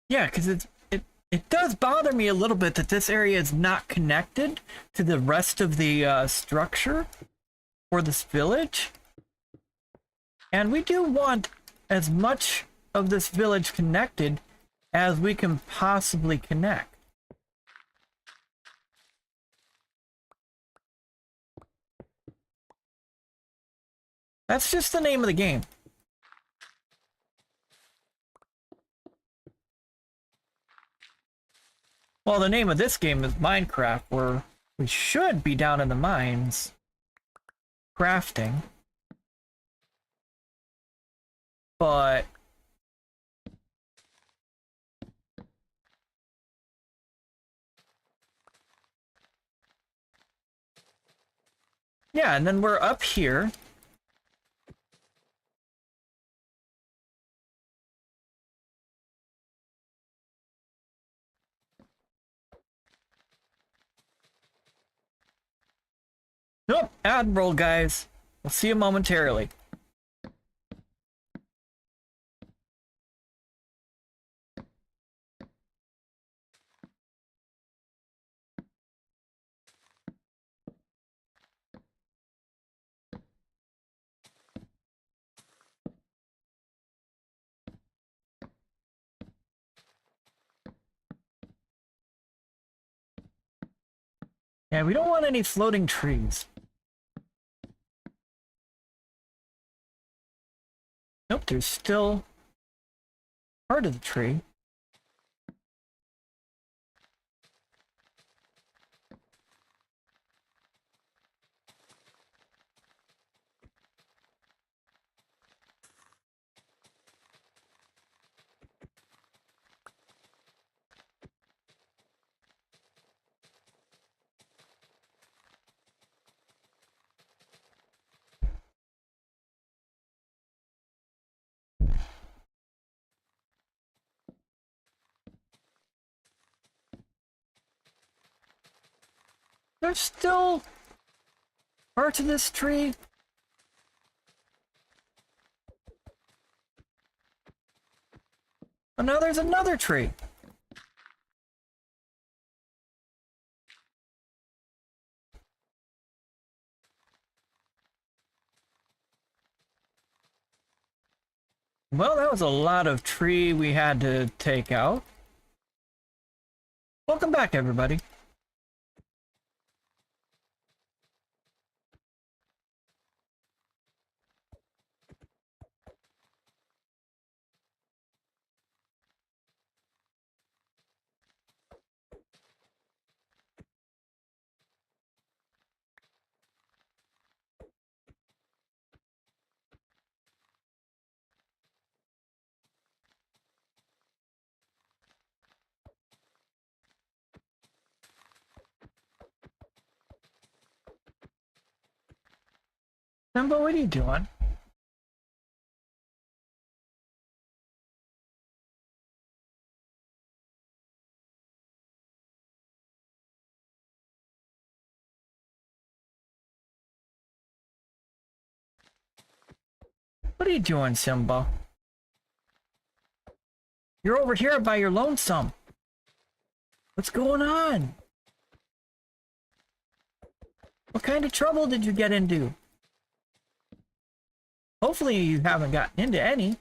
Yeah, because it does bother me a little bit that this area is not connected to the rest of the structure for this village. And we do want as much of this village connected as we can possibly connect. That's just the name of the game. Well, the name of this game is Minecraft, where we should be down in the mines crafting. But yeah, and then we're up here. Nope, Admiral, guys. We'll see you momentarily. Yeah, we don't want any floating trees. Nope, there's still part of the tree. There's still parts of this tree. Oh, now there's another tree. Well, that was a lot of tree we had to take out. Welcome back, everybody. Simba, what are you doing? What are you doing, Simba? You're over here by your lonesome. What's going on? What kind of trouble did you get into? Hopefully you haven't gotten into any.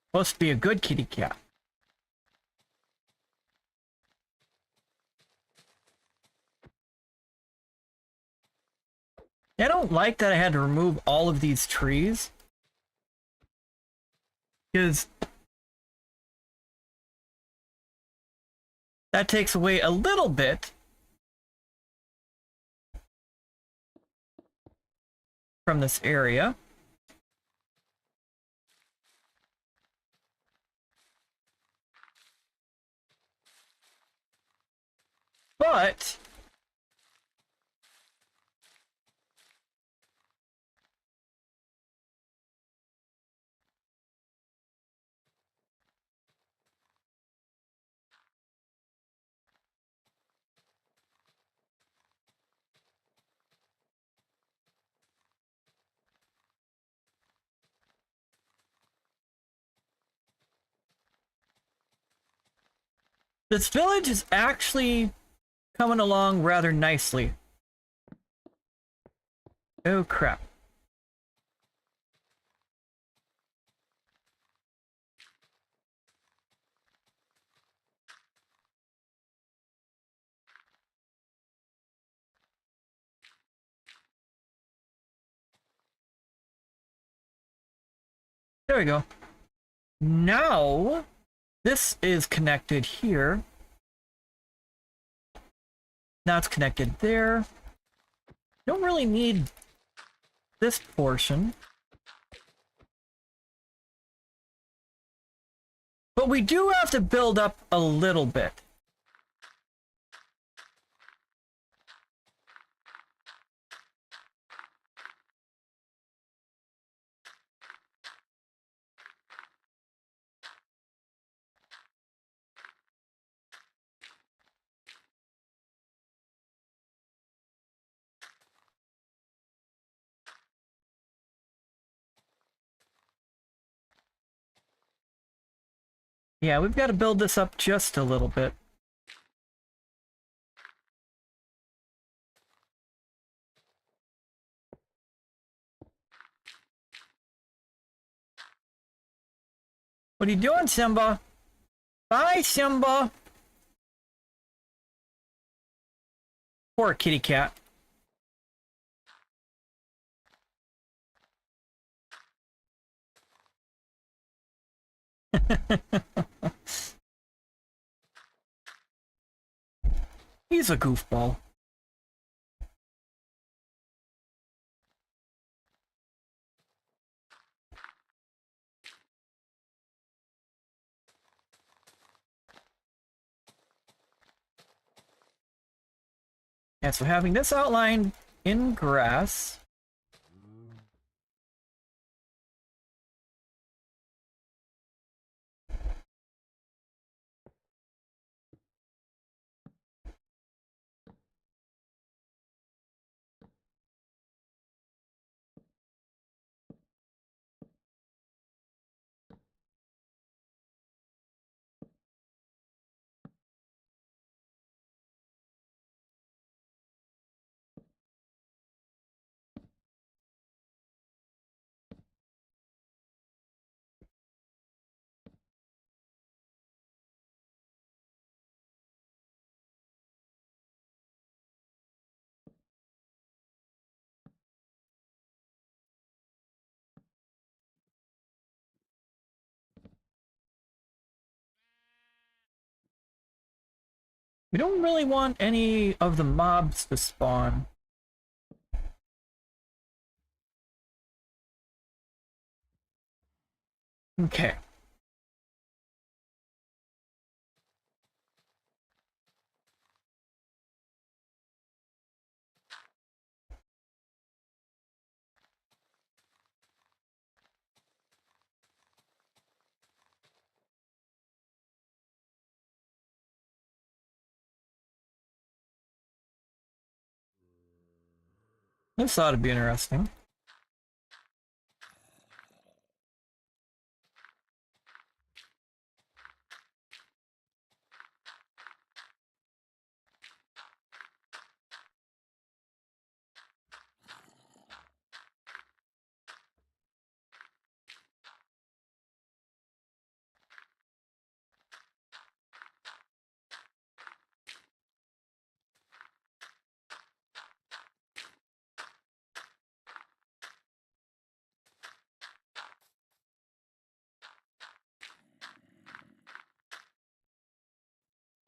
Supposed to be a good kitty cat. I don't like that I had to remove all of these trees, because that takes away a little bit from this area. But this village is actually coming along rather nicely. Oh crap. There we go. Now, this is connected here. Now it's connected there. Don't really need this portion. But we do have to build up a little bit. Yeah, we've got to build this up just a little bit. What are you doing, Simba? Bye, Simba! Poor kitty cat. He's a goofball. Yeah, so having this outlined in grass. We don't really want any of the mobs to spawn. Okay. This ought to be interesting.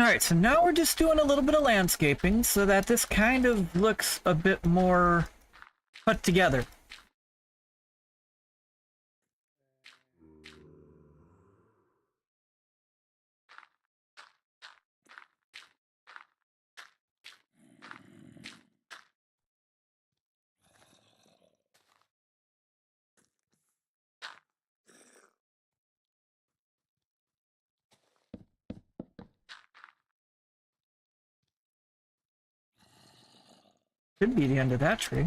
Alright, so now we're just doing a little bit of landscaping so that this kind of looks a bit more put together. Could be the end of that tree.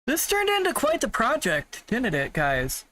This turned into quite the project, didn't it, guys?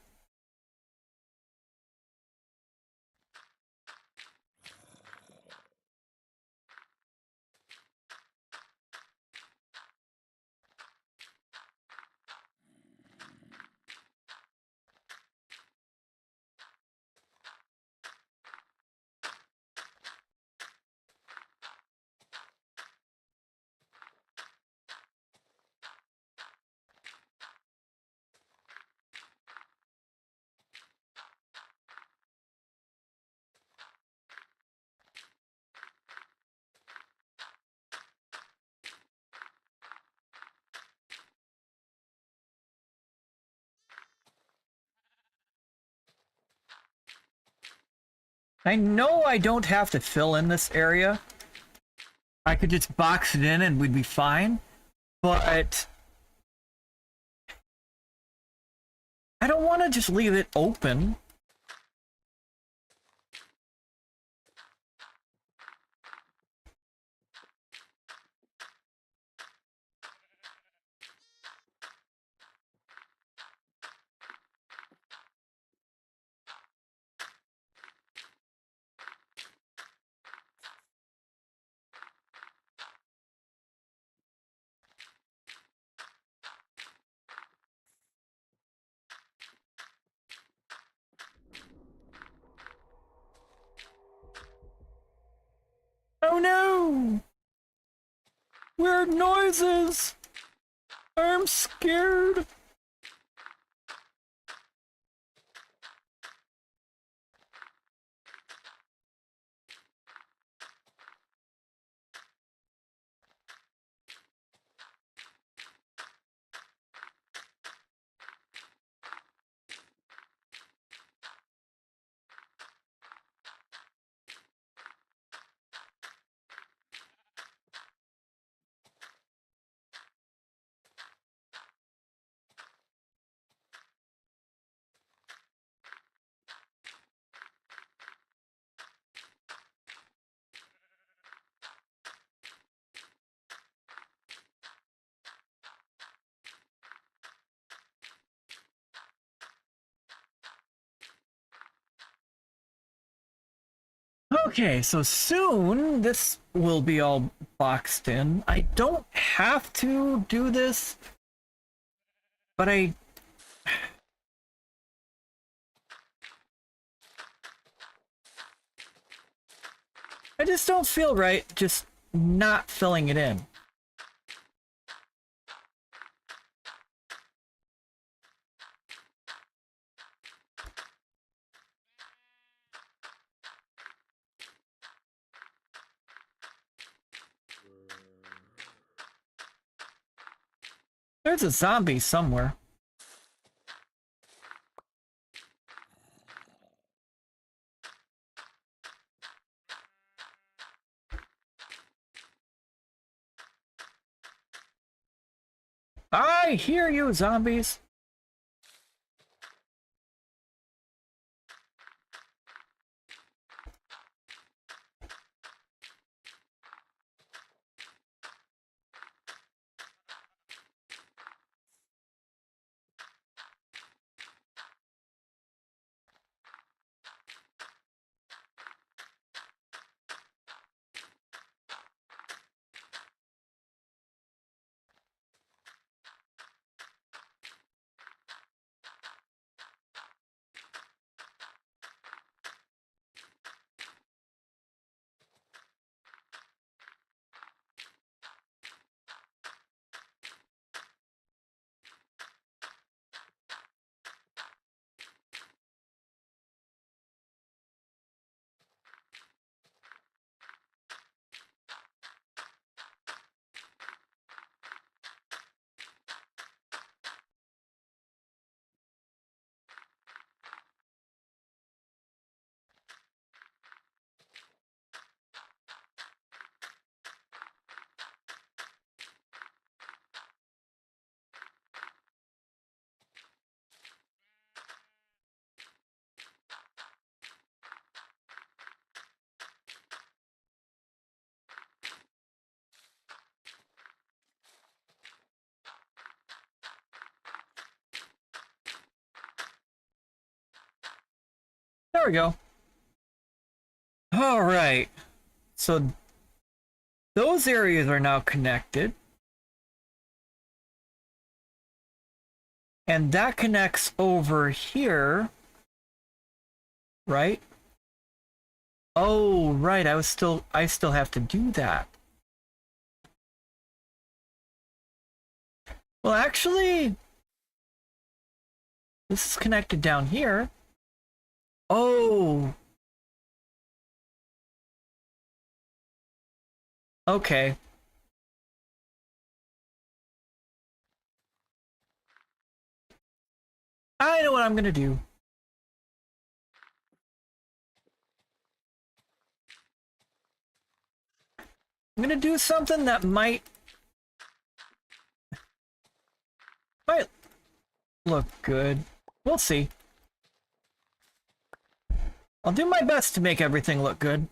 I know I don't have to fill in this area. I could just box it in and we'd be fine. But I don't want to just leave it open. Oh no! Weird noises! I'm scared! Okay, so soon this will be all boxed in. I don't have to do this, but I just don't feel right just not filling it in. There's a zombie somewhere. I hear you, zombies. There we go. All right. So those areas are now connected. And that connects over here, right? Oh, right. I still have to do that. Well, actually, this is connected down here. Oh. Okay. I know what I'm gonna do. I'm gonna do something that might look good. We'll see. I'll do my best to make everything look good.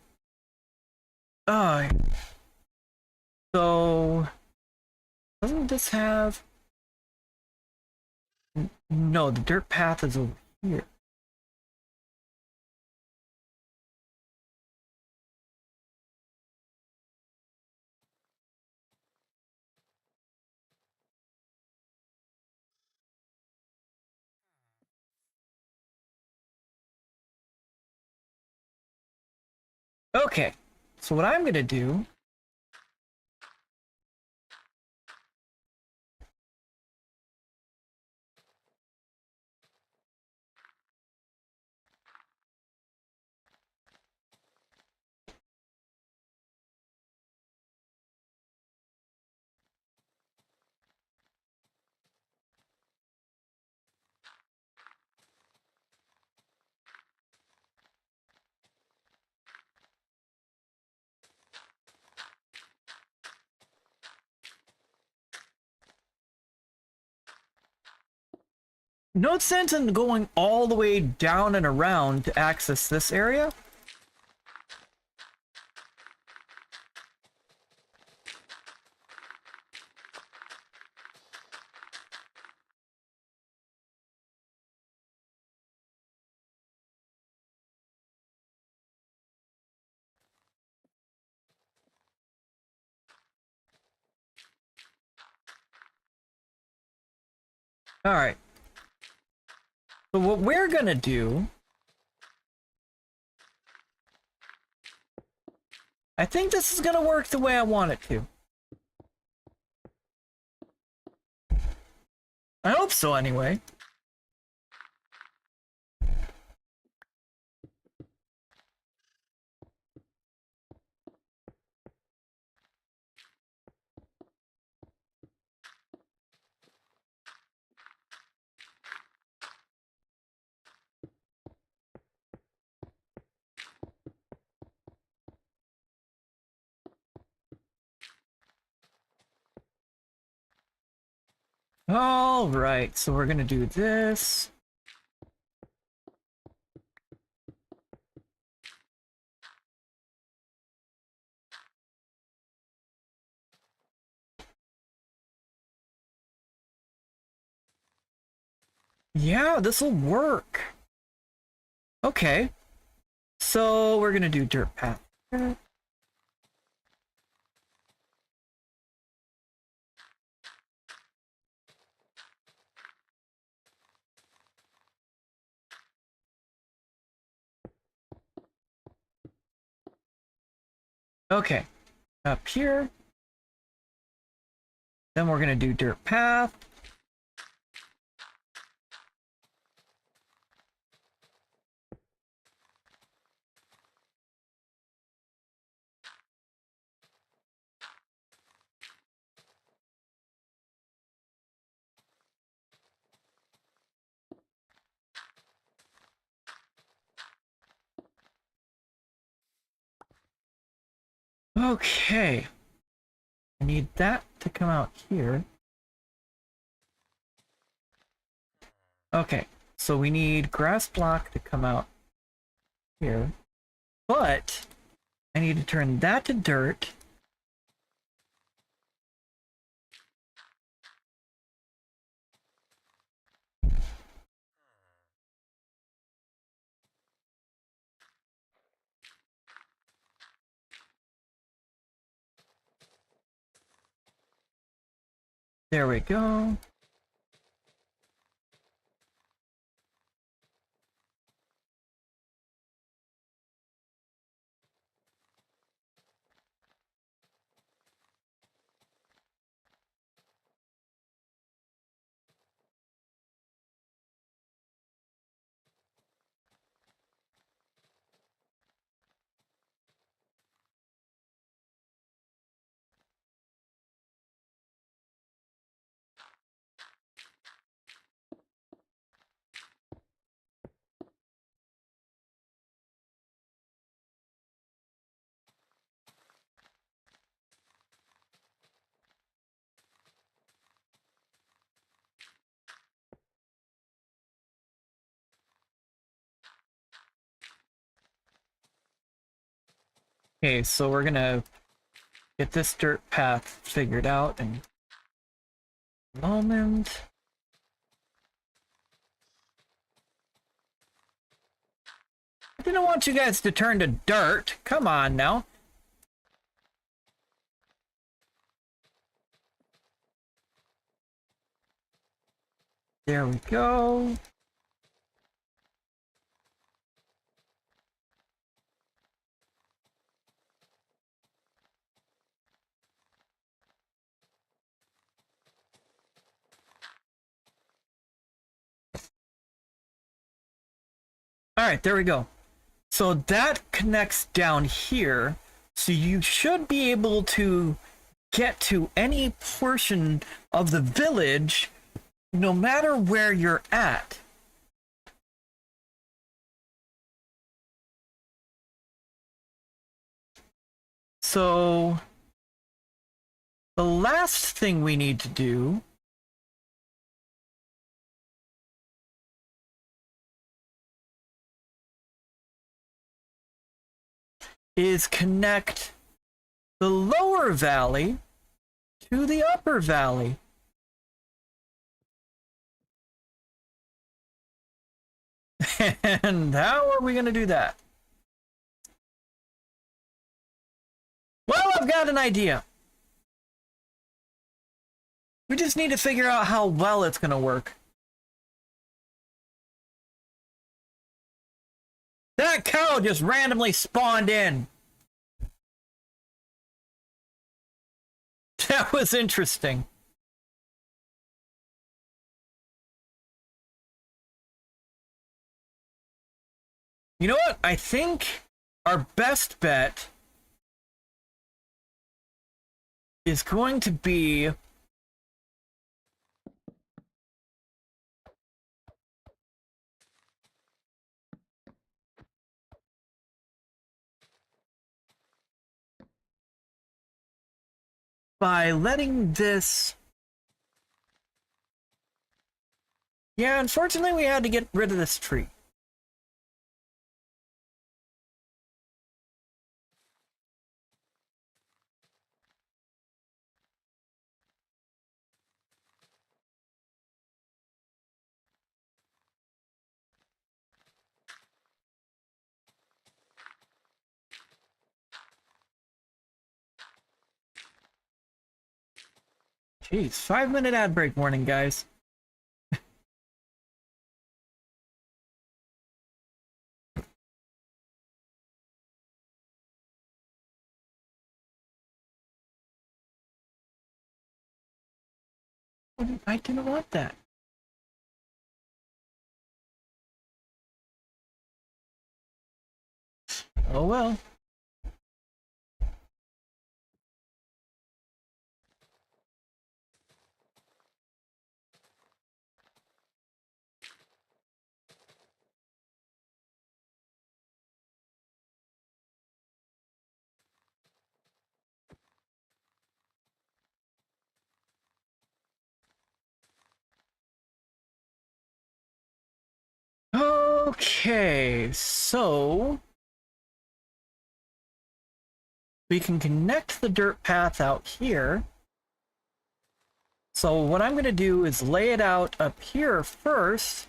So doesn't this have... No, the dirt path is over here. Okay, so what I'm gonna do... No sense in going all the way down and around to access this area. All right. So what we're gonna do... I think this is gonna work the way I want it to. I hope so, anyway. All right, so we're gonna do this. Yeah, this will work. Okay, so we're gonna do dirt path. Okay, up here. Then we're gonna do dirt path. Okay. I need that to come out here. Okay, so we need grass block to come out here. But I need to turn that to dirt. There we go. Okay, so we're gonna get this dirt path figured out in a moment. I didn't want you guys to turn to dirt. Come on now. There we go. All right, there we go. So that connects down here. So you should be able to get to any portion of the village no matter where you're at. So the last thing we need to do is connect the lower valley to the upper valley. And how are we going to do that? Well, I've got an idea. We just need to figure out how well it's going to work. That cow just randomly spawned in. That was interesting. You know what? I think our best bet is going to be by letting this Yeah, unfortunately we had to get rid of this tree. Jeez, 5-minute ad break warning, guys. I didn't want that. Oh well. Okay, so we can connect the dirt path out here. So what I'm going to do is lay it out up here first.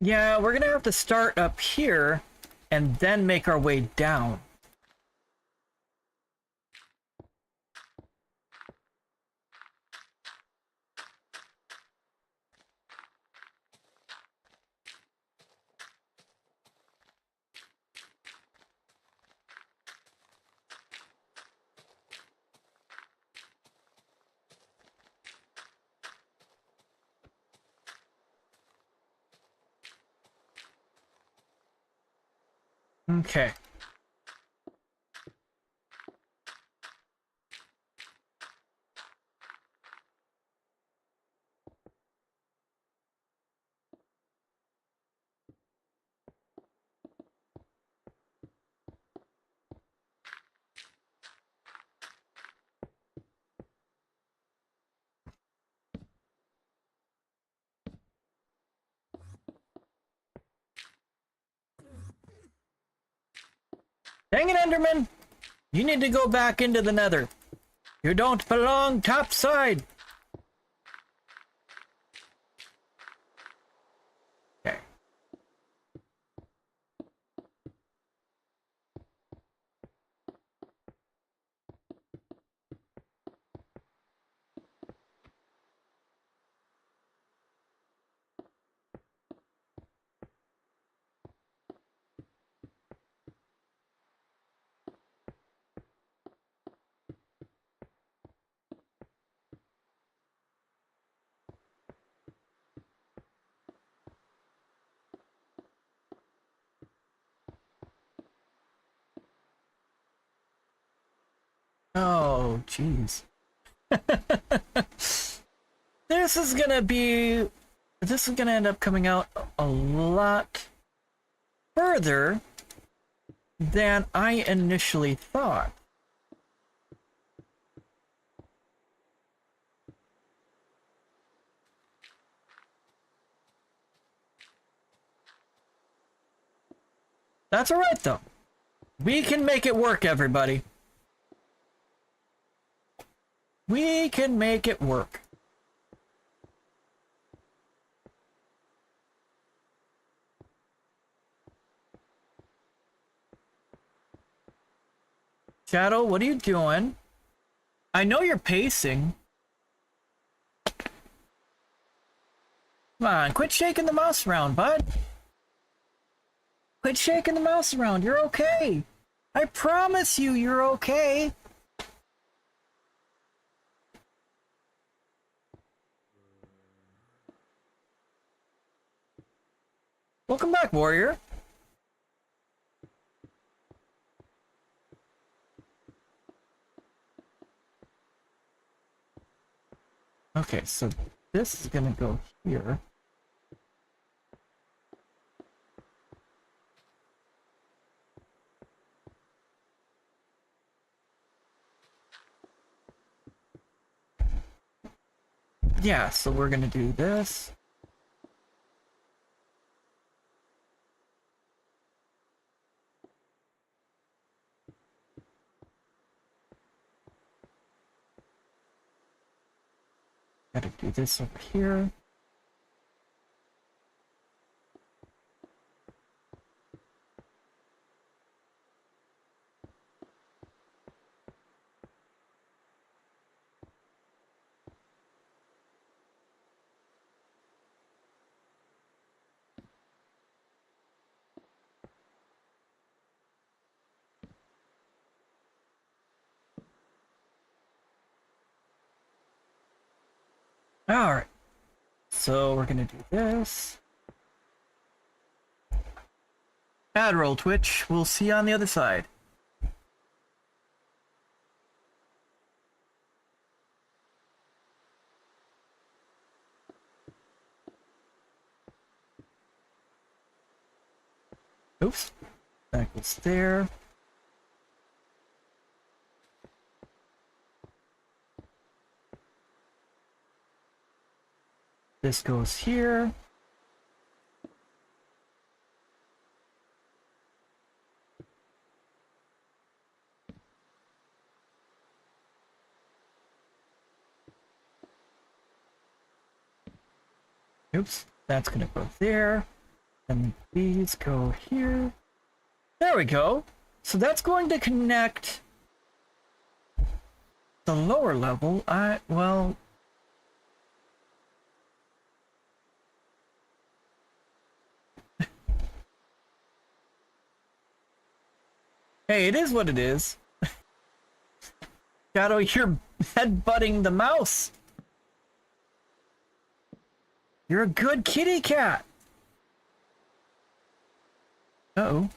Yeah, we're going to have to start up here and then make our way down. Okay. Dang it, Enderman! You need to go back into the nether. You don't belong topside! Okay. Oh, jeez. This is gonna be... This is gonna end up coming out a lot further than I initially thought. That's alright though. We can make it work, everybody. We can make it work. Shadow, what are you doing? I know you're pacing. Come on, quit shaking the mouse around, bud. Quit shaking the mouse around. You're okay. I promise you, you're okay. Welcome back, warrior. Okay, so this is gonna go here. Yeah, so we're gonna do this. Gotta do this over here. Alright. So we're gonna do this. Admiral Twitch, we'll see you on the other side. Oops. That goes there. This goes here. Oops, that's gonna go there. And these go here. There we go. So that's going to connect the lower level. Well, hey, it is what it is. Shadow, you're headbutting the mouse. You're a good kitty cat. Uh-oh.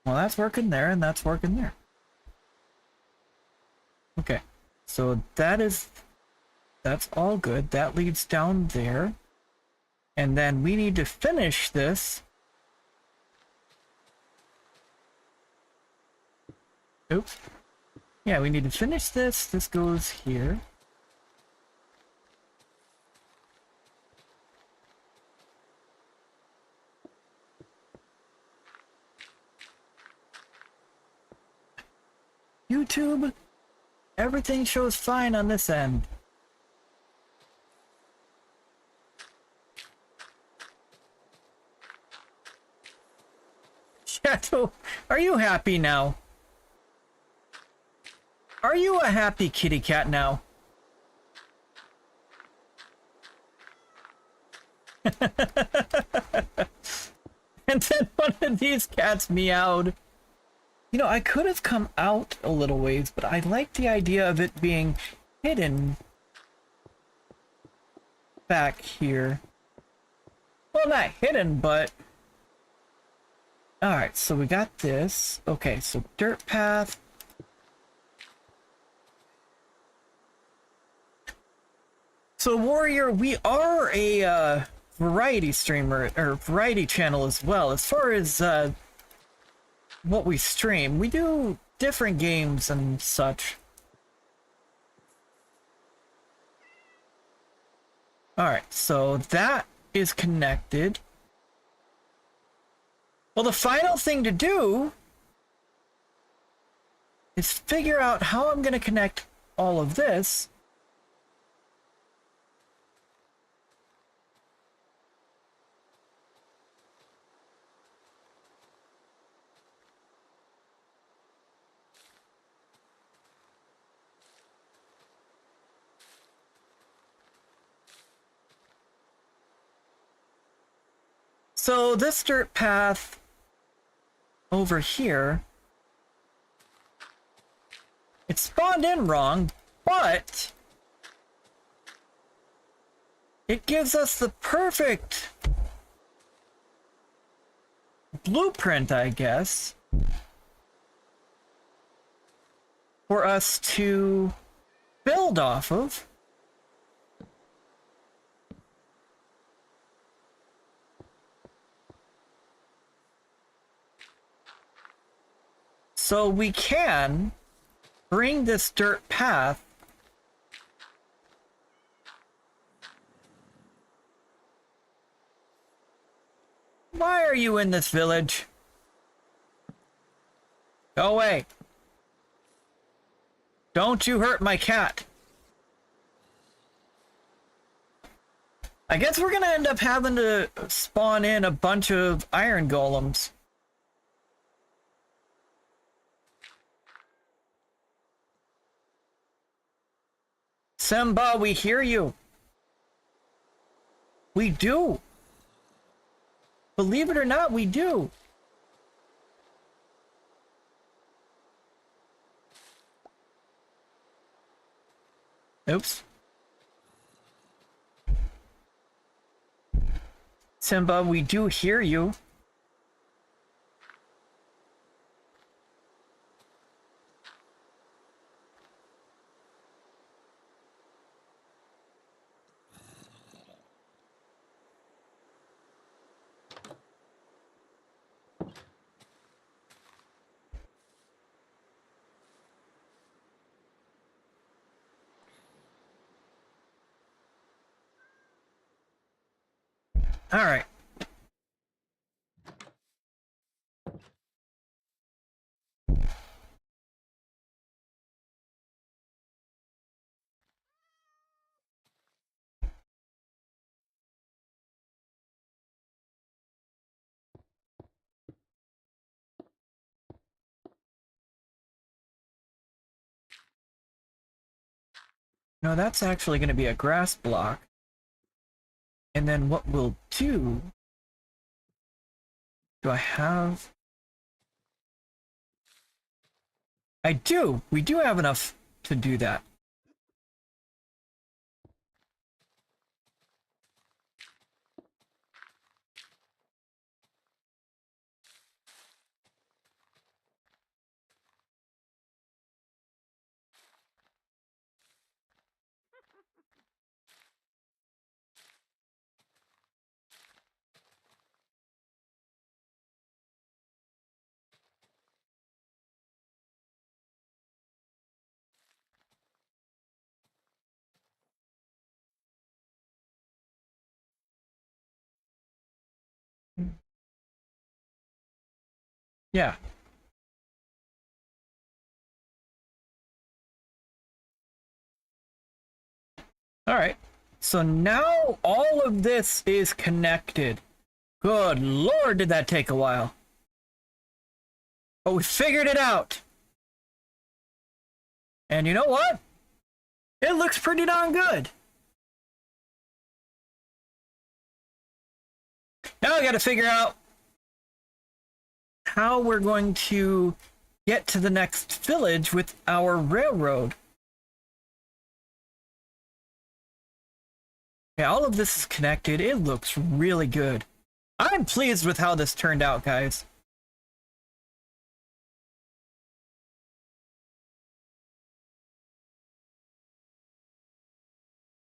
Well, that's working there, and that's working there. Okay, so that's all good. That leads down there. And then we need to finish this. Oops. Yeah, we need to finish this. This goes here. YouTube, everything shows fine on this end. Shadow, are you happy now? Are you a happy kitty cat now? And then one of these cats meowed. You know, I could have come out a little ways, but I like the idea of it being hidden back here. Well, not hidden, but... Alright, so we got this. Okay, so dirt path. So, Warrior, we are a variety streamer, or variety channel as well. As far as what we stream, we do different games and such. Alright, so that is connected. Well, the final thing to do is figure out how I'm going to connect all of this. So this dirt path over here, it spawned in wrong, but It gives us the perfect blueprint, I guess, for us to build off of. So we can bring this dirt path Why are you in this village? Go away. Don't you hurt my cat. I guess we're gonna end up having to spawn in a bunch of iron golems. Simba, we hear you. We do. Believe it or not, we do. Oops. Simba, we do hear you. All right. No, that's actually going to be a grass block. And then what we'll do... Do I have... I do! We do have enough to do that. Yeah. Alright. So now all of this is connected. Good lord, did that take a while. But we figured it out. And you know what? It looks pretty darn good. Now I gotta figure out how we're going to get to the next village with our railroad. Yeah, all of this is connected. It looks really good. I'm pleased with how this turned out, guys.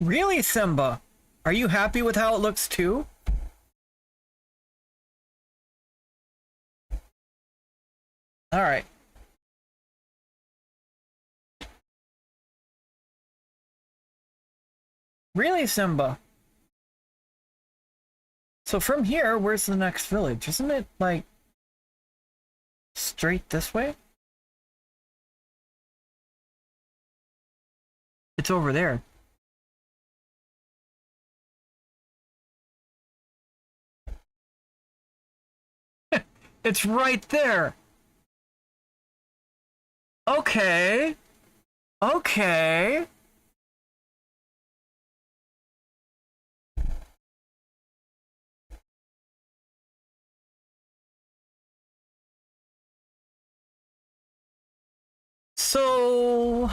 Really, Simba? Are you happy with how it looks too? Alright. Really, Simba? So from here, where's the next village? Isn't it, like, straight this way? It's over there. It's right there. Okay. Okay. So...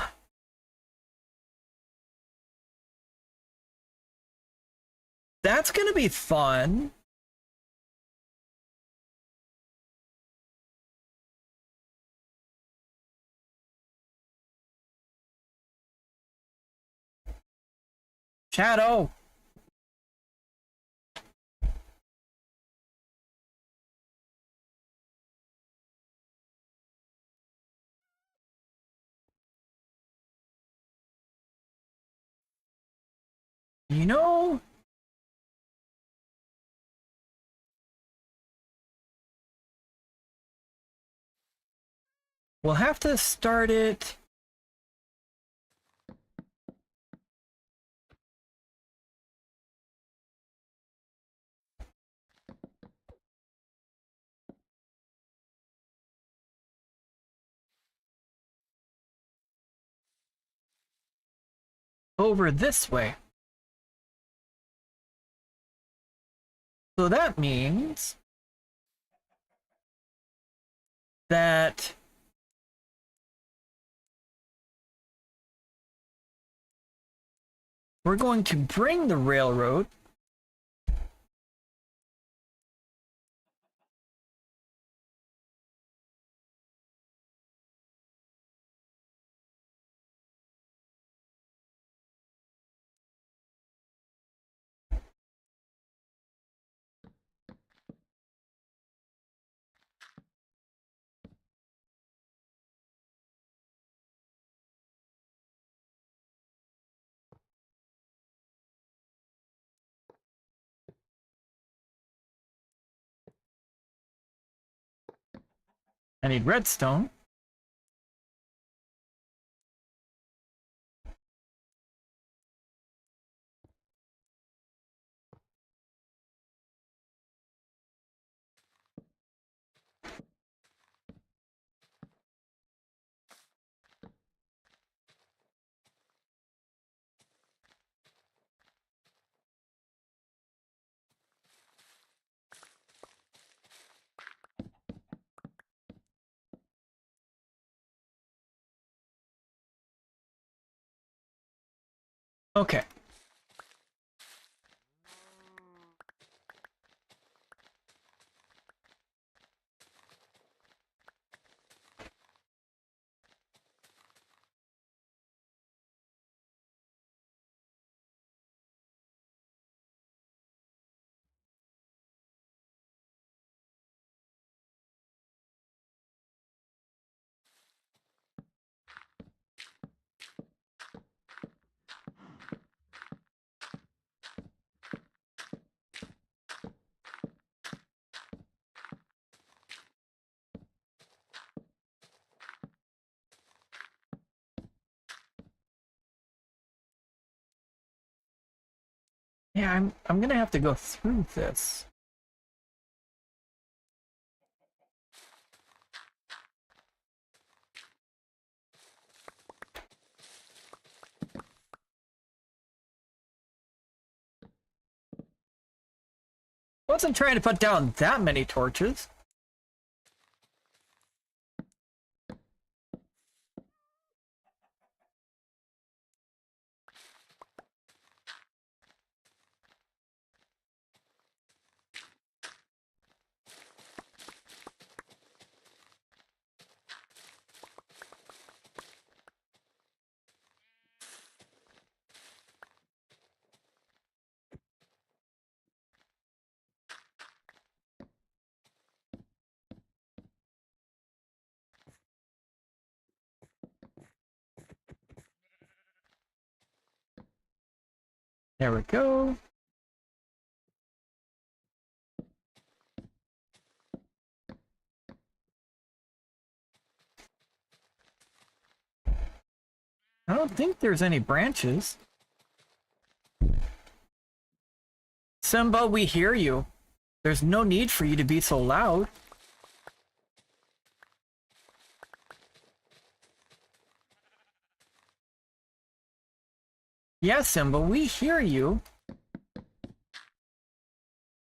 That's gonna be fun. Shadow. You know, we'll have to start it. Over this way. So that means that we're going to bring the railroad I need redstone. Okay. Yeah, I'm gonna have to go through this. Wasn't trying to put down that many torches. There we go. I don't think there's any branches. Simba, we hear you. There's no need for you to be so loud. Yeah, Simba, we hear you.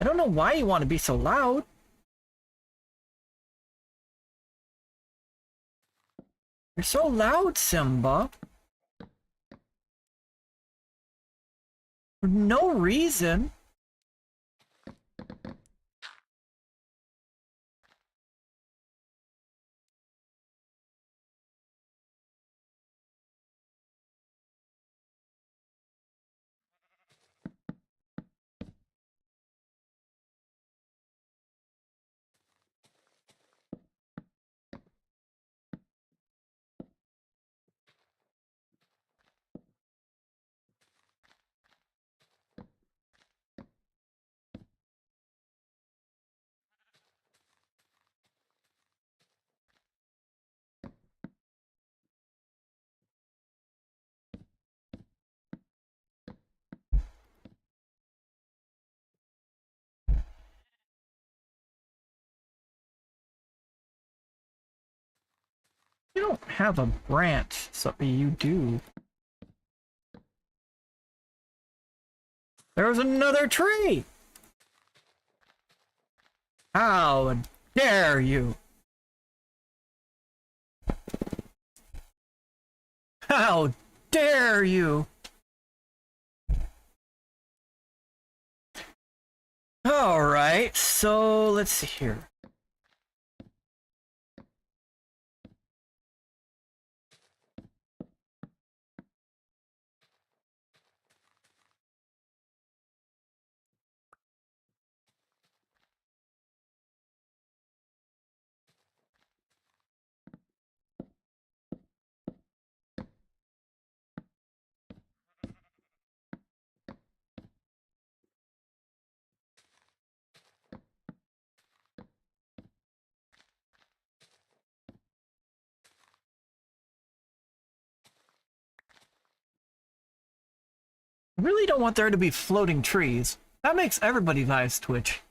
I don't know why you want to be so loud. You're so loud, Simba. For no reason. You don't have a branch, so you do. There's another tree! How dare you! How dare you! Alright, so let's see here. I really don't want there to be floating trees. That makes everybody's eyes twitch.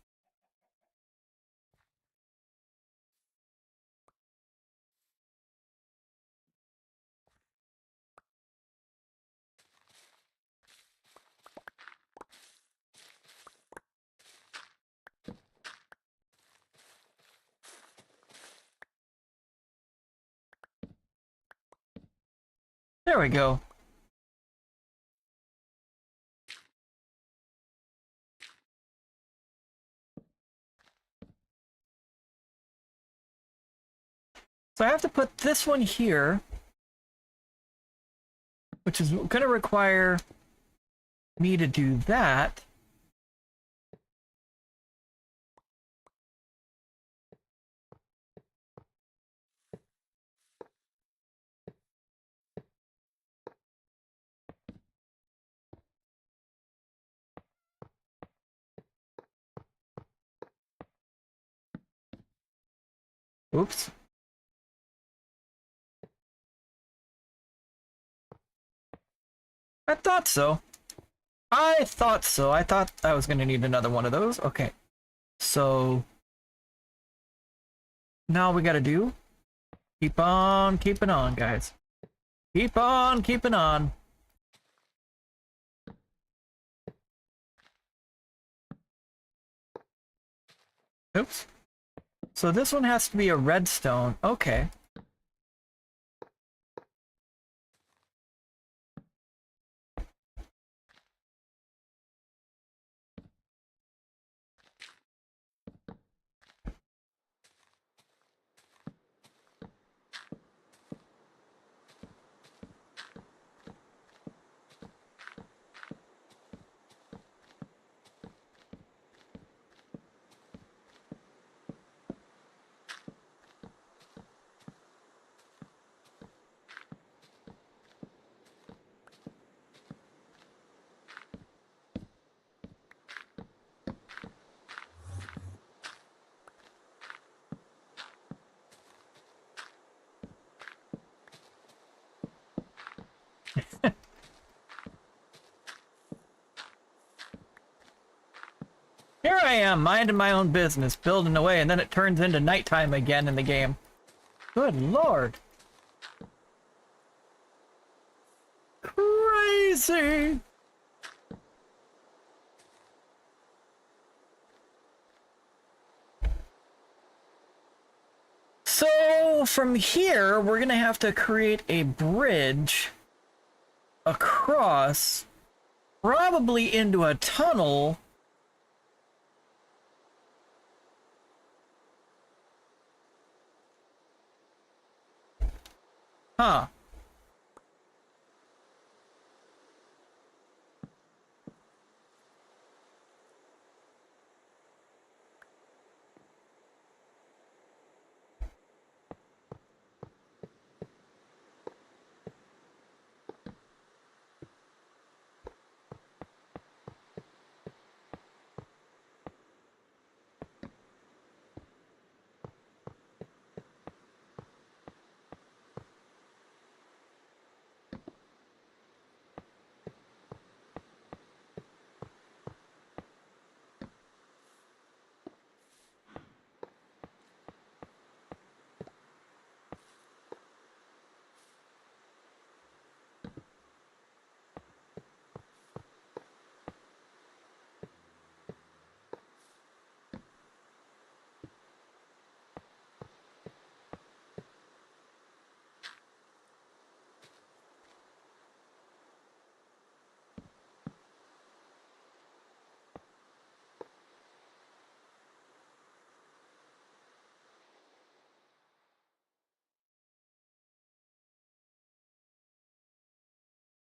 There we go. So I have to put this one here, which is going to require me to do that. Oops. I thought so. I thought so. I thought I was going to need another one of those. Okay. So now we got to do keep on keeping on, guys. Keep on keeping on. Oops. So this one has to be a redstone. Okay. Here I am, minding my own business, building away, and then it turns into nighttime again in the game. Good lord. Crazy! So, from here, we're gonna have to create a bridge across, probably into a tunnel. Huh.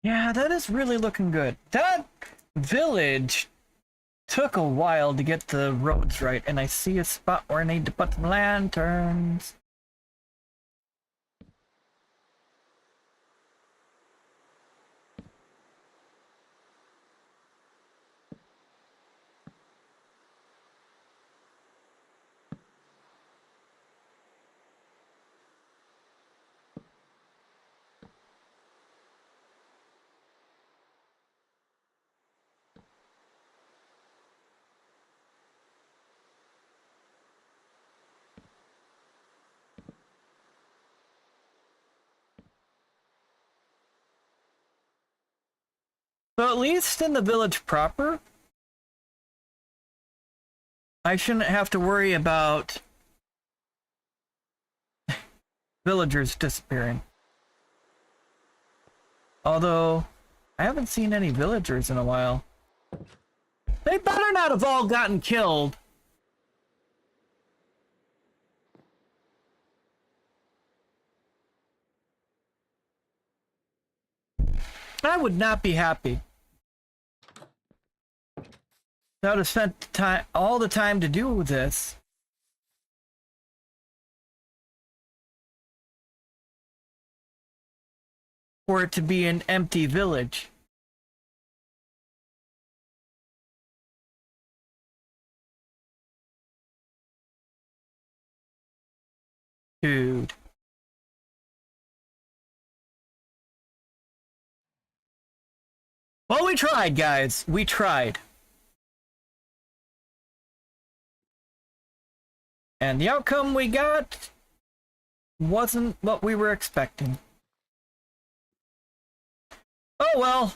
Yeah, that is really looking good. That village took a while to get the roads right, and I see a spot where I need to put some lanterns. So at least in the village proper, I shouldn't have to worry about villagers disappearing. Although, I haven't seen any villagers in a while. They better not have all gotten killed. I would not be happy. I would have spent time, all the time to do this. For it to be an empty village. Dude. Well, we tried, guys. We tried. And the outcome we got wasn't what we were expecting. Oh well.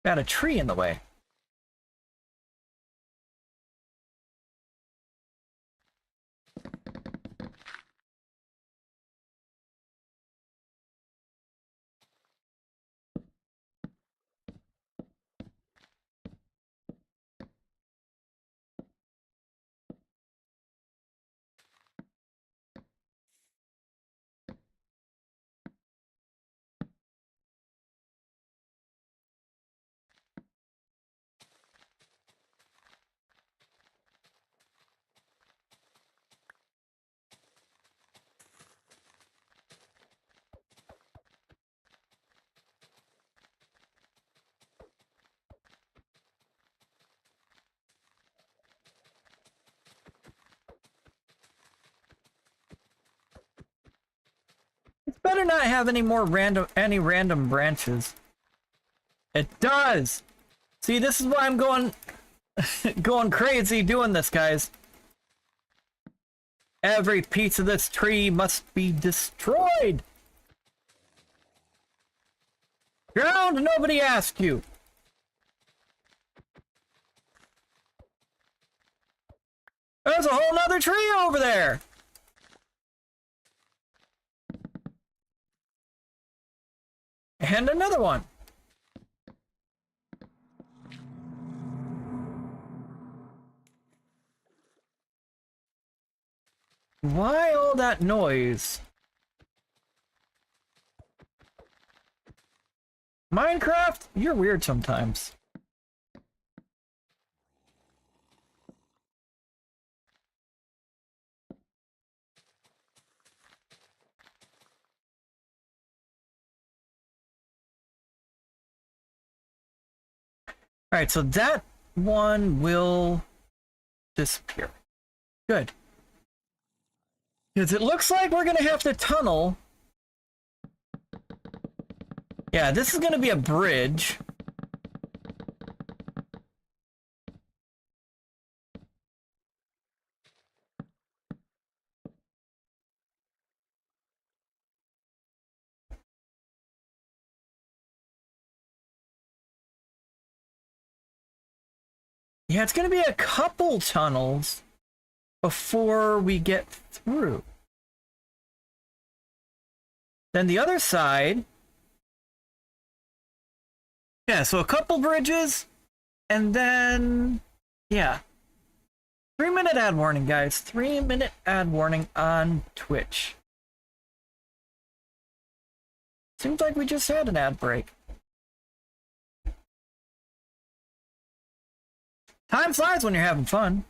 Got a tree in the way. It's better not have any more random branches. It does. See, this is why I'm going going crazy doing this, guys. Every piece of this tree must be destroyed. Ground, nobody asked you. There's a whole nother tree over there. And another one. Why all that noise? Minecraft, you're weird sometimes. Alright, so that one will disappear. Good. Because it looks like we're gonna have to tunnel. Yeah, this is gonna be a bridge. Yeah, it's gonna be a couple tunnels. before we get through. Then the other side, yeah, so a couple bridges, and then, yeah. 3-minute ad warning, guys. 3-minute ad warning on Twitch. Seems like we just had an ad break. Time flies when you're having fun.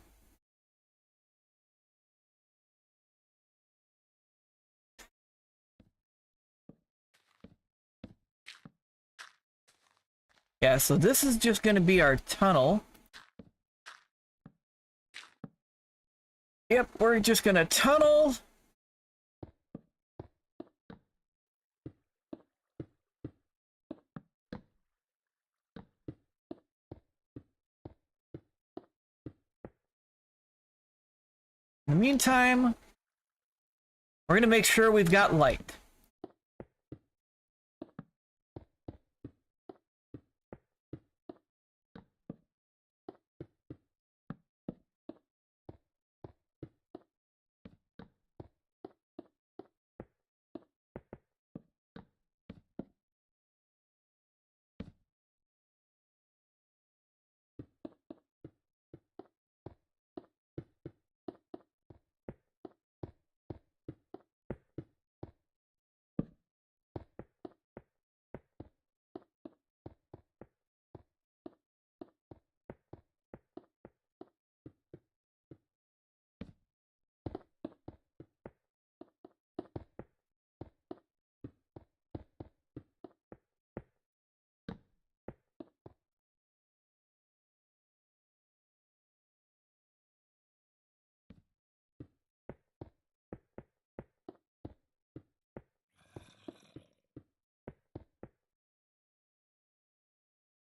Yeah, so this is just going to be our tunnel. Yep, we're just going to tunnel. In the meantime, we're going to make sure we've got light.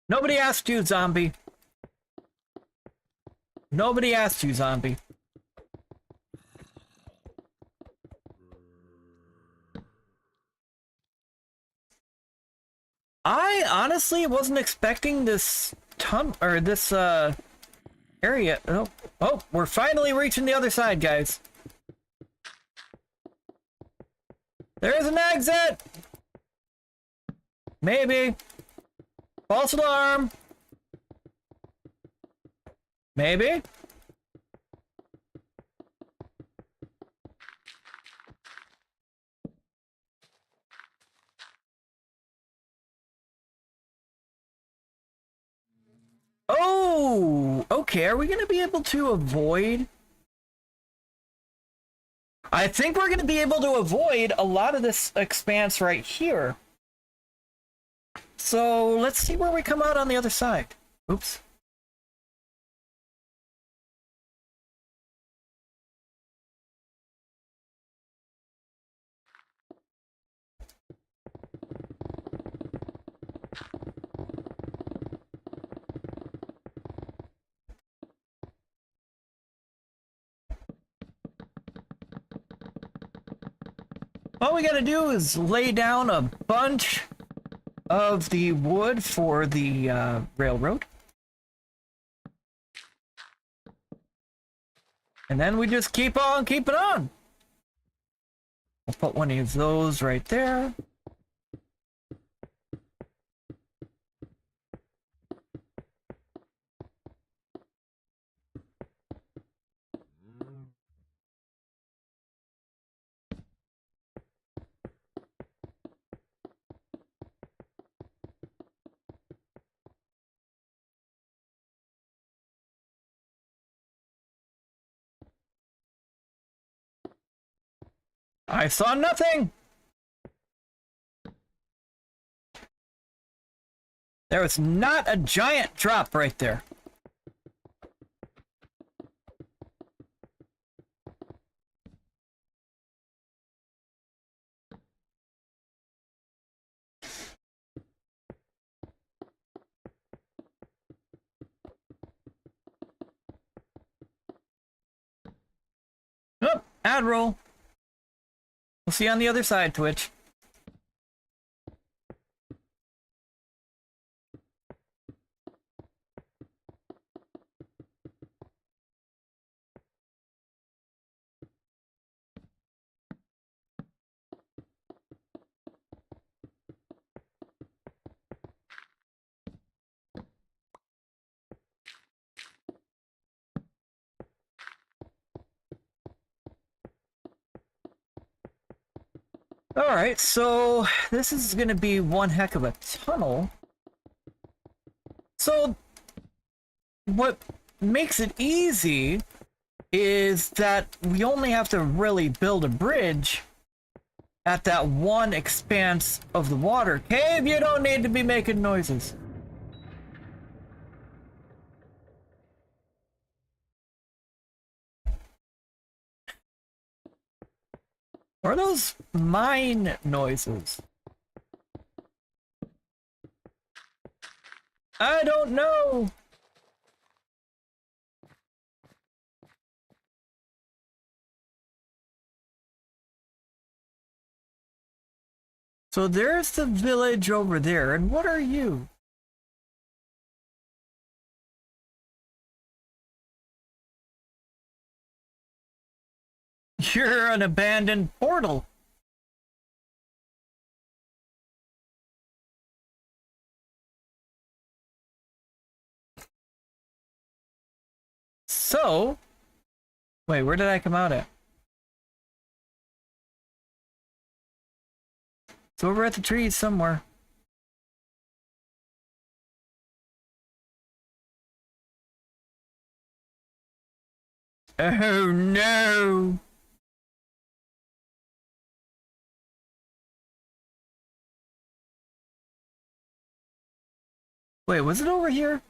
Nobody asked you, zombie. Nobody asked you, zombie. I honestly wasn't expecting this or this area. Oh, we're finally reaching the other side, guys. There's an exit. Maybe. False alarm. Maybe. Oh, okay. Are we going to be able to avoid? I think we're going to be able to avoid a lot of this expanse right here. So let's see where we come out on the other side. Oops. All we gotta do is lay down a bunch of the wood for the railroad. And then we just keep on keeping on. I'll put one of those right there. I saw nothing. There was not a giant drop right there. Oh, ad roll. We'll see you on the other side, Twitch. Alright, so this is gonna be one heck of a tunnel. So what makes it easy is that we only have to really build a bridge at that one expanse of the water. Cave, you don't need to be making noises. Or are those mine noises? I don't know. So there's the village over there, and what are you? You're an abandoned portal. So, wait, where did I come out at? It's over at the trees somewhere. Oh no! Wait, was it over here?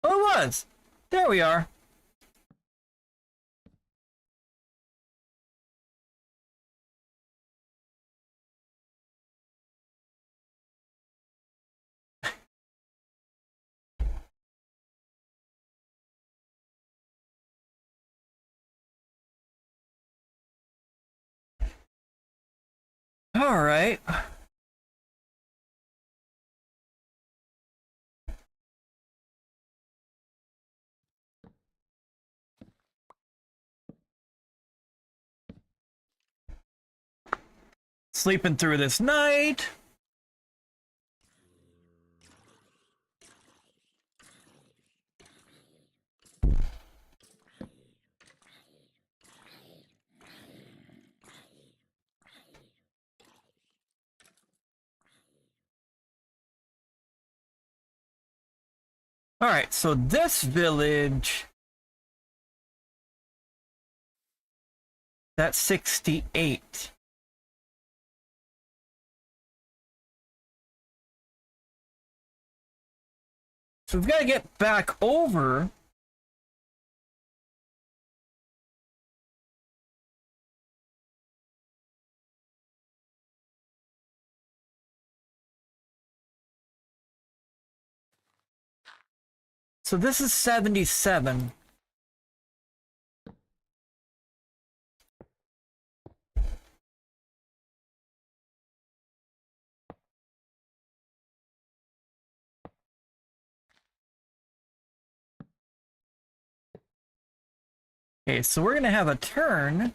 Oh, it was! There we are. Alright. Sleeping through this night. Alright, so this village... That's 68. So we've got to get back over. So this is 77. Okay, so we're gonna have a turn.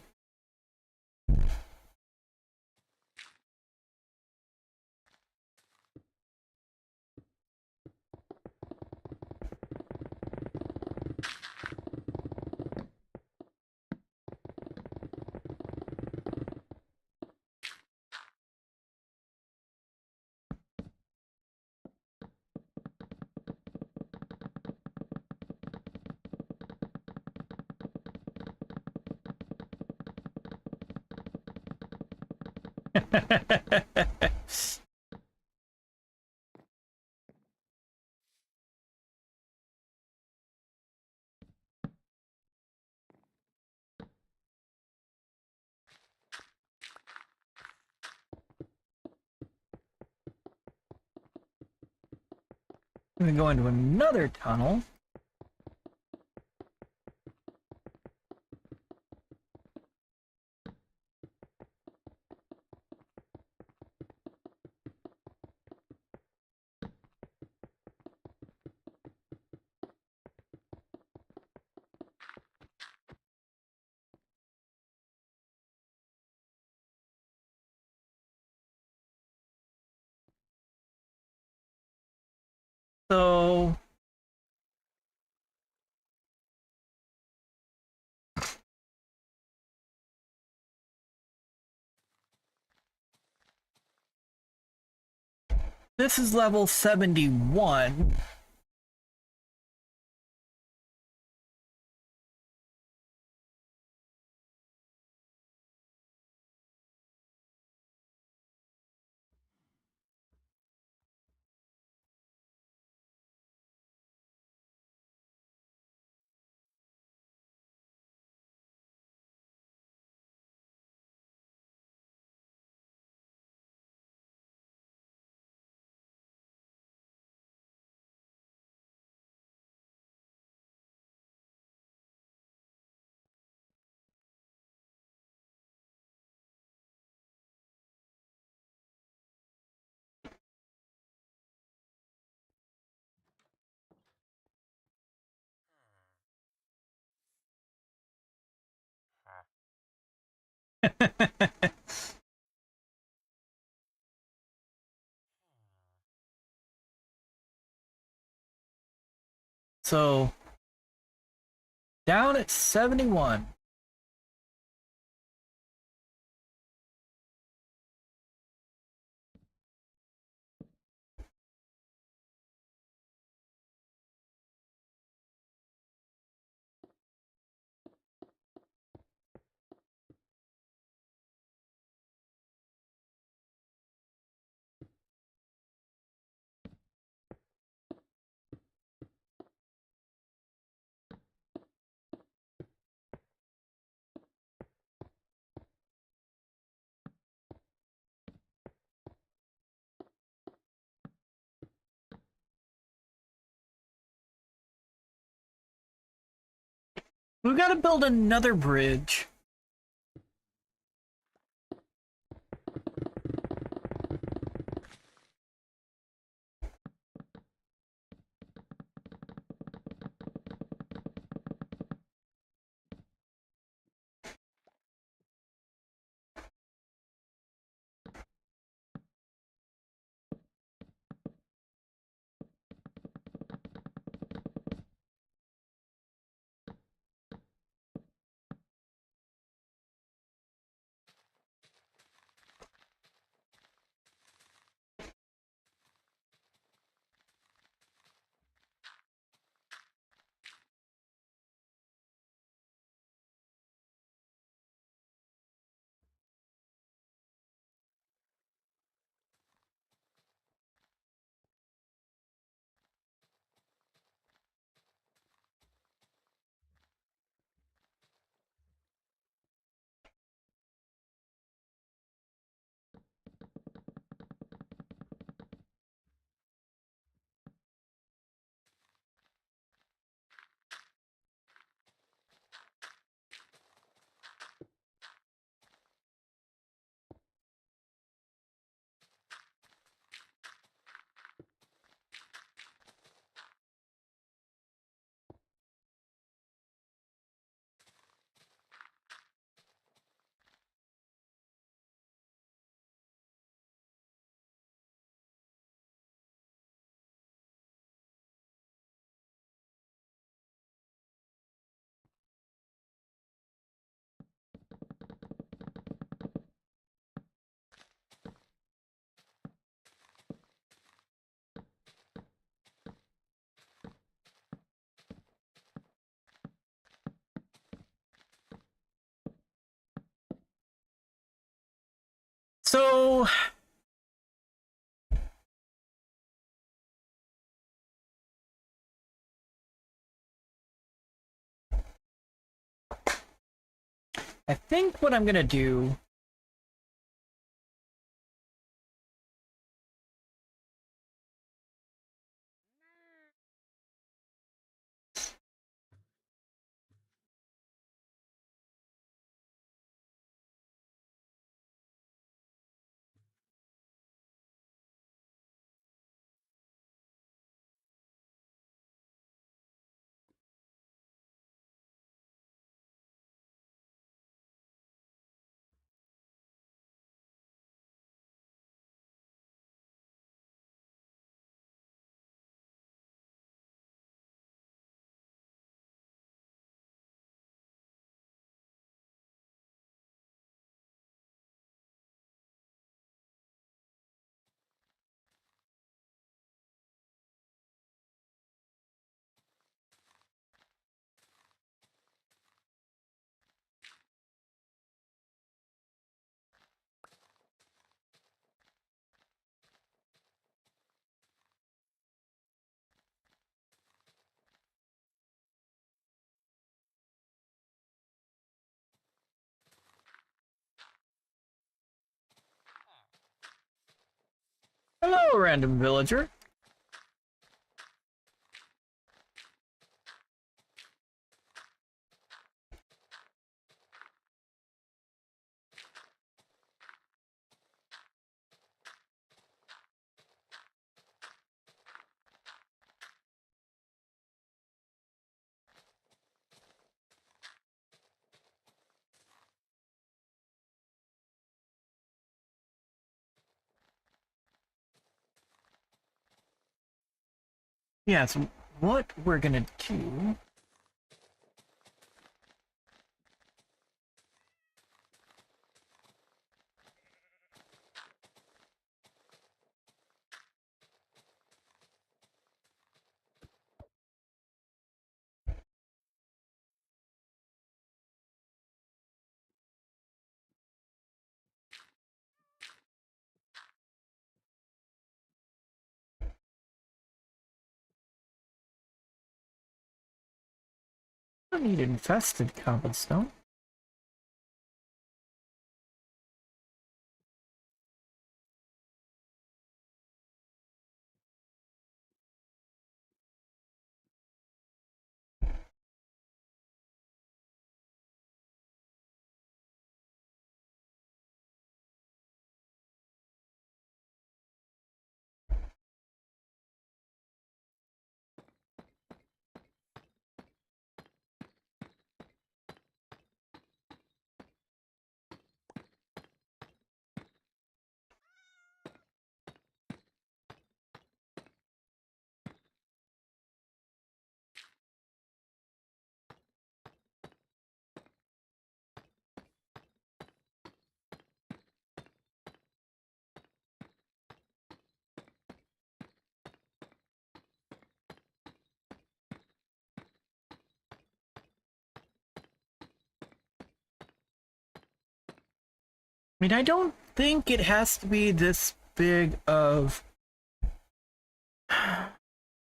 I'm gonna go into another tunnel. So This is level 71. So, down at 71. We've got to build another bridge. So, I think what I'm gonna do Hello, random villager. Yeah, so what we're gonna do... I don't need infested cobblestone. I mean, I don't think it has to be this big of... I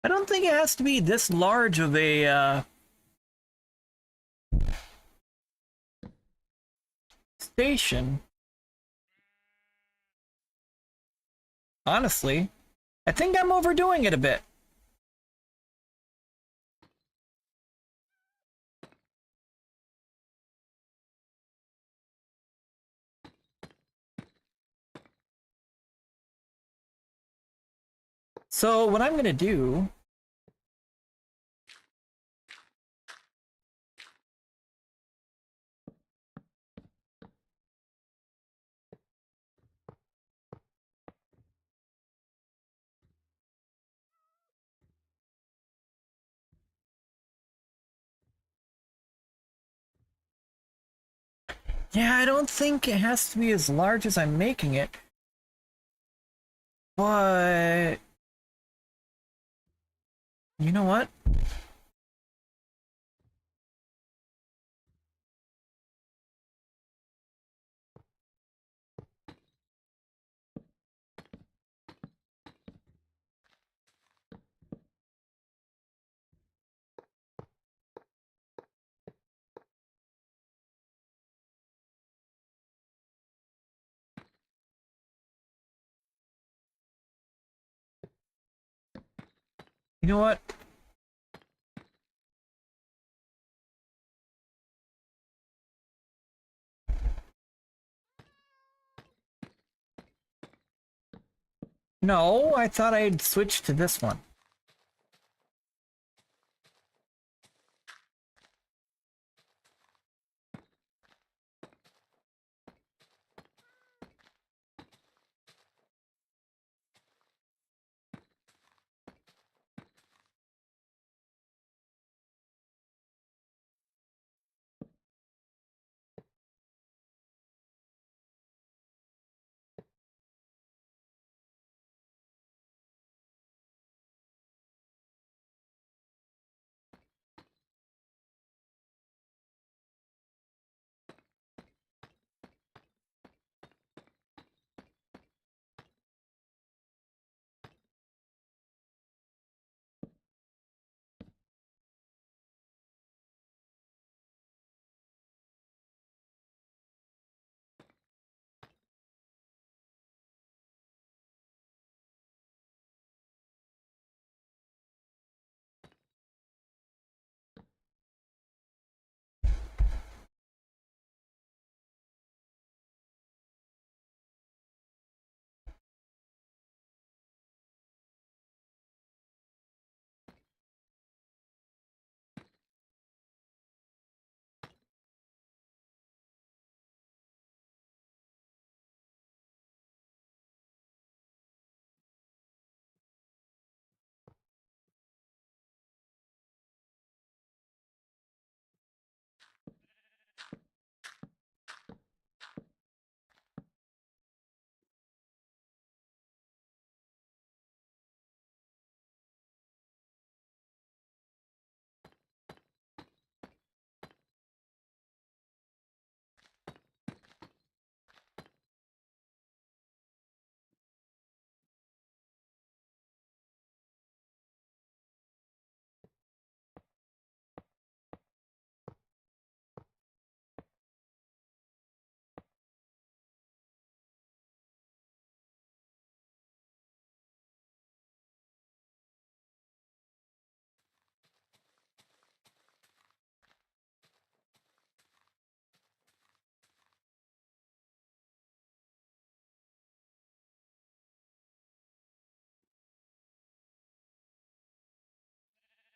don't think it has to be this large of a, station. Honestly, I think I'm overdoing it a bit. So what I'm gonna do... Yeah, I don't think it has to be as large as I'm making it. But... you know what? You know what? No, I thought I'd switch to this one.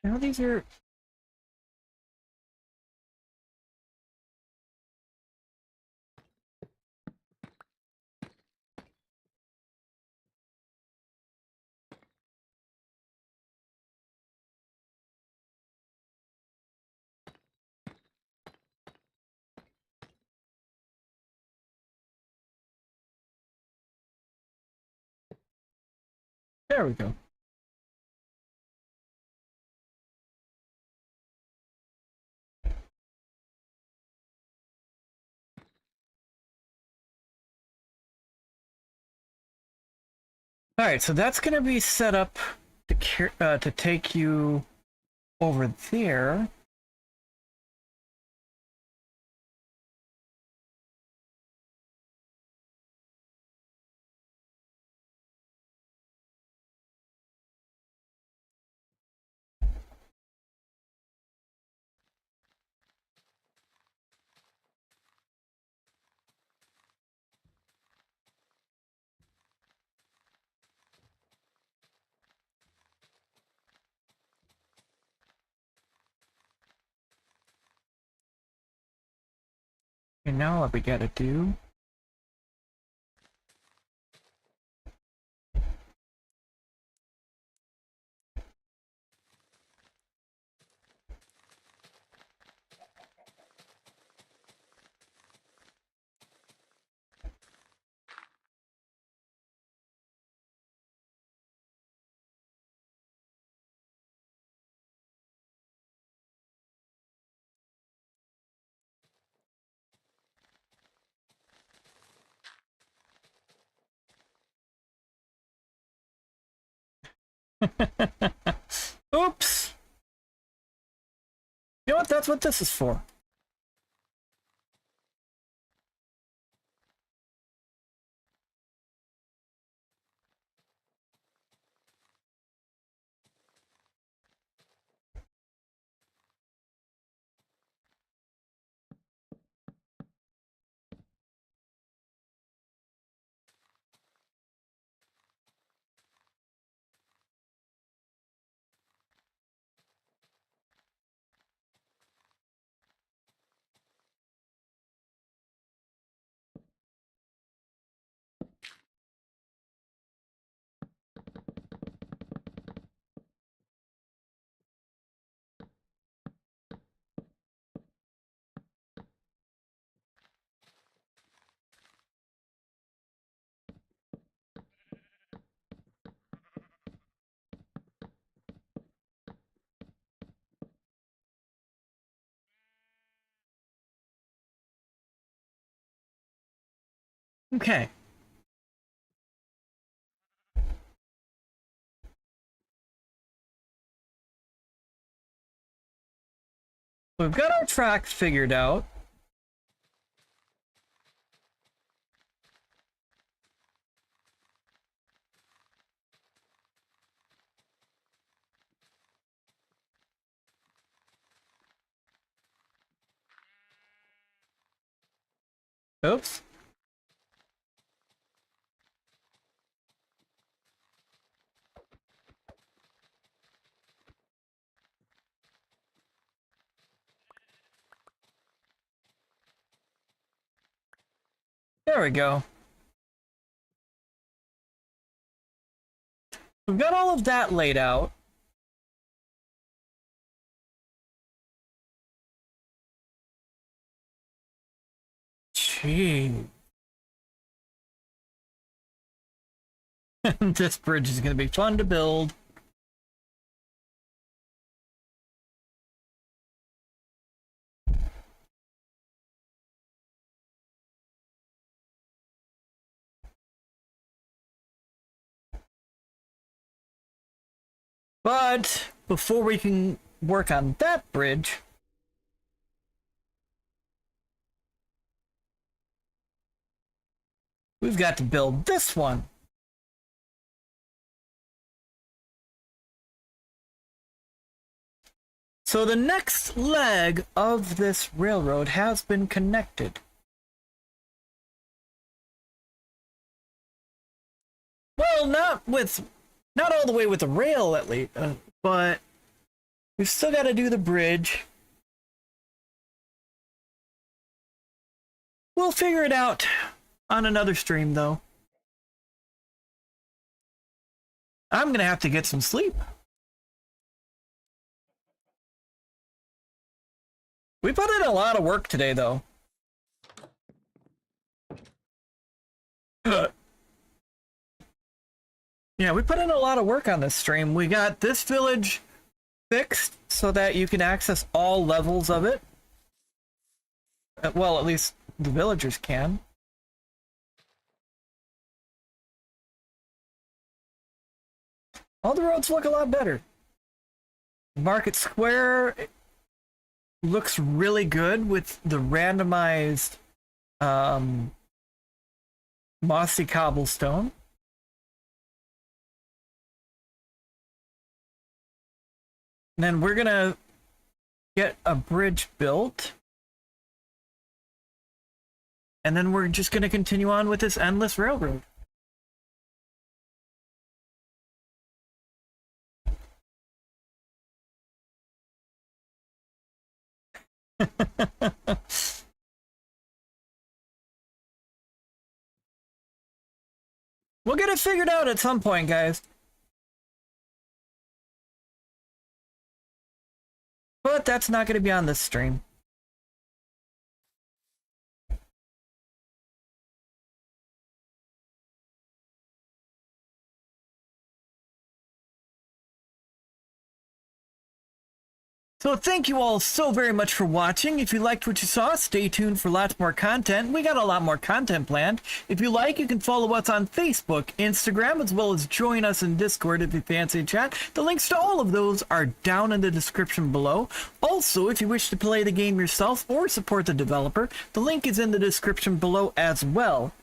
Now these are... There we go. All right, so that's going to be set up to take you over there. And now what we got to do... Oops! You know what? That's what this is for. Okay. We've got our tracks figured out. Oops. There we go. We've got all of that laid out. Gee. This bridge is going to be fun to build. But before we can work on that bridge, we've got to build this one. So the next leg of this railroad has been connected. Well, not all the way with the rail at least, but We've still got to do the bridge. We'll figure it out on another stream, though. I'm gonna have to get some sleep. We put in a lot of work today, though. Yeah, we put in a lot of work on this stream. We got this village fixed so that you can access all levels of it. Well, at least the villagers can. All the roads look a lot better. Market Square looks really good with the randomized mossy cobblestone. And then we're gonna get a bridge built. And then we're just gonna continue on with this endless railroad. We'll get it figured out at some point, guys. But that's not going to be on this stream. So thank you all so very much for watching. If you liked what you saw, stay tuned for lots more content. We got a lot more content planned. If you like, you can follow us on Facebook, Instagram, as well as join us in Discord if you fancy chat. The links to all of those are down in the description below. Also, if you wish to play the game yourself or support the developer, the link is in the description below as well.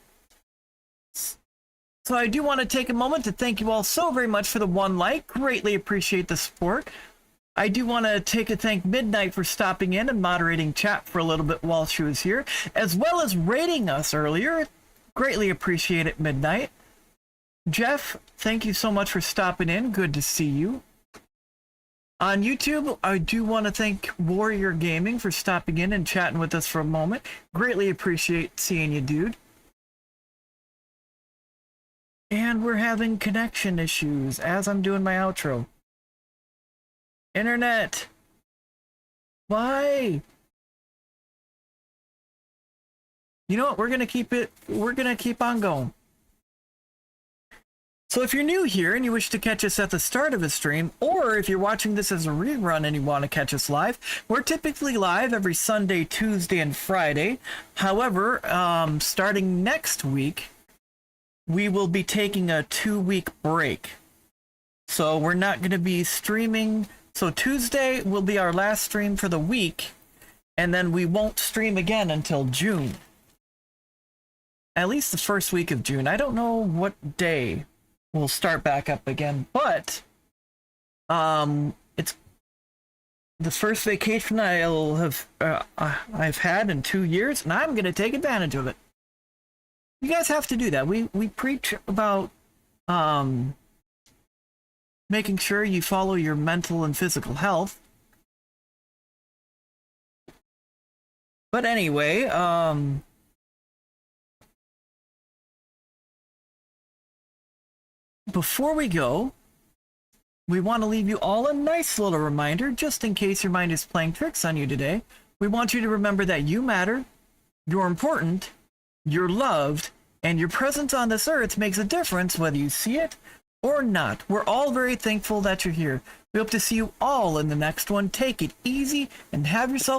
So I do want to take a moment to thank you all so very much for the 1 like. Greatly appreciate the support. I do want to thank Midnight for stopping in and moderating chat for a little bit while she was here, as well as rating us earlier. Greatly appreciate it, Midnight. Jeff, thank you so much for stopping in. Good to see you. On YouTube, I do want to thank Warrior Gaming for stopping in and chatting with us for a moment. Greatly appreciate seeing you, dude. And we're having connection issues as I'm doing my outro. Internet, why? You know what? We're gonna keep on going. So if you're new here and you wish to catch us at the start of a stream, or if you're watching this as a rerun and you want to catch us live, we're typically live every Sunday, Tuesday, and Friday. However, starting next week, we will be taking a 2-week break. So we're not going to be streaming. So Tuesday will be our last stream for the week, and then we won't stream again until June. At least the first week of June. I don't know what day we'll start back up again, but it's the first vacation I've had in 2 years, and I'm going to take advantage of it. You guys have to do that. We preach about making sure you follow your mental and physical health. But anyway, before we go, we want to leave you all a nice little reminder, just in case your mind is playing tricks on you today. We want you to remember that you matter, you're important, you're loved, and your presence on this earth makes a difference whether you see it or not. We're all very thankful that you're here. We hope to see you all in the next one. Take it easy and have yourself